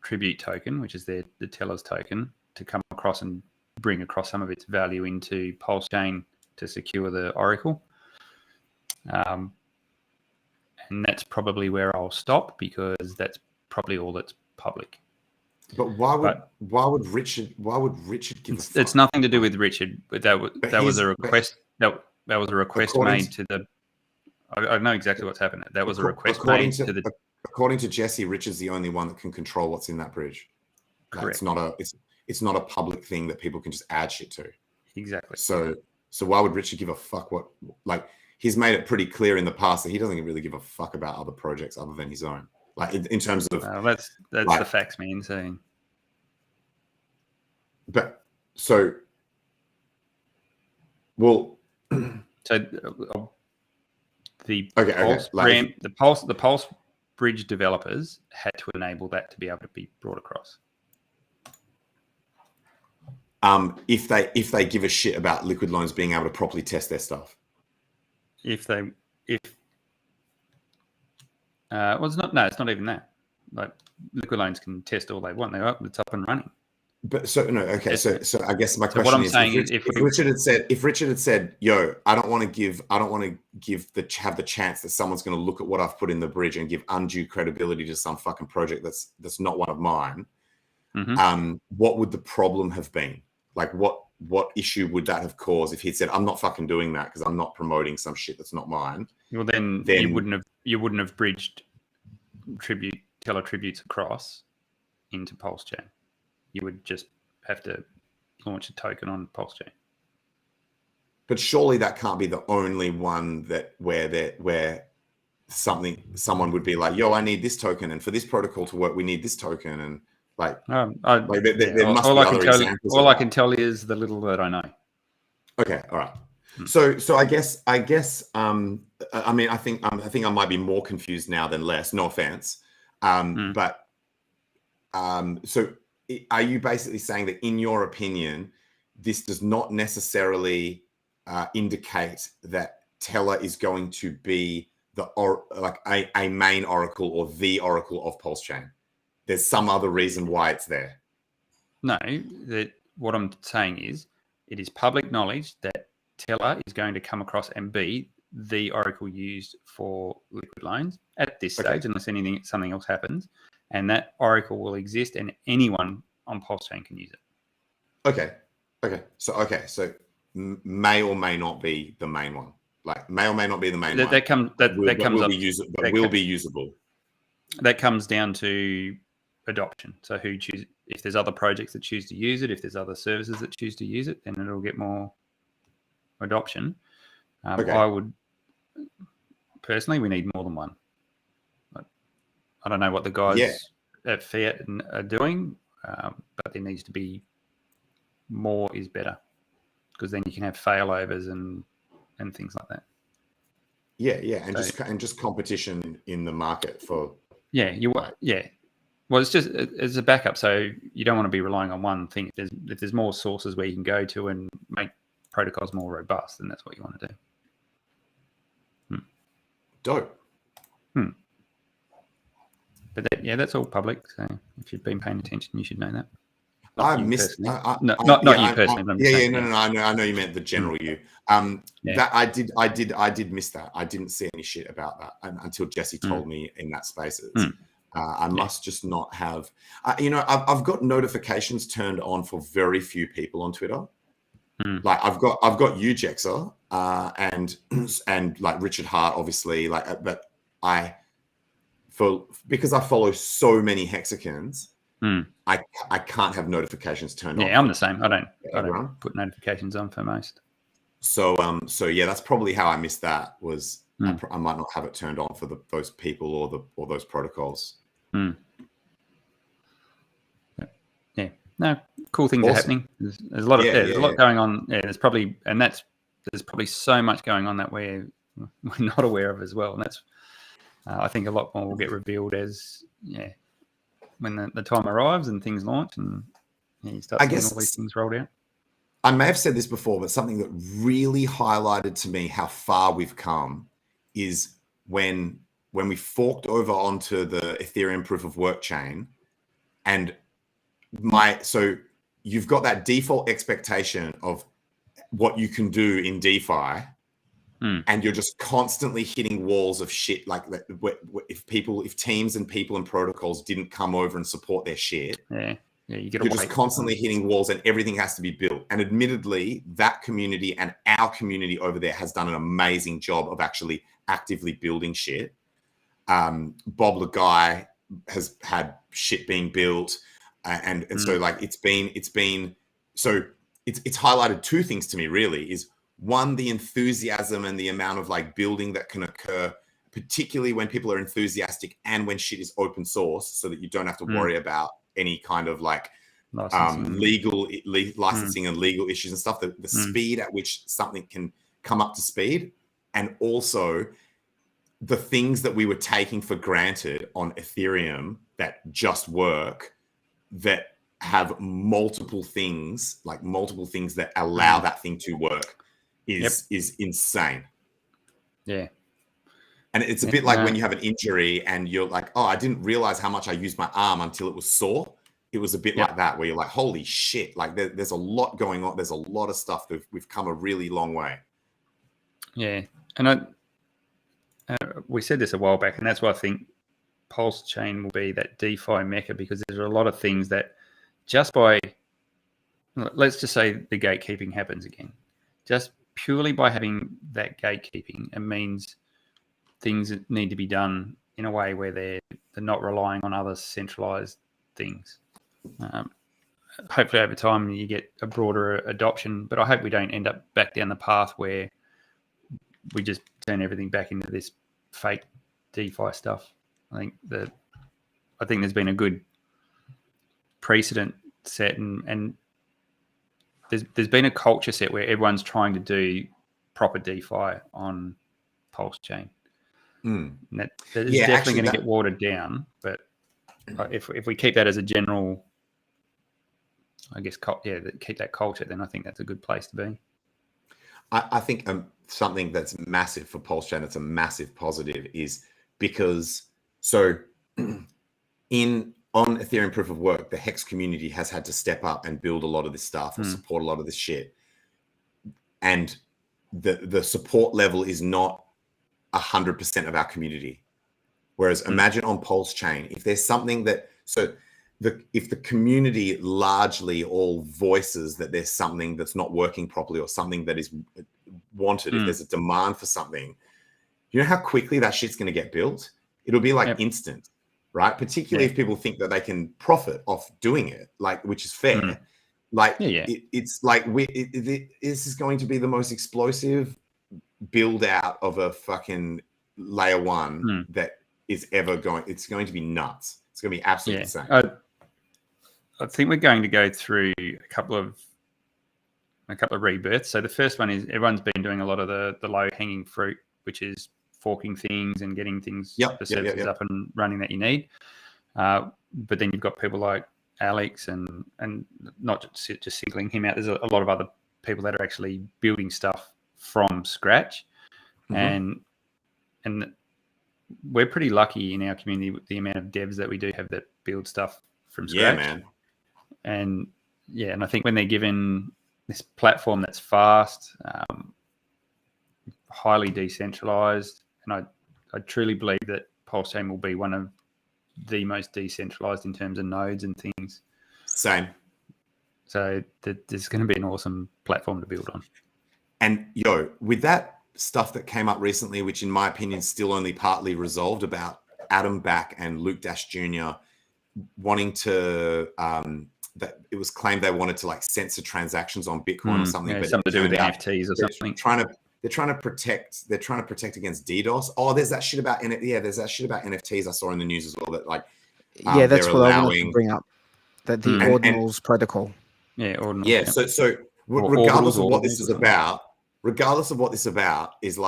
tribute token, which is the Teller's token, to come across and bring across some of its value into PulseChain to secure the oracle. And that's probably where I'll stop, because that's probably all that's public. But why would Richard give a fuck? It's nothing to do with Richard, but that was a request. That was a request made to the. I know exactly what's happening. That was a request made to the. According to Jesse, Richard's the only one that can control what's in that bridge. Correct. It's not a public thing that people can just add shit to. Exactly. So why would Richard give a fuck? What, like, he's made it pretty clear in the past that he doesn't really give a fuck about other projects other than his own. Like in terms of that's like, the facts, man. Saying. But so, well. So the Pulse ramp, the Pulse bridge developers had to enable that to be able to be brought across. If they give a shit about liquid loans being able to properly test their stuff. Well, it's not even that. Like liquid loans can test all they want. It's up and running. But so no, okay. So I guess my question what I'm is, saying if Richard had said, "Yo, I don't want to have the chance that someone's going to look at what I've put in the bridge and give undue credibility to some fucking project that's not one of mine," what would the problem have been? Like, what issue would that have caused if he'd said, "I'm not fucking doing that because I'm not promoting some shit that's not mine"? Well, then you wouldn't have bridged teller tributes across into PulseChain. You would just have to launch a token on PulseChain. But surely that can't be the only one where someone would be like, "Yo, I need this token, and for this protocol to work, we need this token," and like, there must be other examples. All I can tell you is the little that I know. Okay, all right. So I guess I mean, I think I might be more confused now than less. No offense, but so are you basically saying that, in your opinion, this does not necessarily indicate that Teller is going to be a main oracle or the oracle of PulseChain? There's some other reason why it's there. No, what I'm saying is, it is public knowledge that Teller is going to come across and be the oracle used for liquid loans at this stage, unless something else happens, and that oracle will exist, and anyone on PulseChain can use it. Okay. So may or may not be the main one. Like, may or may not be the main one. Will be usable. That comes down to adoption. So who choose? If there's other projects that choose to use it, if there's other services that choose to use it, then it'll get more adoption. I would personally, we need more than one. I don't know what the guys at Fiat are doing, but there needs to be more is better, because then you can have failovers and things like that. And just competition in the market for Well, it's a backup, so you don't want to be relying on one thing. If there's more sources where you can go to and make protocols more robust, then that's what you want to do. Dope. But that's all public. So if you've been paying attention, you should know that. I missed. Not you personally. No. I know you meant the general you. That I did miss that. I didn't see any shit about that until Jesse told me in that Spaces. I must just not have. I've got notifications turned on for very few people on Twitter. Like I've got you, Jexer, and like Richard Hart, obviously. But because I follow so many hexagons, I can't have notifications turned on. Yeah, I'm the same. I don't put notifications on for most. So that's probably how I missed that. Was I might not have it turned on for those people or those protocols. Yeah, no, cool things are happening. There's a lot going on. Yeah, there's probably so much going on that we're not aware of as well. And that's I think a lot more will get revealed as when the time arrives and things launch and you start seeing all these things rolled out. I may have said this before, but something that really highlighted to me how far we've come is when we forked over onto the Ethereum proof of work chain, and so you've got that default expectation of what you can do in DeFi, and you're just constantly hitting walls of shit. Like if teams and people and protocols didn't come over and support their shit, you're just constantly hitting walls, and everything has to be built. And admittedly, that community and our community over there has done an amazing job of actually actively building shit. Bob Lagai has had shit being built, and so like it's highlighted two things to me really. Is one, the enthusiasm and the amount of like building that can occur, particularly when people are enthusiastic and when shit is open source, so that you don't have to worry about any kind of like licensing and legal issues and stuff. The speed at which something can come up to speed, and also the things that we were taking for granted on Ethereum that just work, that have multiple things that allow that thing to work is insane. Yeah. And it's a bit like when you have an injury and you're like, oh, I didn't realize how much I used my arm until it was sore. It was a bit like that, where you're like, holy shit, like there's a lot going on. There's a lot of stuff that we've come a really long way. Yeah. And we said this a while back, and that's why I think PulseChain will be that DeFi mecca, because there's a lot of things that just by, let's just say the gatekeeping happens again, just purely by having that gatekeeping, it means things need to be done in a way where they're not relying on other centralized things. Hopefully over time you get a broader adoption, but I hope we don't end up back down the path where we just turn everything back into this fake DeFi stuff. I think there's been a good precedent set, and there's been a culture set where everyone's trying to do proper DeFi on PulseChain. That is definitely going to get watered down, but if we keep that as a general, I guess, keep that culture, then I think that's a good place to be. I think something that's massive for PulseChain, that's a massive positive, is because on Ethereum proof of work, the HEX community has had to step up and build a lot of this stuff and support a lot of this shit. And the support level is not 100% of our community. Whereas imagine on PulseChain, if there's something that, if the community largely all voices that there's something that's not working properly or something that is wanted, if there's a demand for something, you know how quickly that shit's going to get built? It'll be like instant, right? Particularly if people think that they can profit off doing it, which is fair. It's like this is going to be the most explosive build out of a fucking layer one that is ever going. It's going to be nuts. It's going to be absolutely insane. I think we're going to go through a couple of rebirths. So the first one is everyone's been doing a lot of the low hanging fruit, which is forking things and getting things, the services up and running that you need. But then you've got people like Alex and not just singling him out. There's a lot of other people that are actually building stuff from scratch, and we're pretty lucky in our community with the amount of devs that we do have that build stuff from scratch. Yeah, man. And I think when they're given this platform that's fast, highly decentralized, and I truly believe that PulseChain will be one of the most decentralized in terms of nodes and things. Same. So there's going to be an awesome platform to build on. And with that stuff that came up recently, which in my opinion is still only partly resolved, about Adam Back and Luke Dash Jr. wanting to, that it was claimed they wanted to censor transactions on Bitcoin or something. But something to do with NFTs or something. They're trying to protect against DDoS. Oh, there's that shit about there's that shit about NFTs I saw in the news as well. That that's what I wanted to bring up. That the ordinals protocol. Yeah, ordinals. Yeah. So regardless of what this is about, is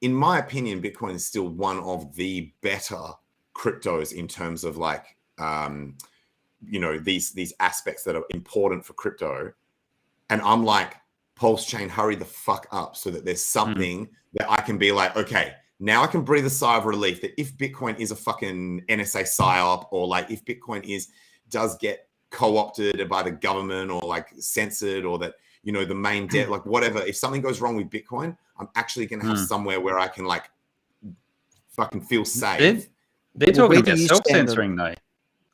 in my opinion, Bitcoin is still one of the better cryptos in terms of these aspects that are important for crypto. And I'm like, PulseChain, hurry the fuck up so that there's something that I can be like, okay, now I can breathe a sigh of relief that if Bitcoin is a fucking NSA psyop, or if Bitcoin does get co-opted by the government or censored, or that, the main debt, whatever, if something goes wrong with Bitcoin, I'm actually going to have somewhere where I can fucking feel safe. They're talking about self-censoring though.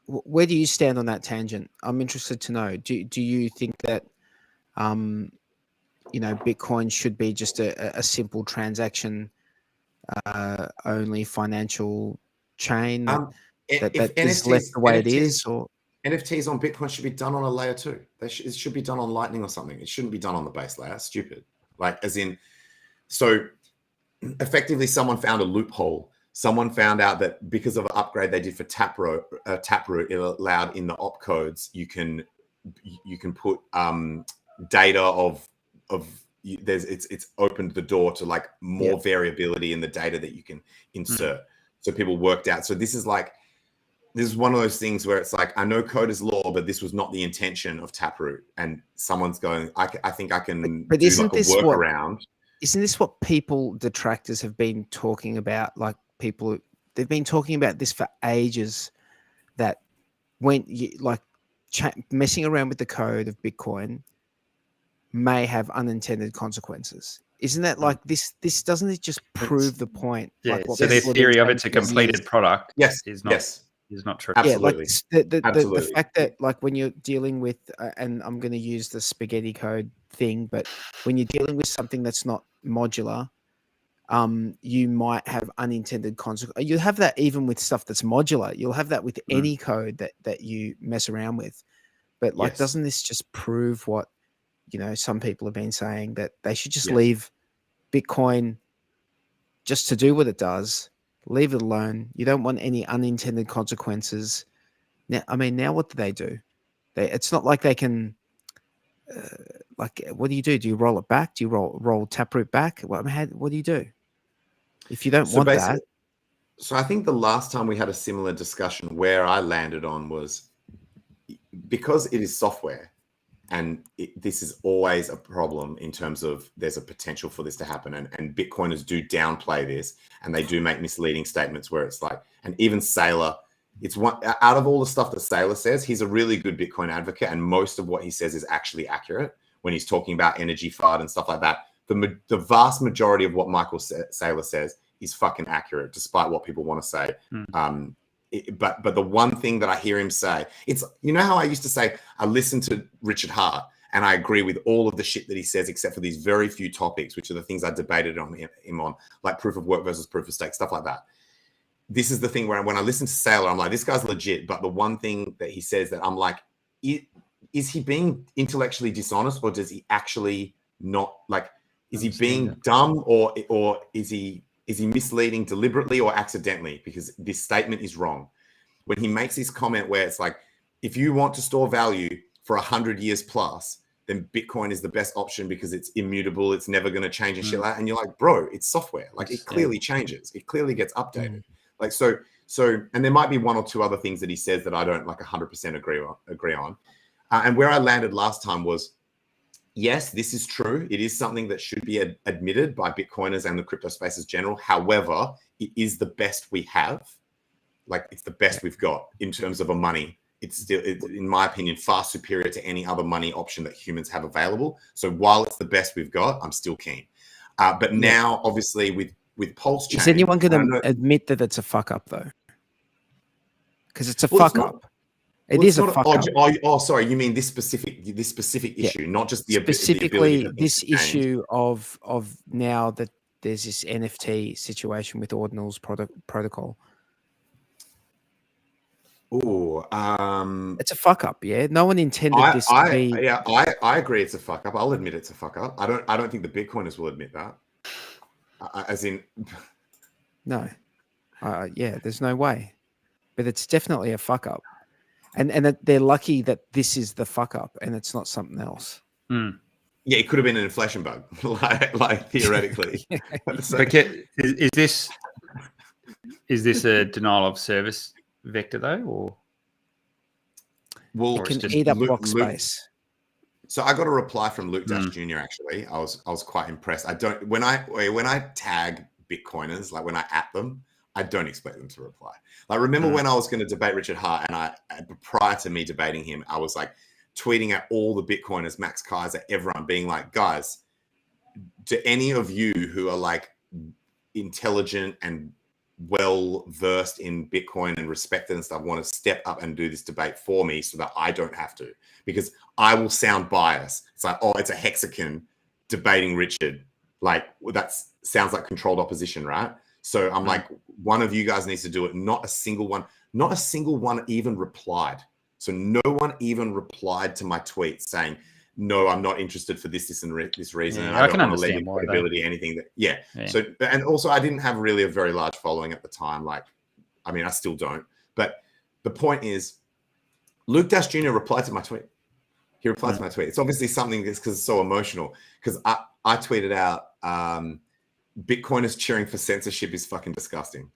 Where do you stand on that tangent? I'm interested to know. Do you think that, Bitcoin should be just a simple transaction only financial chain that is left the way it is? Or NFTs on Bitcoin should be done on a layer 2. It should be done on Lightning or something. It shouldn't be done on the base layer. Stupid. So effectively someone found a loophole. Someone found out that because of an upgrade they did for Taproot, it allowed in the opcodes you can put data of it's opened the door to like more variability in the data that you can insert. So people worked out. So this is one of those things where it's like, I know code is law, but this was not the intention of Taproot. And someone's going, I think I can but do isn't like a this workaround. Isn't this what people, detractors, have been talking about? Like they've been talking about this for ages, that when you like messing around with the code of Bitcoin may have unintended consequences. Isn't that like this doesn't it just prove the point? Yeah. Like So their theory of it's a completed product is not true. Absolutely. Yeah, like the fact that like when you're dealing with, and I'm going to use the spaghetti code thing, but when you're dealing with something that's not modular, you might have unintended consequences. You'll have that even with stuff that's modular. You'll have that with any code that you mess around with. But like, doesn't this just prove what, some people have been saying, that they should just leave Bitcoin just to do what it does, leave it alone. You don't want any unintended consequences. Now, now what do? It's not like they can, like, what do you do? Do you roll it back? Do you roll Taproot back? What do you do if you don't want that? So I think the last time we had a similar discussion, where I landed on was, because it is software, and this is always a problem in terms of there's a potential for this to happen. And Bitcoiners do downplay this, and they do make misleading statements where it's like, and even Saylor, it's one out of all the stuff that Saylor says, he's a really good Bitcoin advocate. And most of what he says is actually accurate when he's talking about energy FUD and stuff like that. The vast majority of what Michael Saylor says is fucking accurate, despite what people want to say. But the one thing that I hear him say, it's, how I used to say, I listen to Richard Hart and I agree with all of the shit that he says, except for these very few topics, which are the things I debated on him on, like proof of work versus proof of stake, stuff like that. This is the thing where when I listen to Saylor, I'm like, this guy's legit. But the one thing that he says that I'm like, is he being intellectually dishonest, or does he actually not, like, is he being dumb, or is he misleading deliberately or accidentally? Because this statement is wrong. When he makes this comment where it's like, if you want to store value for 100 years plus, then Bitcoin is the best option because it's immutable. It's never going to change and shit like that. And you're like, bro, it's software. Like, it clearly changes. It clearly gets updated. Like, so, and there might be one or two other things that he says that I don't like 100% agree on. And where I landed last time was, yes, this is true. It is something that should be admitted by Bitcoiners and the crypto space as general. However, it is the best we have. Like, it's the best we've got in terms of a money. It's still, in my opinion, far superior to any other money option that humans have available. So while it's the best we've got, I'm still keen. But now, obviously, with PulseChain, is anyone going to admit that it's a fuck up, though? Because it's a fuck up. It is a fuck up. Oh, sorry. You mean this specific issue, not just the specifically this issue of now that there's this NFT situation with ordinals protocol. Oh, it's a fuck up. Yeah, no one intended this to be. Yeah, I agree. It's a fuck up. I'll admit it's a fuck up. I don't think the Bitcoiners will admit that. As in, no. Yeah, there's no way. But it's definitely a fuck up. And that they're lucky that this is the fuck up and it's not something else. Yeah, it could have been an inflation bug, like theoretically. Is this a denial of service vector though, or? Well, it can eat up block space. So I got a reply from Luke Dash Jr. Actually, I was quite impressed. When I tag Bitcoiners, like when I at them, I don't expect them to reply. Like, remember when I was going to debate Richard Hart, and prior to me debating him, I was like tweeting at all the Bitcoiners, Max Kaiser, everyone, being like, guys, do any of you who are like intelligent and well versed in Bitcoin and respected and stuff want to step up and do this debate for me so that I don't have to? Because I will sound biased. It's like, oh, it's a hexagon debating Richard. Like, that sounds like controlled opposition, right? So I'm like, one of you guys needs to do it. Not a single one even replied. So no one even replied to my tweet saying, no, I'm not interested for this and this reason. Yeah, and I don't can want to understand lend why, credibility, anything that, yeah. So, and also I didn't have really a very large following at the time. Like, I mean, I still don't. But the point is, Luke Dash Jr. replied to my tweet. He replied to my tweet. It's obviously something that's because it's so emotional. Because tweeted out, Bitcoiners cheering for censorship is fucking disgusting.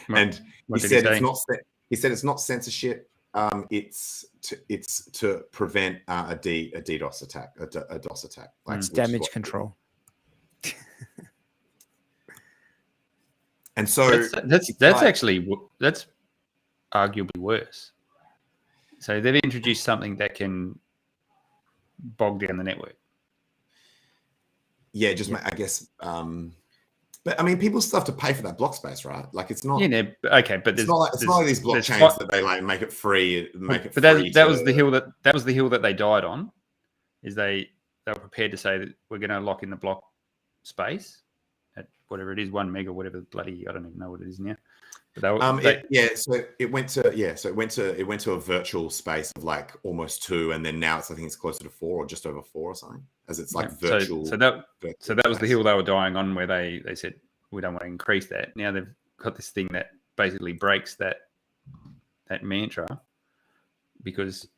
And he said it's not. He said it's not censorship. It's to prevent a DDoS attack, a DOS attack. Like, It's damage control. And so that's arguably worse. So they've introduced something that can bog down the network. Yeah, I guess. But I mean, people still have to pay for that block space, right? Like, it's not. Yeah, okay, but it's not like these blockchains that they like make it free. But that was the hill that they died on. Is they were prepared to say that we're going to lock in the block space at whatever it is, 1 meg or whatever bloody, I don't even know what it is now. But so it went to a virtual space of like almost 2, and then now I think it's closer to 4 or just over 4 or something, as it's like virtual. So that was the hill they were dying on, where they said we don't want to increase that. Now they've got this thing that basically breaks that mantra, because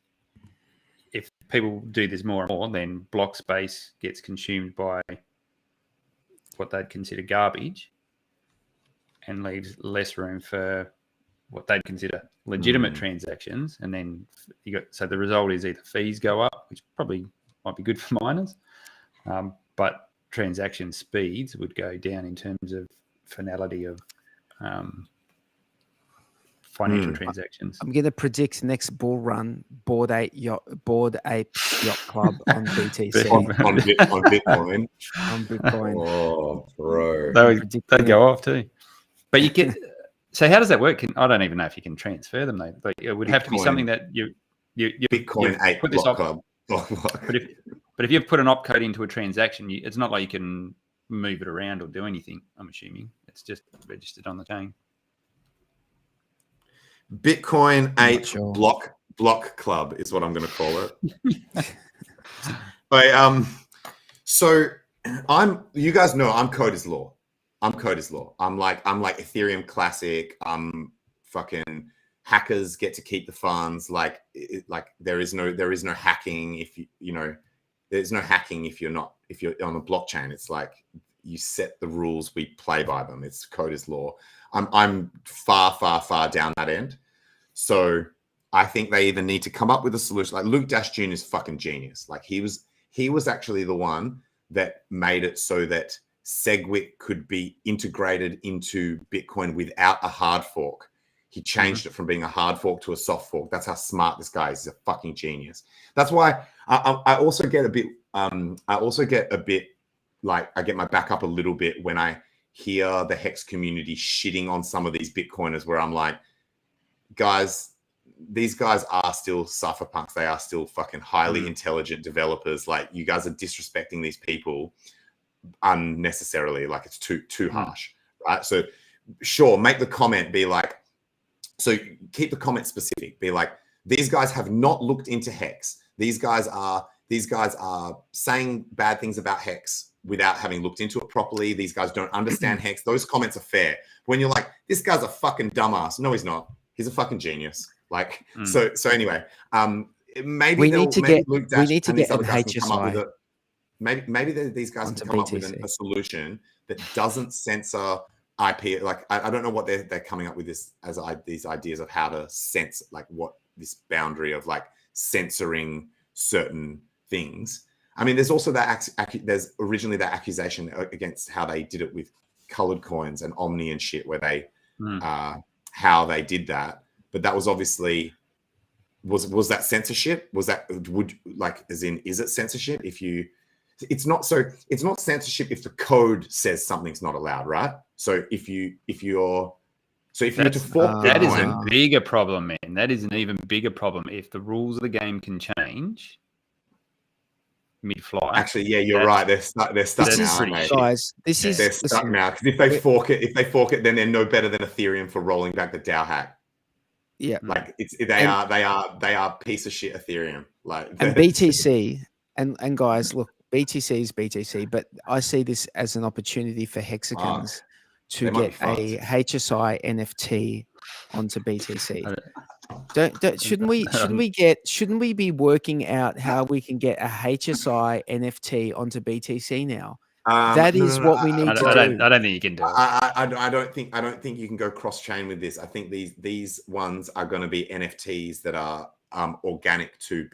if people do this more and more, then block space gets consumed by what they'd consider garbage, and leaves less room for what they'd consider legitimate transactions. And then the result is either fees go up, which probably might be good for miners, but transaction speeds would go down in terms of finality of financial transactions. I'm going to predict next bull run, Bored Ape Yacht Club on BTC. on Bitcoin. On Bitcoin. Oh, bro. They go off too. But you get. So how does that work? I don't even know if you can transfer them though. But it would have to be something that you Bitcoin Ape put this block op, club. But if you put an opcode into a transaction, it's not like you can move it around or do anything. I'm assuming it's just registered on the chain. Bitcoin Ape block club is what I'm going to call it. So you guys know I'm code is law. I'm like Ethereum classic. Fucking hackers get to keep the funds. Like there is no hacking there's no hacking if you're on a blockchain. It's like you set the rules, we play by them. It's code is law. I'm far down that end. So I think they either need to come up with a solution. Like Luke Dash Jr. is fucking genius. Like he was actually the one that made it so that SegWit could be integrated into Bitcoin without a hard fork. He changed it from being a hard fork to a soft fork. That's how smart this guy is. He's a fucking genius. That's why I also get a bit. Like I get my back up a little bit when I hear the HEX community shitting on some of these Bitcoiners, where I'm like, guys, these guys are still cypherpunks. They are still fucking highly intelligent developers. Like, you guys are disrespecting these people unnecessarily. Like, it's too harsh, right? So sure, make the comment be like, so keep the comment specific. Be like, these guys have not looked into HEX. These guys are saying bad things about HEX without having looked into it properly. These guys don't understand HEX. Those comments are fair. When you're like, this guy's a fucking dumbass. No, he's not. He's a fucking genius. Like, so anyway, maybe we need to get an HSI. Maybe these guys can come up with a solution that doesn't censor IP. Like, I don't know what they're coming up with these ideas of how to sense, like, what this boundary of like censoring certain things. I mean, there's also there's originally that accusation against how they did it with colored coins and Omni and shit, where they how they did that. But that was obviously was that censorship? Is it censorship if you? It's not censorship if the code says something's not allowed, right? So if you were to fork that Bitcoin, is a bigger problem, man. That is an even bigger problem. If the rules of the game can change mid-flight. Actually, yeah, you're right. They're stuck now, mate. Guys, they're stuck now, because if they fork it, then they're no better than Ethereum for rolling back the DAO hack. Yeah, like they are piece of shit Ethereum. Like, and BTC and guys, look, BTC is BTC, but I see this as an opportunity for hexagons to get a HSI NFT onto BTC. Shouldn't we be working out how we can get a HSI NFT onto BTC now? That is what we need to do. I don't think you can do it. I don't think you can go cross chain with this. I think these ones are going to be NFTs that are organic to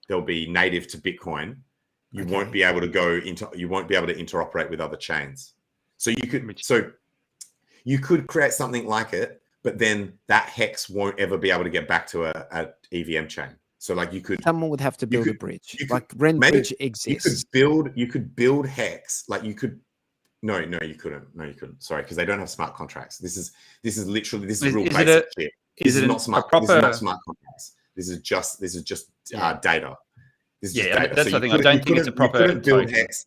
they'll be native to Bitcoin. You won't be able to interoperate with other chains. So you could create something like it, but then that hex won't ever be able to get back to a EVM chain. So someone would have to build a bridge. Ren Bridge exists. You could build hex. You couldn't. Sorry, because they don't have smart contracts. This is real basic shit. This is not smart contracts. This is just data. This is just data. That's the thing. I don't think it's a proper. You couldn't build hex.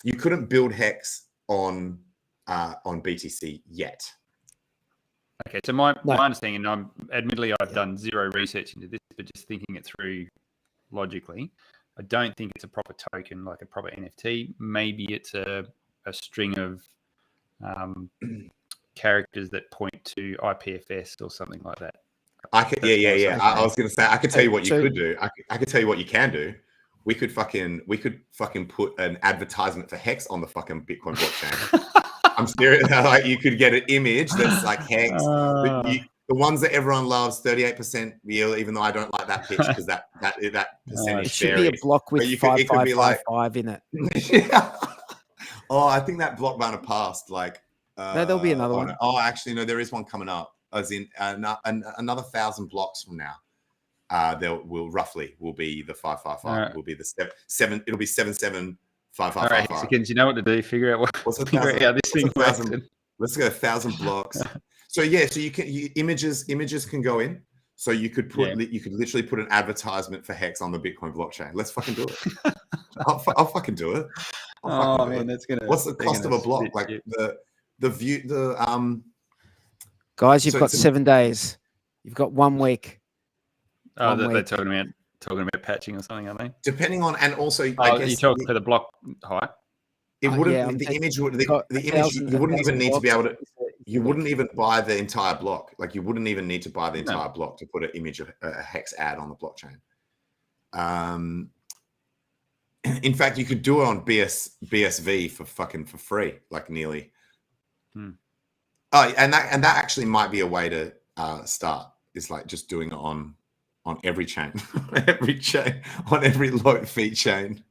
You couldn't build hex on BTC yet. Okay, so my understanding, and admittedly I've done zero research into this, but just thinking it through logically, I don't think it's a proper token, like a proper NFT. Maybe it's a string of characters that point to IPFS or something like that. I was going to say I could tell you what you could do. I could tell you what you can do. We could fucking put an advertisement for Hex on the fucking Bitcoin blockchain. I'm serious. You could get an image that's like Hex. The ones that everyone loves, 38% real, even though I don't like that pitch because that percentage it should be a block with 5555 in it. Yeah. Oh, I think that block might have passed. No, there'll be another one. Oh, actually, no, there is one coming up. As in another 1,000 blocks from now. There will be the 555. Right. Will be the seven. It'll be 775555. All right, Hexicans, you know what to do. Figure out how this thing works. Let's go 1,000 blocks. So you can images can go in. So you could literally put an advertisement for Hex on the Bitcoin blockchain. Let's fucking do it. I'll fucking do it. That's gonna. What's the cost of a block? Guys, you've got 7 days. You've got 1 week. Oh, they're talking about patching or something, aren't they? Depending on, and also, I guess you talking for the block height. It wouldn't. The image. You wouldn't even need to be able to. You wouldn't even buy the entire block. You wouldn't even need to buy the entire block to put an image of a Hex ad on the blockchain. In fact, you could do it on BSV for free, nearly. Oh, and that actually might be a way to start. It's just doing it on every chain, on every low fee chain.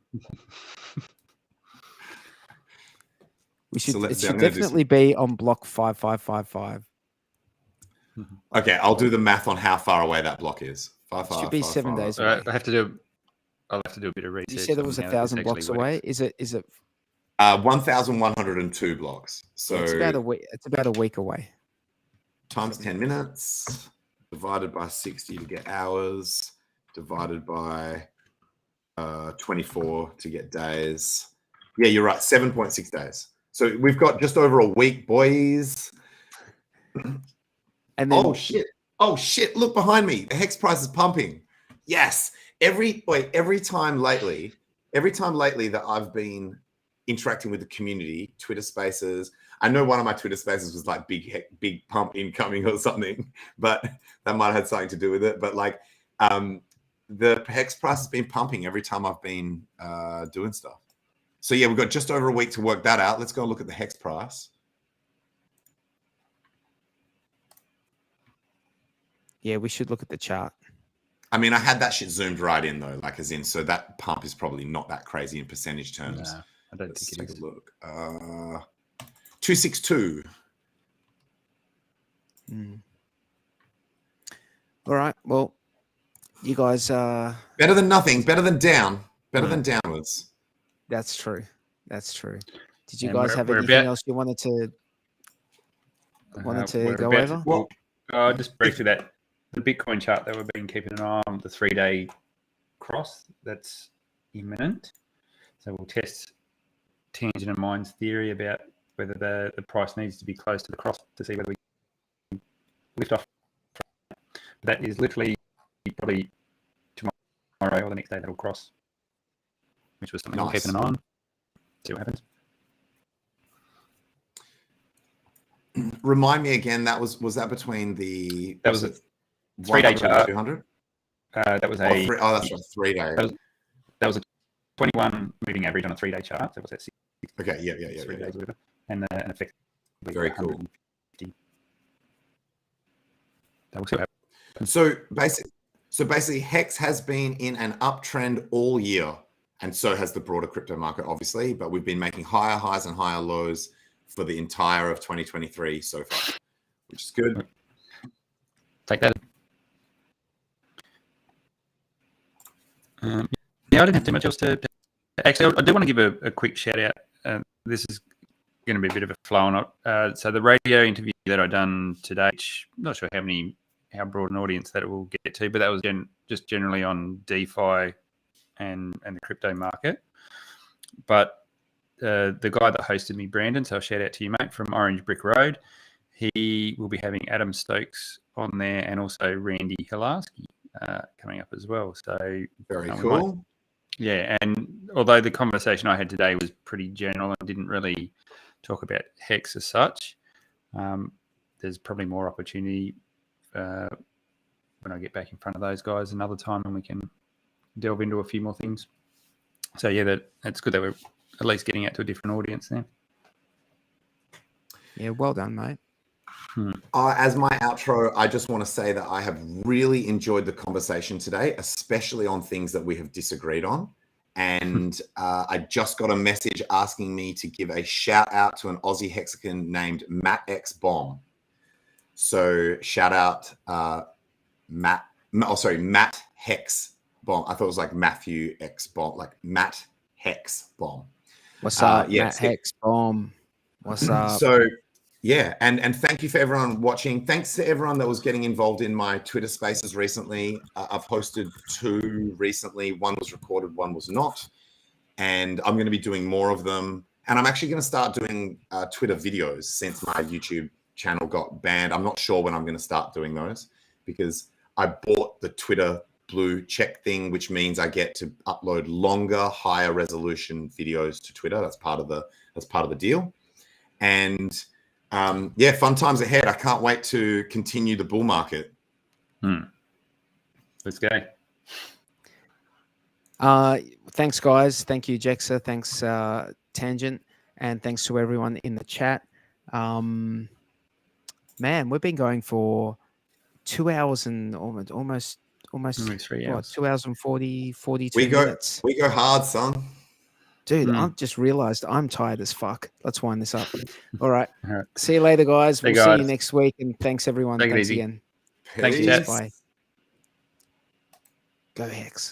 It should definitely be on block 5555. Okay, I'll do the math on how far away that block is. It should be 7 days away. I'll have to do a bit of research. You said it was 1,000 blocks away. Is it? 1,102 blocks. So it's about a week. It's about a week away. Times 10 minutes, divided by 60 to get hours, divided by 24 to get days. Yeah, you're right. 7.6 days. So we've got just over a week, boys. And then, oh shit! Look behind me. The Hex price is pumping. Yes. Every time lately that I've been interacting with the community, Twitter Spaces. I know one of my Twitter Spaces was big pump incoming or something, but that might have had something to do with it. But the Hex price has been pumping every time I've been doing stuff. So yeah, we've got just over a week to work that out. Let's go look at the Hex price. Yeah, we should look at the chart. I mean, I had that shit zoomed right in though, so that pump is probably not that crazy in percentage terms. No, I don't think it is. Let's take a look. 262. All right. Well, you guys better than nothing. Better than down. Better than downwards. That's true. Did you guys have anything else you wanted to go over? Well, just briefly that the Bitcoin chart that we've been keeping an eye on, the 3-day cross, that's imminent. So we'll test Tangent and Mind's theory about whether the price needs to be close to the cross to see whether we can lift off. That is literally probably tomorrow or the next day that'll cross, which was something we're keeping an eye on. See what happens. Remind me again, was that between the... 3-day chart. 200? That was Oh, that's right, 3 day. That was a 21 moving average on a 3-day chart. That was at 6. Okay, yeah. 3 days, whatever. And an effect. Very cool. 150. That will still happen. So basically, HEX has been in an uptrend all year, and so has the broader crypto market, obviously. But we've been making higher highs and higher lows for the entire of 2023 so far, which is good. Take that. Yeah, I didn't have too much else to. Actually, I do want to give a quick shout out. This is going to be a bit of a flow on. So the radio interview that I done today, which I'm not sure how broad an audience that it will get to, but that was just generally on DeFi and the crypto market. But the guy that hosted me, Brandon, so a shout out to you, mate, from Orange Brick Road. He will be having Adam Stokes on there and also Randy Hilarski coming up as well. So very cool. Yeah, and although the conversation I had today was pretty general and didn't really talk about HEX as such, there's probably more opportunity when I get back in front of those guys another time and we can delve into a few more things. So yeah, that's good that we're at least getting out to a different audience there. Yeah, well done, mate. As my outro, I just want to say that I have really enjoyed the conversation today, especially on things that we have disagreed on. And I just got a message asking me to give a shout out to an Aussie Hexican named Matt X Bomb. So shout out Matt Hex Bomb. I thought it was like Matthew X Bomb, like Matt Hex Bomb. What's up, Matt Hex Bomb? What's up? So yeah, and thank you for everyone watching. Thanks to everyone that was getting involved in my Twitter spaces recently. I've hosted 2 recently. One was recorded, one was not. And I'm going to be doing more of them. And I'm actually going to start doing Twitter videos since my YouTube channel got banned. I'm not sure when I'm going to start doing those because I bought the Twitter blue check thing, which means I get to upload longer, higher resolution videos to Twitter. That's part of the deal. And yeah, fun times ahead. I can't wait to continue the bull market. Let's go. Thanks, guys. Thank you, Jexa. Thanks, Tangent. And thanks to everyone in the chat. Man, we've been going for 2 hours and almost 3 hours. 2 hours and 42 minutes. We go hard, son. Dude, I've just realized I'm tired as fuck. Let's wind this up. All right. See you later, guys. We'll see you next week. And thanks, everyone. Thanks again. Thanks, chat. Bye. Go HEX.